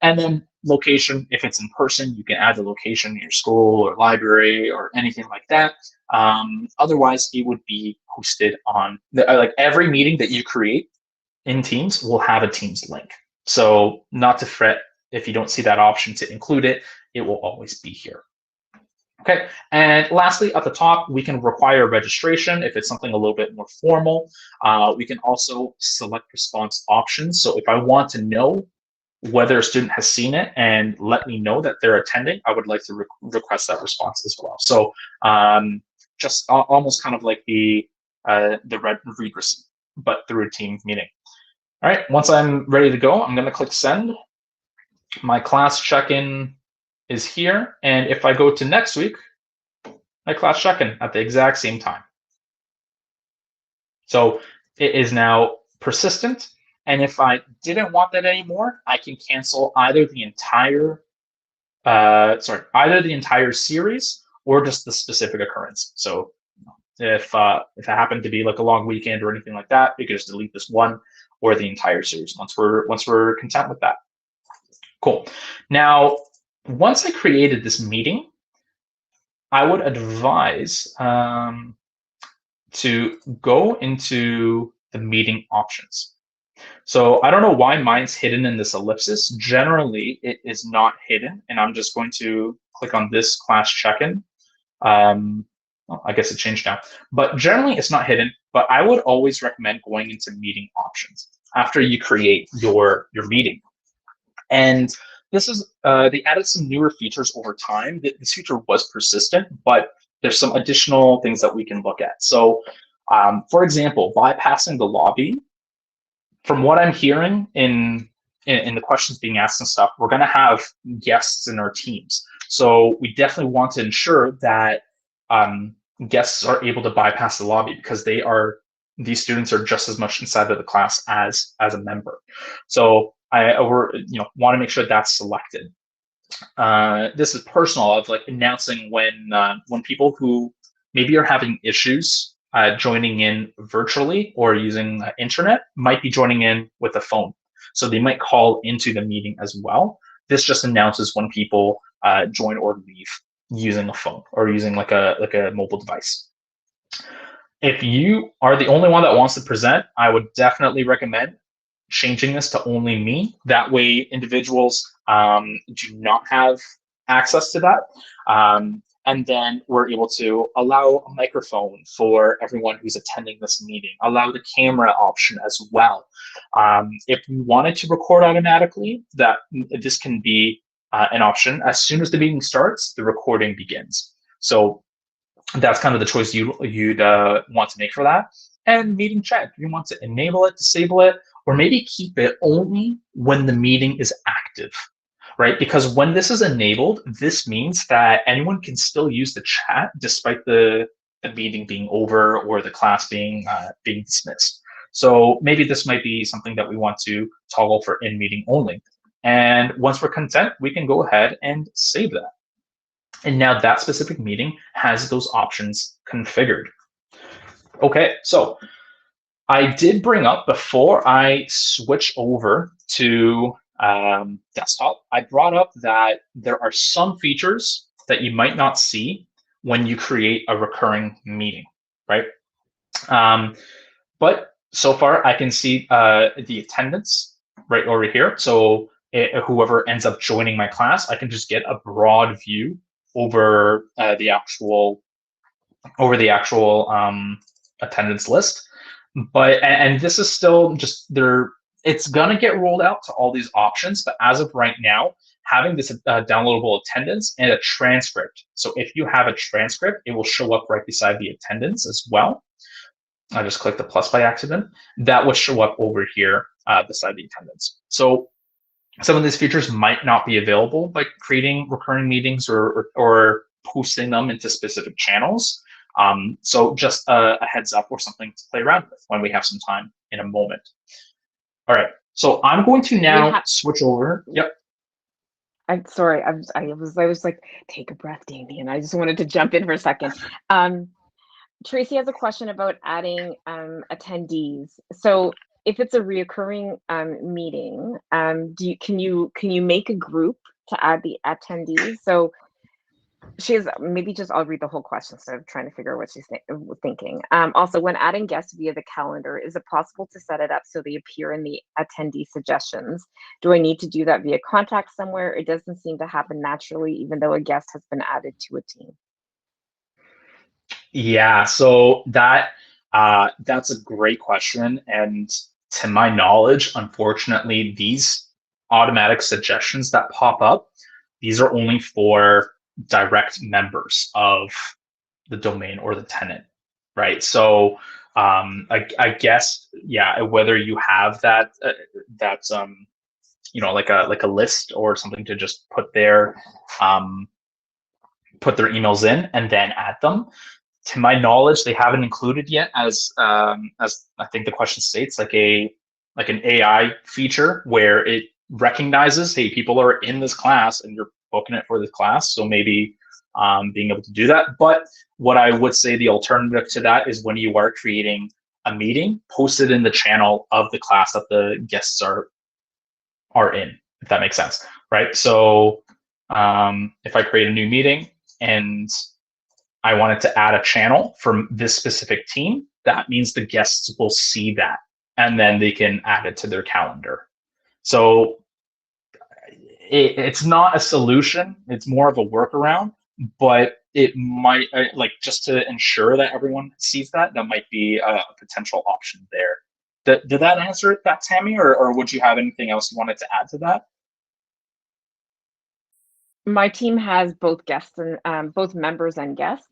And then location, if it's in person, you can add the location in your school or library or anything like that. Otherwise, it would be hosted on like every meeting that you create in Teams will have a Teams link. So not to fret if you don't see that option to include it, it will always be here. Okay, and lastly, at the top, we can require registration if it's something a little bit more formal. We can also select response options. So if I want to know whether a student has seen it and let me know that they're attending, I would like to request that response as well. So just almost kind of like the read receipt, but through a Teams meeting. All right, once I'm ready to go, I'm going to click send. My class check-in is here. And if I go to next week, my class check-in at the exact same time. So it is now persistent. And if I didn't want that anymore, I can cancel either the entire, either the entire series or just the specific occurrence. So if it happened to be like a long weekend or anything like that, we could just delete this one or the entire series once we're content with that. Cool. Now, once I created this meeting, I would advise to go into the meeting options. So I don't know why mine's hidden in this ellipsis. Generally, it is not hidden, and I'm just going to click on this class check-in. Well, I guess it changed now, but generally it's not hidden. But I would always recommend going into meeting options after you create your meeting. And this is they added some newer features over time. This feature was persistent, but there's some additional things that we can look at. So, for example, bypassing the lobby. From what I'm hearing in the questions being asked and stuff, we're going to have guests in our teams. So we definitely want to ensure that guests are able to bypass the lobby because these students are just as much inside of the class as a member. So I want to make sure that's selected. This is personal of like announcing when people who maybe are having issues joining in virtually or using internet might be joining in with a phone. So they might call into the meeting as well. This just announces when people join or leave using a phone or using like a mobile device. If you are the only one that wants to present, I would definitely recommend changing this to only me. That way individuals do not have access to that. And then we're able to allow a microphone for everyone who's attending this meeting, allow the camera option as well. If you wanted to record automatically, this can be an option. As soon as the meeting starts, the recording begins. So that's kind of the choice you'd want to make for that. And meeting chat, you want to enable it, disable it, or maybe keep it only when the meeting is active. Right? Because when this is enabled, this means that anyone can still use the chat despite the meeting being over or the class being dismissed. So maybe this might be something that we want to toggle for in meeting only. And once we're content, we can go ahead and save that. And now that specific meeting has those options configured. Okay, so I did bring up before I switch over to desktop, I brought up that there are some features that you might not see when you create a recurring meeting, right? But so far I can see the attendance right over here. So whoever ends up joining my class, I can just get a broad view over the actual attendance list. But and this is still just there. It's gonna get rolled out to all these options, but as of right now, having this downloadable attendance and a transcript. So if you have a transcript, it will show up right beside the attendance as well. I just clicked the plus by accident. That will show up over here beside the attendance. So some of these features might not be available by creating recurring meetings or posting them into specific channels. So just a heads up or something to play around with when we have some time in a moment. All right, so I'm going to now switch over. Yep. I'm sorry. I was like, take a breath, Damien. I just wanted to jump in for a second. Tracy has a question about adding attendees. So if it's a reoccurring meeting, can you make a group to add the attendees? So maybe just I'll read the whole question instead of trying to figure out what she's thinking. Also, when adding guests via the calendar, is it possible to set it up so they appear in the attendee suggestions? Do I need to do that via contact somewhere? It doesn't seem to happen naturally, even though a guest has been added to a team. Yeah, so that's a great question, and to my knowledge, unfortunately, these automatic suggestions that pop up, these are only for direct members of the domain or the tenant, right? So I guess, yeah, whether you have that like a list or something to just put their emails in and then add them. To my knowledge, they haven't included yet as I think the question states, like an AI feature where it recognizes, hey, people are in this class and you're booking it for this class. So maybe being able to do that. But what I would say the alternative to that is when you are creating a meeting, post it in the channel of the class that the guests are in, if that makes sense, right? So if I create a new meeting and I wanted to add a channel from this specific team, that means the guests will see that and then they can add it to their calendar. So it's not a solution, it's more of a workaround, but it might, like, just to ensure that everyone sees that might be a potential option there. Did that answer that, Tammy, or would you have anything else you wanted to add to that? My team has both guests and both members and guests.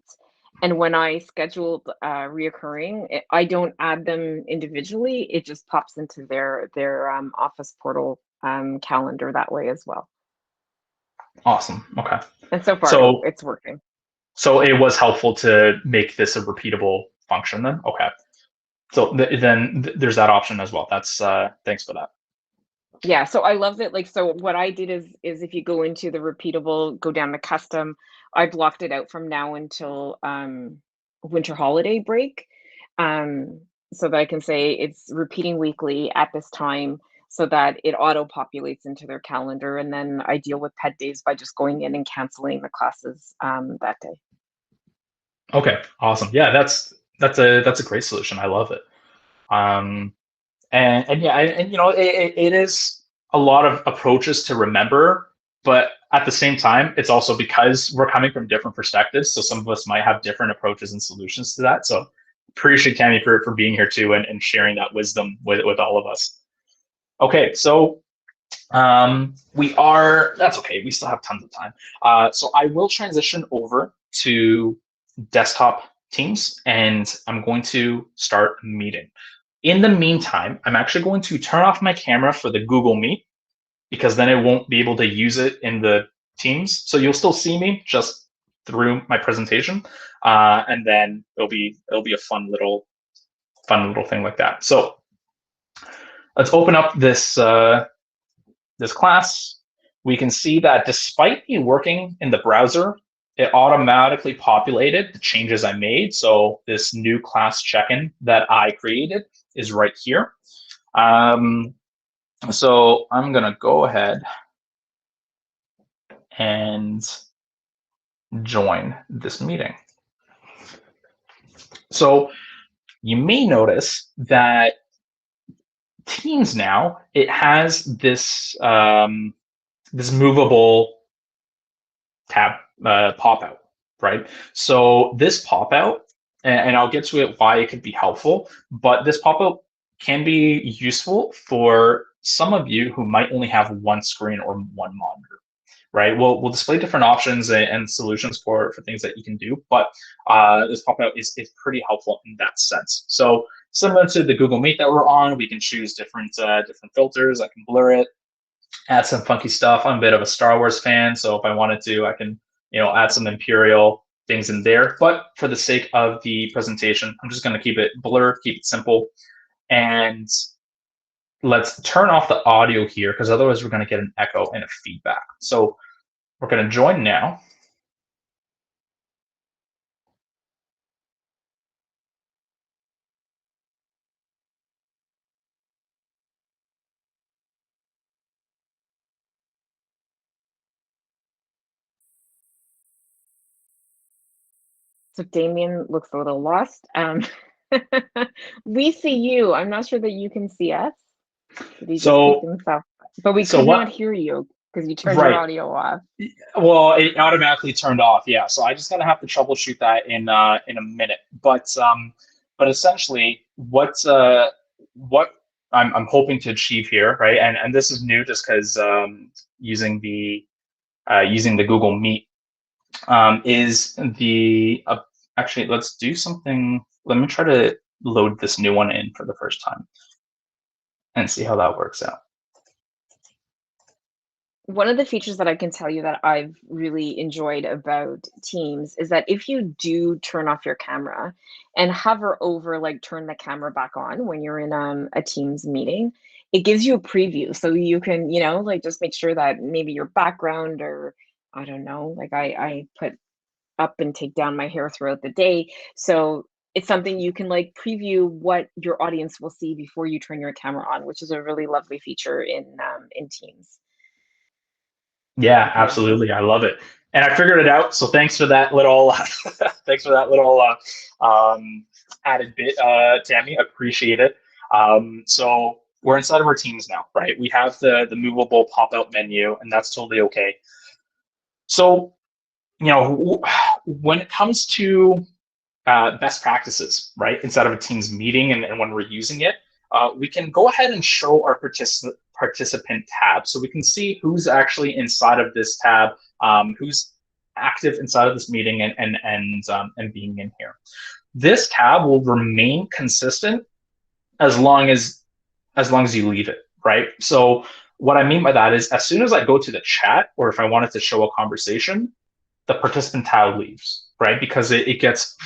And when I schedule reoccurring, I don't add them individually. It just pops into their office portal calendar that way as well. Awesome. Okay. And so far, it's working. So it was helpful to make this a repeatable function then? Okay. So then there's that option as well. That's thanks for that. Yeah, so I love it. Like, so what I did is if you go into the repeatable, go down to custom, I blocked it out from now until winter holiday break, so that I can say it's repeating weekly at this time, so that it auto populates into their calendar, and then I deal with pet days by just going in and canceling the classes that day. Okay, awesome. Yeah, that's a great solution. I love it. And yeah, and it is a lot of approaches to remember, but at the same time, it's also because we're coming from different perspectives. So some of us might have different approaches and solutions to that. So appreciate Tammy for being here too and sharing that wisdom with all of us. Okay, so that's okay. We still have tons of time. So I will transition over to desktop Teams and I'm going to start a meeting. In the meantime, I'm actually going to turn off my camera for the Google Meet because then it won't be able to use it in the Teams. So you'll still see me just through my presentation, and then it'll be a fun little thing like that. So let's open up this this class. We can see that despite me working in the browser, it automatically populated the changes I made. So this new class check-in that I created is right here. So I'm gonna go ahead and join this meeting. So you may notice that Teams now, it has this this movable tab pop out, right? So this pop out, and I'll get to it why it could be helpful, but this pop out can be useful for some of you who might only have one screen or one monitor, right? We'll display different options and solutions for things that you can do, but this pop out is pretty helpful in that sense. So similar to the Google Meet that we're on, we can choose different filters. I can blur it, add some funky stuff. I'm a bit of a Star Wars fan, so if I wanted to, I can add some Imperial things in there. But for the sake of the presentation, I'm just going to keep it blurred, keep it simple, and let's turn off the audio here because otherwise we're going to get an echo and a feedback. So we're going to join now. So Damien looks a little lost. We see you. I'm not sure that you can see us. Did he just keep himself? But we could not hear you because you turned your audio off. Well, it automatically turned off. Yeah, so I just gonna have to troubleshoot that in a minute. But essentially, what I'm hoping to achieve here, right? And this is new just because using the Google Meet is the actually, let's do something. Let me try to load this new one in for the first time and see how that works out. One of the features that I can tell you that I've really enjoyed about Teams is that if you do turn off your camera and hover over, like turn the camera back on when you're in a Teams meeting, it gives you a preview. So you can, like just make sure that maybe your background, or I don't know, like I put up and take down my hair throughout the day. So it's something you can like preview what your audience will see before you turn your camera on, which is a really lovely feature in Teams. Yeah, absolutely. I love it. And I figured it out. So thanks for that little added bit, Tammy. Appreciate it. So we're inside of our Teams now, right? We have the movable pop-out menu, and that's totally okay. So, when it comes to best practices, right, inside of a Teams meeting and when we're using it, we can go ahead and show our participant tab, so we can see who's actually inside of this tab, who's active inside of this meeting and being in here. This tab will remain consistent as long as you leave it, right? So what I mean by that is, as soon as I go to the chat, or if I wanted to show a conversation, the participant tab leaves, right? Because it gets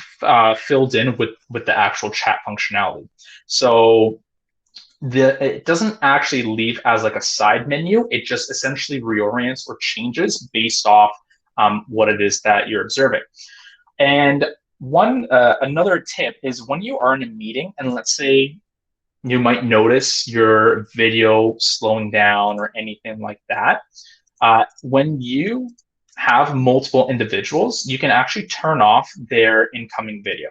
filled in with the actual chat functionality. So it doesn't actually leave as like a side menu. It just essentially reorients or changes based off what it is that you're observing. And another tip is, when you are in a meeting, and let's say you might notice your video slowing down or anything like that, when you have multiple individuals, you can actually turn off their incoming video.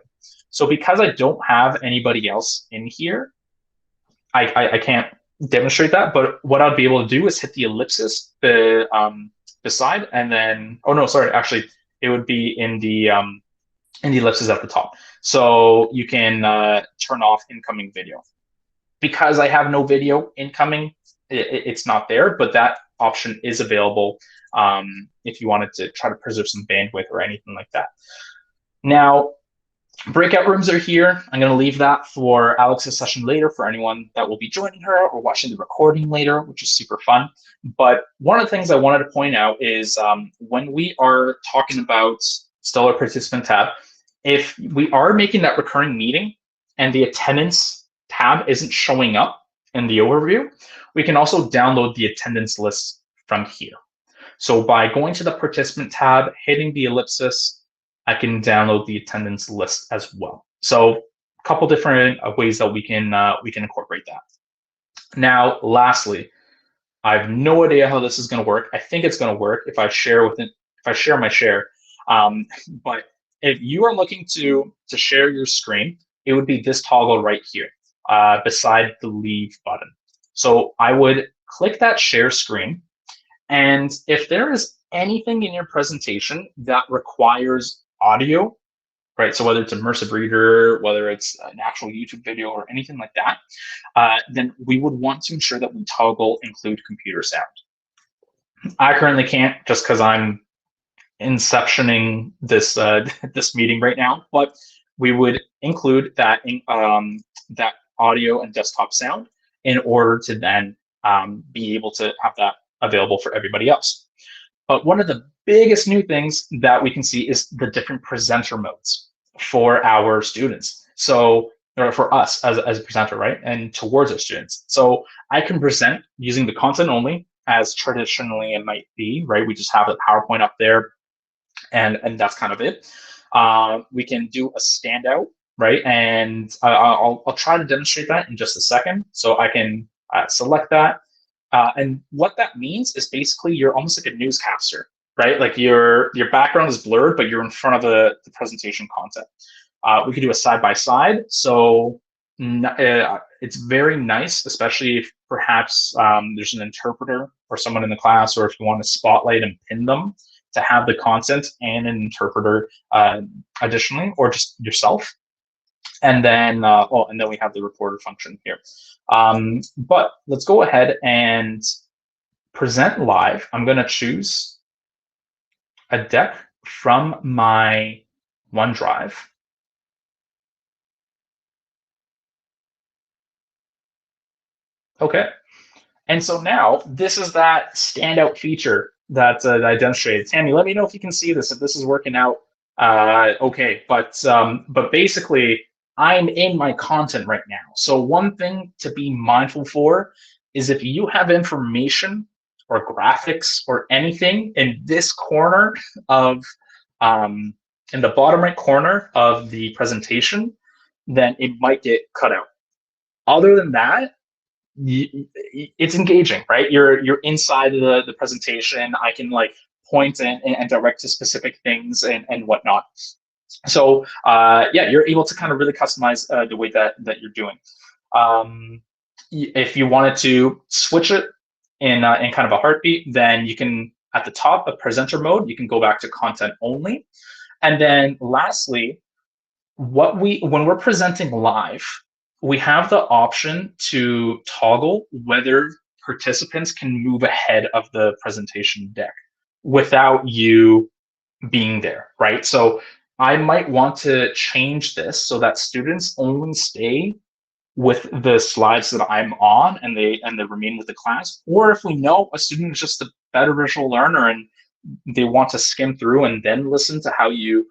So because I don't have anybody else in here, I can't demonstrate that, but what I'd be able to do is hit the ellipsis beside, and then, oh no, sorry, actually, it would be in the ellipsis at the top. So you can turn off incoming video. Because I have no video incoming, it's not there, but that option is available if you wanted to try to preserve some bandwidth or anything like that. Now, breakout rooms are here. I'm going to leave that for Alex's session later for anyone that will be joining her or watching the recording later, which is super fun. But one of the things I wanted to point out is when we are talking about still our participant tab, if we are making that recurring meeting and the attendance tab isn't showing up in the overview, we can also download the attendance list from here. So by going to the participant tab, hitting the ellipsis, I can download the attendance list as well. So a couple different ways that we can incorporate that. Now, lastly, I have no idea how this is going to work. I think it's going to work if I share my share. But if you are looking to share your screen, it would be this toggle right here beside the leave button. So I would click that share screen, and if there is anything in your presentation that requires audio, right? So whether it's immersive reader, whether it's an actual YouTube video or anything like that, then we would want to ensure that we toggle include computer sound. I currently can't, just because I'm inceptioning this this meeting right now, but we would include that that audio and desktop sound in order to then be able to have that available for everybody else. But one of the biggest new things that we can see is the different presenter modes for our students. So, or for us as a presenter, right? And towards our students. So I can present using the content only, as traditionally it might be, right? We just have the PowerPoint up there, and that's kind of it. We can do a standout, right? And I'll try to demonstrate that in just a second. So I can select that. And what that means is basically you're almost like a newscaster, right? Like your background is blurred, but you're in front of the presentation content. We could do a side by side. So it's very nice, especially if perhaps there's an interpreter or someone in the class, or if you want to spotlight and pin them, to have the content and an interpreter additionally, or just yourself. And then, and then we have the recorder function here. But let's go ahead and present live. I'm going to choose a deck from my OneDrive. Okay. And so now this is that standout feature that I demonstrated. Tammy, let me know if you can see this, if this is working out okay. But basically, I'm in my content right now. So one thing to be mindful for is if you have information or graphics or anything in this corner of, in the bottom right corner of the presentation, then it might get cut out. Other than that, it's engaging, right? You're inside the presentation. I can like point and direct to specific things and whatnot. So yeah, you're able to kind of really customize the way that you're doing. If you wanted to switch it in kind of a heartbeat, then you can, at the top of presenter mode, you can go back to content only. And then lastly, when we're presenting live, we have the option to toggle whether participants can move ahead of the presentation deck without you being there, right? So I might want to change this so that students only stay with the slides that I'm on and they remain with the class. Or if we know a student is just a better visual learner and they want to skim through and then listen to how you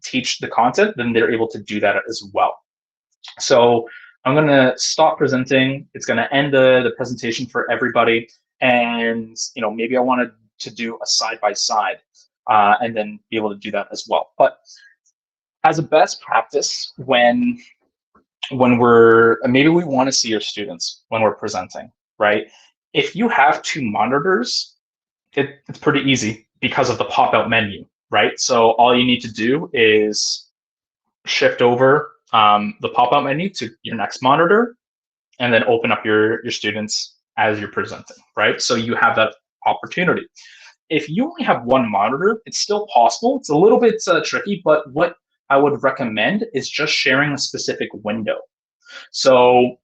teach the content, then they're able to do that as well. So I'm going to stop presenting. It's going to end the presentation for everybody. And maybe I wanted to do a side-by-side and then be able to do that as well. But as a best practice, when maybe we want to see your students when we're presenting, right? If you have two monitors, it's pretty easy because of the pop-out menu, right? So all you need to do is shift over the pop-out menu to your next monitor and then open up your students as you're presenting, right? So you have that opportunity. If you only have one monitor, it's still possible. It's a little bit tricky, but what I would recommend is just sharing a specific window. So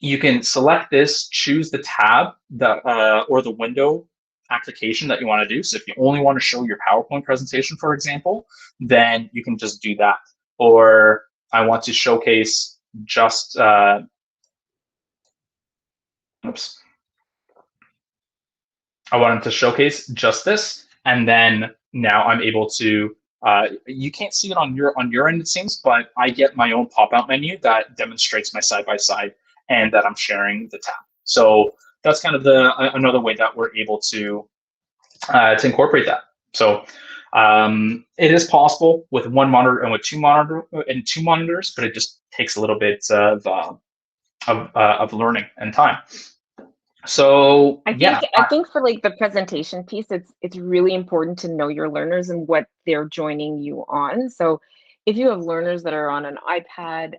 you can select this, choose the tab that or the window application that you want to do. So if you only want to show your PowerPoint presentation, for example, then you can just do that. Or I want to showcase just, oops. I wanted to showcase just this, and then now I'm able to, you can't see it on your end, it seems, but I get my own pop-out menu that demonstrates my side-by-side and that I'm sharing the tab. So that's kind of another way that we're able to incorporate that. So it is possible with one monitor and with two monitors, but it just takes a little bit of learning and time. So I think for like the presentation piece, it's really important to know your learners and what they're joining you on. So if you have learners that are on an iPad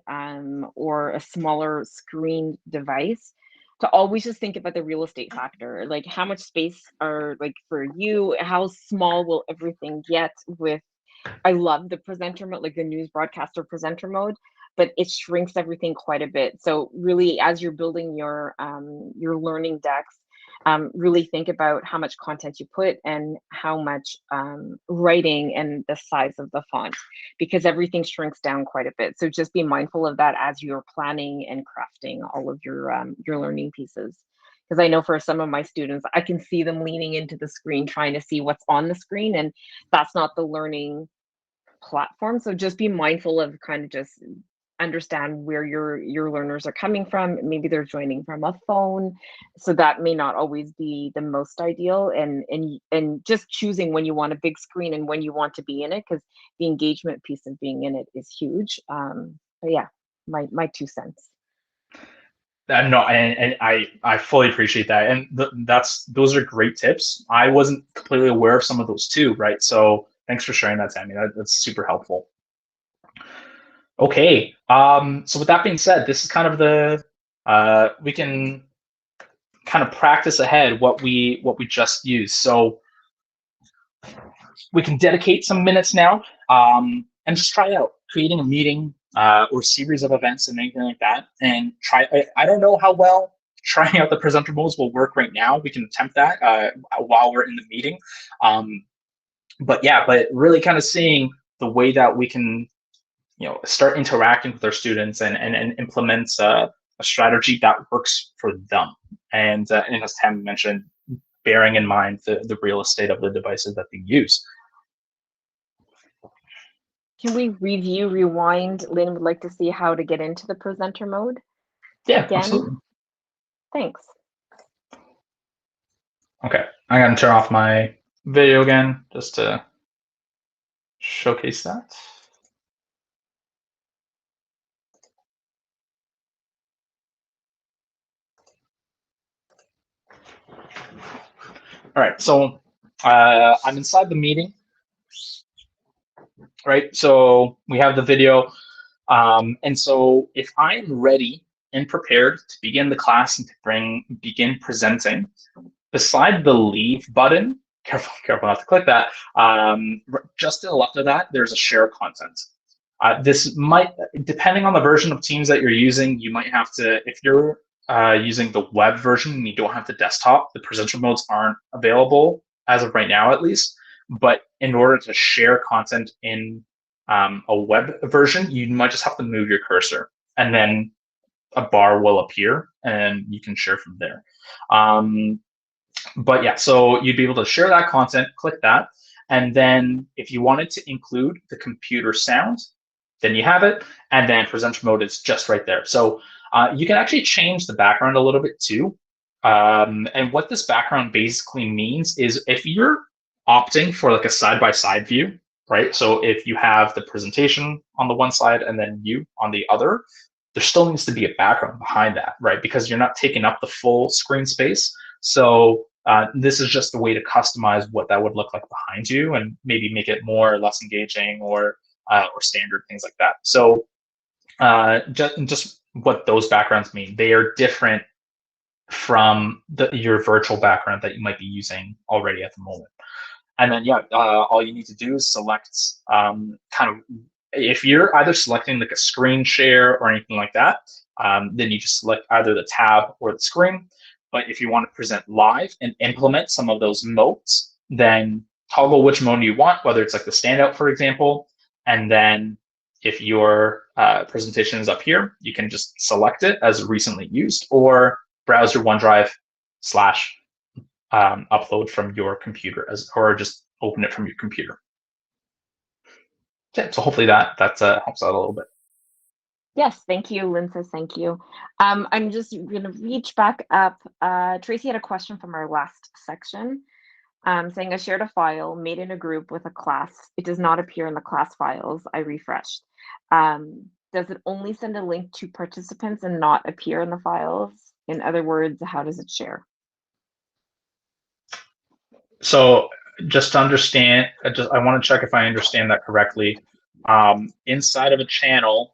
or a smaller screen device, to always just think about the real estate factor, like how much space are like for you, how small will everything get with, I love the presenter mode, like the news broadcaster presenter mode, but it shrinks everything quite a bit. So really, as you're building your learning decks, really think about how much content you put and how much writing and the size of the font, because everything shrinks down quite a bit. So just be mindful of that as you're planning and crafting all of your learning pieces. Because I know for some of my students, I can see them leaning into the screen, trying to see what's on the screen, and that's not the learning platform. So just be mindful of kind of just understand where your learners are coming from. Maybe they're joining from a phone, so that may not always be the most ideal, and just choosing when you want a big screen and when you want to be in it, because the engagement piece of being in it is huge. But yeah, my 2 cents. No, and I fully appreciate that, and those are great tips. I wasn't completely aware of some of those too, right? So thanks for sharing that, Tammy. That's super helpful. Okay, so with that being said, this is kind of the we can kind of practice ahead what we just used. So we can dedicate some minutes now and just try out creating a meeting or series of events and anything like that, and try. I don't know how well trying out the presenter modes will work right now. We can attempt that while we're in the meeting, but yeah, but really kind of seeing the way that we can, start interacting with our students and implement a strategy that works for them. And as Tam mentioned, bearing in mind the real estate of the devices that they use. Can we review, rewind? Lynn would like to see how to get into the presenter mode. Yeah, again. absolutely. Thanks. Okay, I'm gonna turn off my video again just to showcase that. All right, so I'm inside the meeting, right? So we have the video, and so if I'm ready and prepared to begin the class and to begin presenting, beside the leave button, careful not to click that, just to the left of that, there's a share content. This might, depending on the version of Teams that you're using, you might have to, if you're using the web version and you don't have the desktop, the presenter modes aren't available as of right now, at least. But in order to share content in a web version, you might just have to move your cursor, and then a bar will appear and you can share from there. But yeah, so you'd be able to share that content, click that, and then if you wanted to include the computer sound, then you have it, and then presenter mode is just right there. So you can actually change the background a little bit too. And what this background basically means is if you're opting for like a side-by-side view, right? So if you have the presentation on the one side and then you on the other, there still needs to be a background behind that, right? Because you're not taking up the full screen space. So this is just a way to customize what that would look like behind you and maybe make it more or less engaging or standard, things like that. So just what those backgrounds mean. They are different from your virtual background that you might be using already at the moment. And then, yeah, all you need to do is select kind of, if you're either selecting like a screen share or anything like that, then you just select either the tab or the screen. But if you want to present live and implement some of those modes, then toggle which mode you want, whether it's like the standout, for example. And then if your presentation is up here, you can just select it as recently used or browse your OneDrive / upload from your computer or just open it from your computer. Yeah, so hopefully that helps out a little bit. Yes, thank you, Lynn says thank you. I'm just going to reach back up. Tracy had a question from our last section saying, I shared a file made in a group with a class. It does not appear in the class files. I refreshed. Does it only send a link to participants and not appear in the files? In other words, how does it share? So just to understand, I want to check if I understand that correctly. Inside of a channel,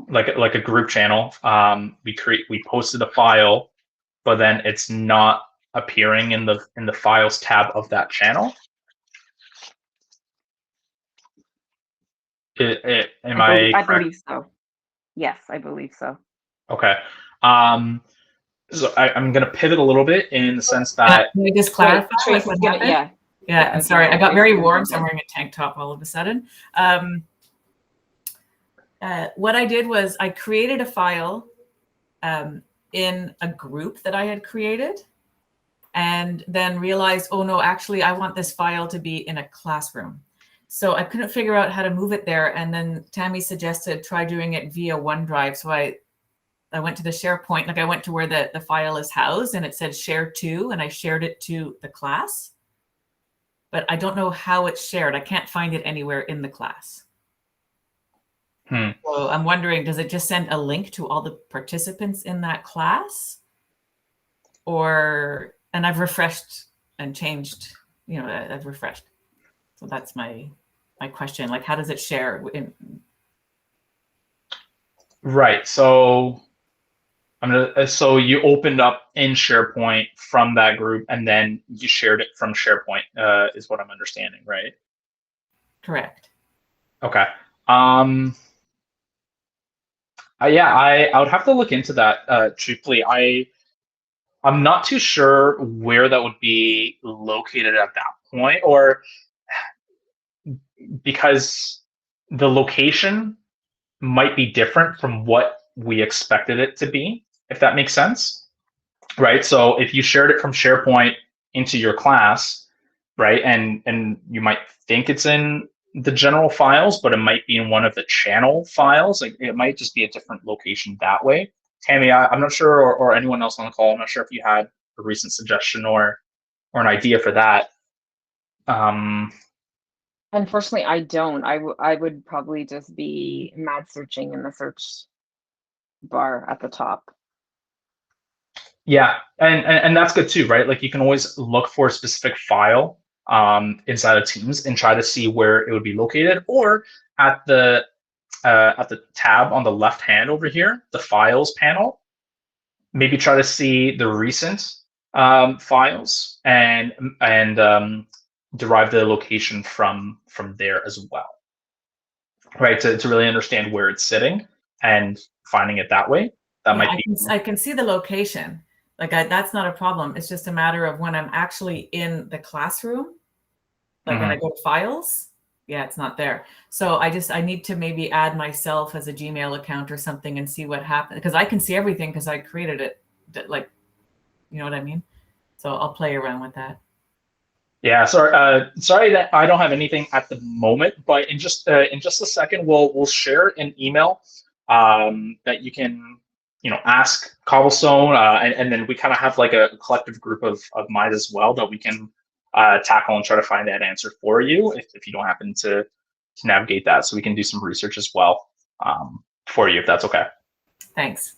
like a group channel, we posted a file, but then it's not appearing in the files tab of that channel. I believe so. Yes, I believe so. Okay. So I'm going to pivot a little bit in the sense that. Can we just clarify? Right, what happened? Yeah, and sorry, I got very warm, so I'm wearing a tank top all of a sudden. What I did was I created a file in a group that I had created, and then realized, oh no, actually I want this file to be in a classroom. So I couldn't figure out how to move it there. And then Tammy suggested try doing it via OneDrive. So I went to the SharePoint, like I went to where the file is housed and it said share to, and I shared it to the class. But I don't know how it's shared. I can't find it anywhere in the class. Well, So I'm wondering, does it just send a link to all the participants in that class? And I've refreshed and changed, I've refreshed. So that's my question. Like, how does it share? Right. So so you opened up in SharePoint from that group, and then you shared it from SharePoint, is what I'm understanding, right? Correct. Okay. Yeah, I would have to look into that. Truthfully, I'm not too sure where that would be located at that point, or because the location might be different from what we expected it to be, if that makes sense, right? So if you shared it from SharePoint into your class, right, and you might think it's in the general files, but it might be in one of the channel files. Like, it might just be a different location that way. Tammy, I'm not sure, or anyone else on the call, I'm not sure if you had a recent suggestion or an idea for that. Unfortunately, I don't. I would probably just be mad searching in the search bar at the top. Yeah, and that's good too, right? Like, you can always look for a specific file inside of Teams and try to see where it would be located, or at the tab on the left hand over here, the files panel. Maybe try to see the recent files and derive the location from there as well, right? To really understand where it's sitting and finding it that way. That might be. I can see the location. Like, that's not a problem. It's just a matter of when I'm actually in the classroom, like when I go to files, yeah, it's not there. So I need to maybe add myself as a Gmail account or something and see what happens, because I can see everything because I created it. Like, you know what I mean? So I'll play around with that. Yeah, sorry that I don't have anything at the moment, but in just a second, we'll share an email that you can ask Cobblestone, and then we kind of have like a collective group of mine as well that we can tackle and try to find that answer for you if you don't happen to navigate that. So we can do some research as well for you, if that's okay. Thanks.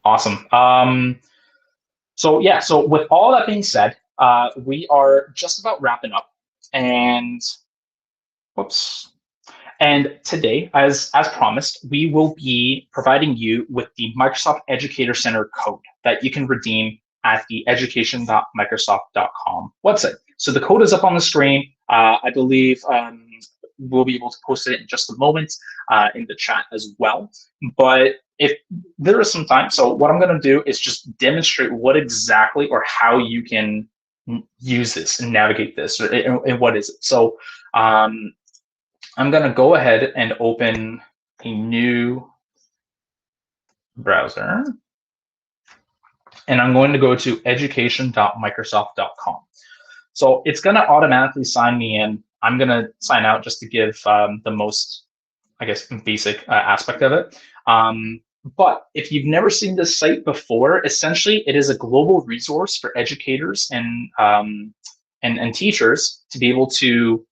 Awesome. So with all that being said, we are just about wrapping up, and today, as promised, we will be providing you with the Microsoft Educator Center code that you can redeem at the education.microsoft.com website. So the code is up on the screen. I believe we'll be able to post it in just a moment in the chat as well. But if there is some time, so what I'm going to do is just demonstrate what exactly or how you can use this and navigate this, and what is it. So I'm going to go ahead and open a new browser, and I'm going to go to education.microsoft.com. So it's going to automatically sign me in. I'm going to sign out just to give the most, I guess, basic aspect of it. But if you've never seen this site before, essentially it is a global resource for educators and teachers to be able to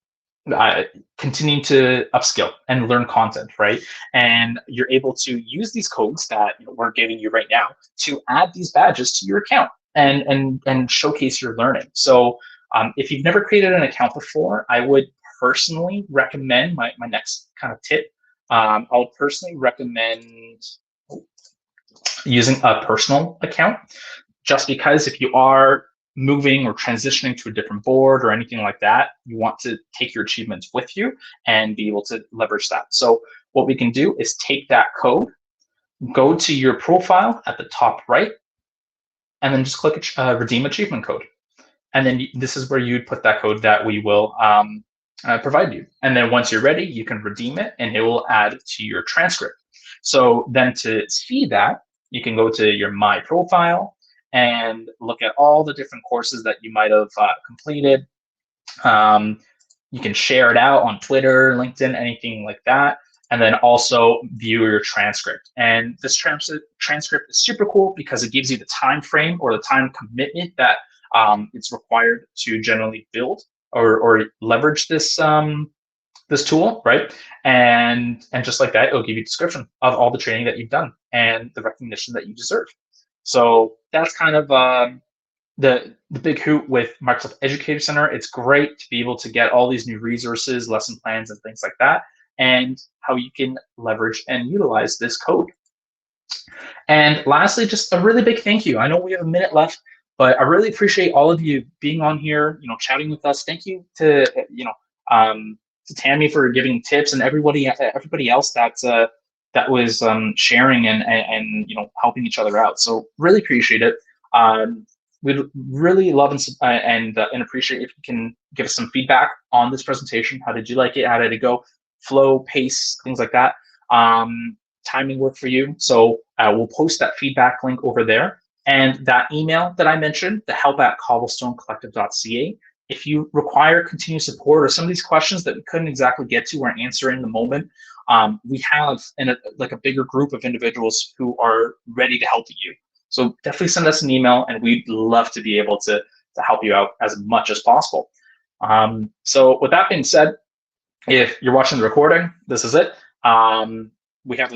continue to upskill and learn content, right? And you're able to use these codes that we're giving you right now to add these badges to your account and showcase your learning. So if you've never created an account before, I would personally recommend my next kind of tip. I would personally recommend using a personal account, just because if you are moving or transitioning to a different board or anything like that, you want to take your achievements with you and be able to leverage that. So what we can do is take that code, go to your profile at the top right, and then just click redeem achievement code. And then this is where you'd put that code that we will provide you. And then once you're ready, you can redeem it and it will add to your transcript. So then to see that, you can go to your My Profile and look at all the different courses that you might have completed. You can share it out on Twitter, LinkedIn, anything like that. And then also view your transcript. And this transcript is super cool because it gives you the time frame or the time commitment that it's required to generally build or leverage this this tool, right? And just like that, it'll give you a description of all the training that you've done and the recognition that you deserve. So that's kind of the big hoot with Microsoft Educator Center. It's great to be able to get all these new resources, lesson plans, and things like that, and how you can leverage and utilize this code. And lastly, just a really big thank you. I know we have a minute left, but I really appreciate all of you being on here, chatting with us. Thank you to to Tammy for giving tips, and everybody else that was sharing and helping each other out. So really appreciate it. We'd really love and appreciate if you can give us some feedback on this presentation. How did you like it? How did it go? Flow, pace, things like that. Timing work for you. So we'll post that feedback link over there. And that email that I mentioned, the help@cobblestonecollective.ca. If you require continued support or some of these questions that we couldn't exactly get to or answer in the moment, we have a bigger group of individuals who are ready to help you. So definitely send us an email, and we'd love to be able to help you out as much as possible. So with that being said, if you're watching the recording, this is it. We have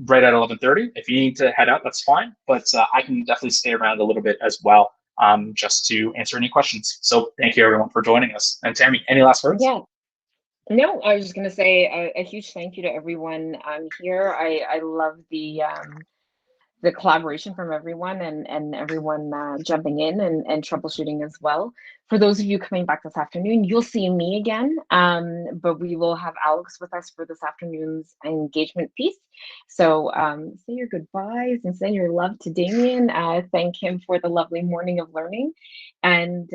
right at 11:30. If you need to head out, that's fine. But I can definitely stay around a little bit as well, just to answer any questions. So thank you everyone for joining us. And Tammy, any last words? Yeah. No, I was just going to say a huge thank you to everyone here. I love the collaboration from everyone and everyone jumping in and troubleshooting as well. For those of you coming back this afternoon, you'll see me again, but we will have Alex with us for this afternoon's engagement piece. So say your goodbyes and send your love to Damien. Thank him for the lovely morning of learning. And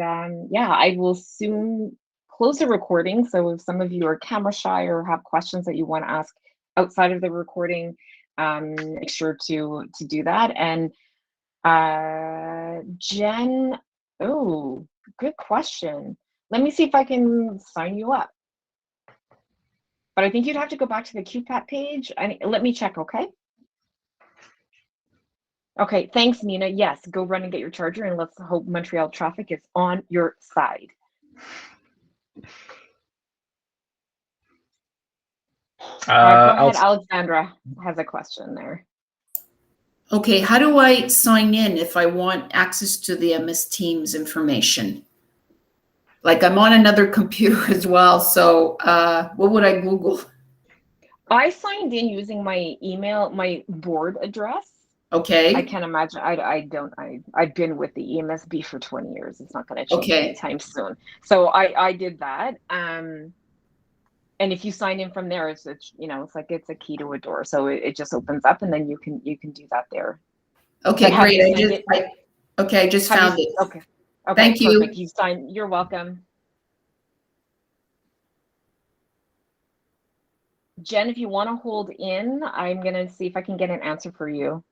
yeah, I will soon close the recording. So if some of you are camera shy or have questions that you want to ask outside of the recording, make sure to do that. And Jen, oh, good question. Let me see if I can sign you up. But I think you'd have to go back to the QPAT page. Let me check, okay? Okay, thanks, Nina. Yes, go run and get your charger, and let's hope Montreal traffic is on your side. Go ahead, Alexandra has a question there. Okay, how do I sign in if I want access to the MS Teams information? Like I'm on another computer as well, so what would I Google? I signed in using my email, my board address. Okay. I can't imagine. I've been with the EMSB for 20 years. It's not going to change anytime soon. So I did that. And if you sign in from there, it's like it's a key to a door. So it just opens up, and then you can do that there. Okay, great. I just found it. Okay. Thank you. Perfect. You signed. You're welcome. Jen, if you want to hold in, I'm going to see if I can get an answer for you.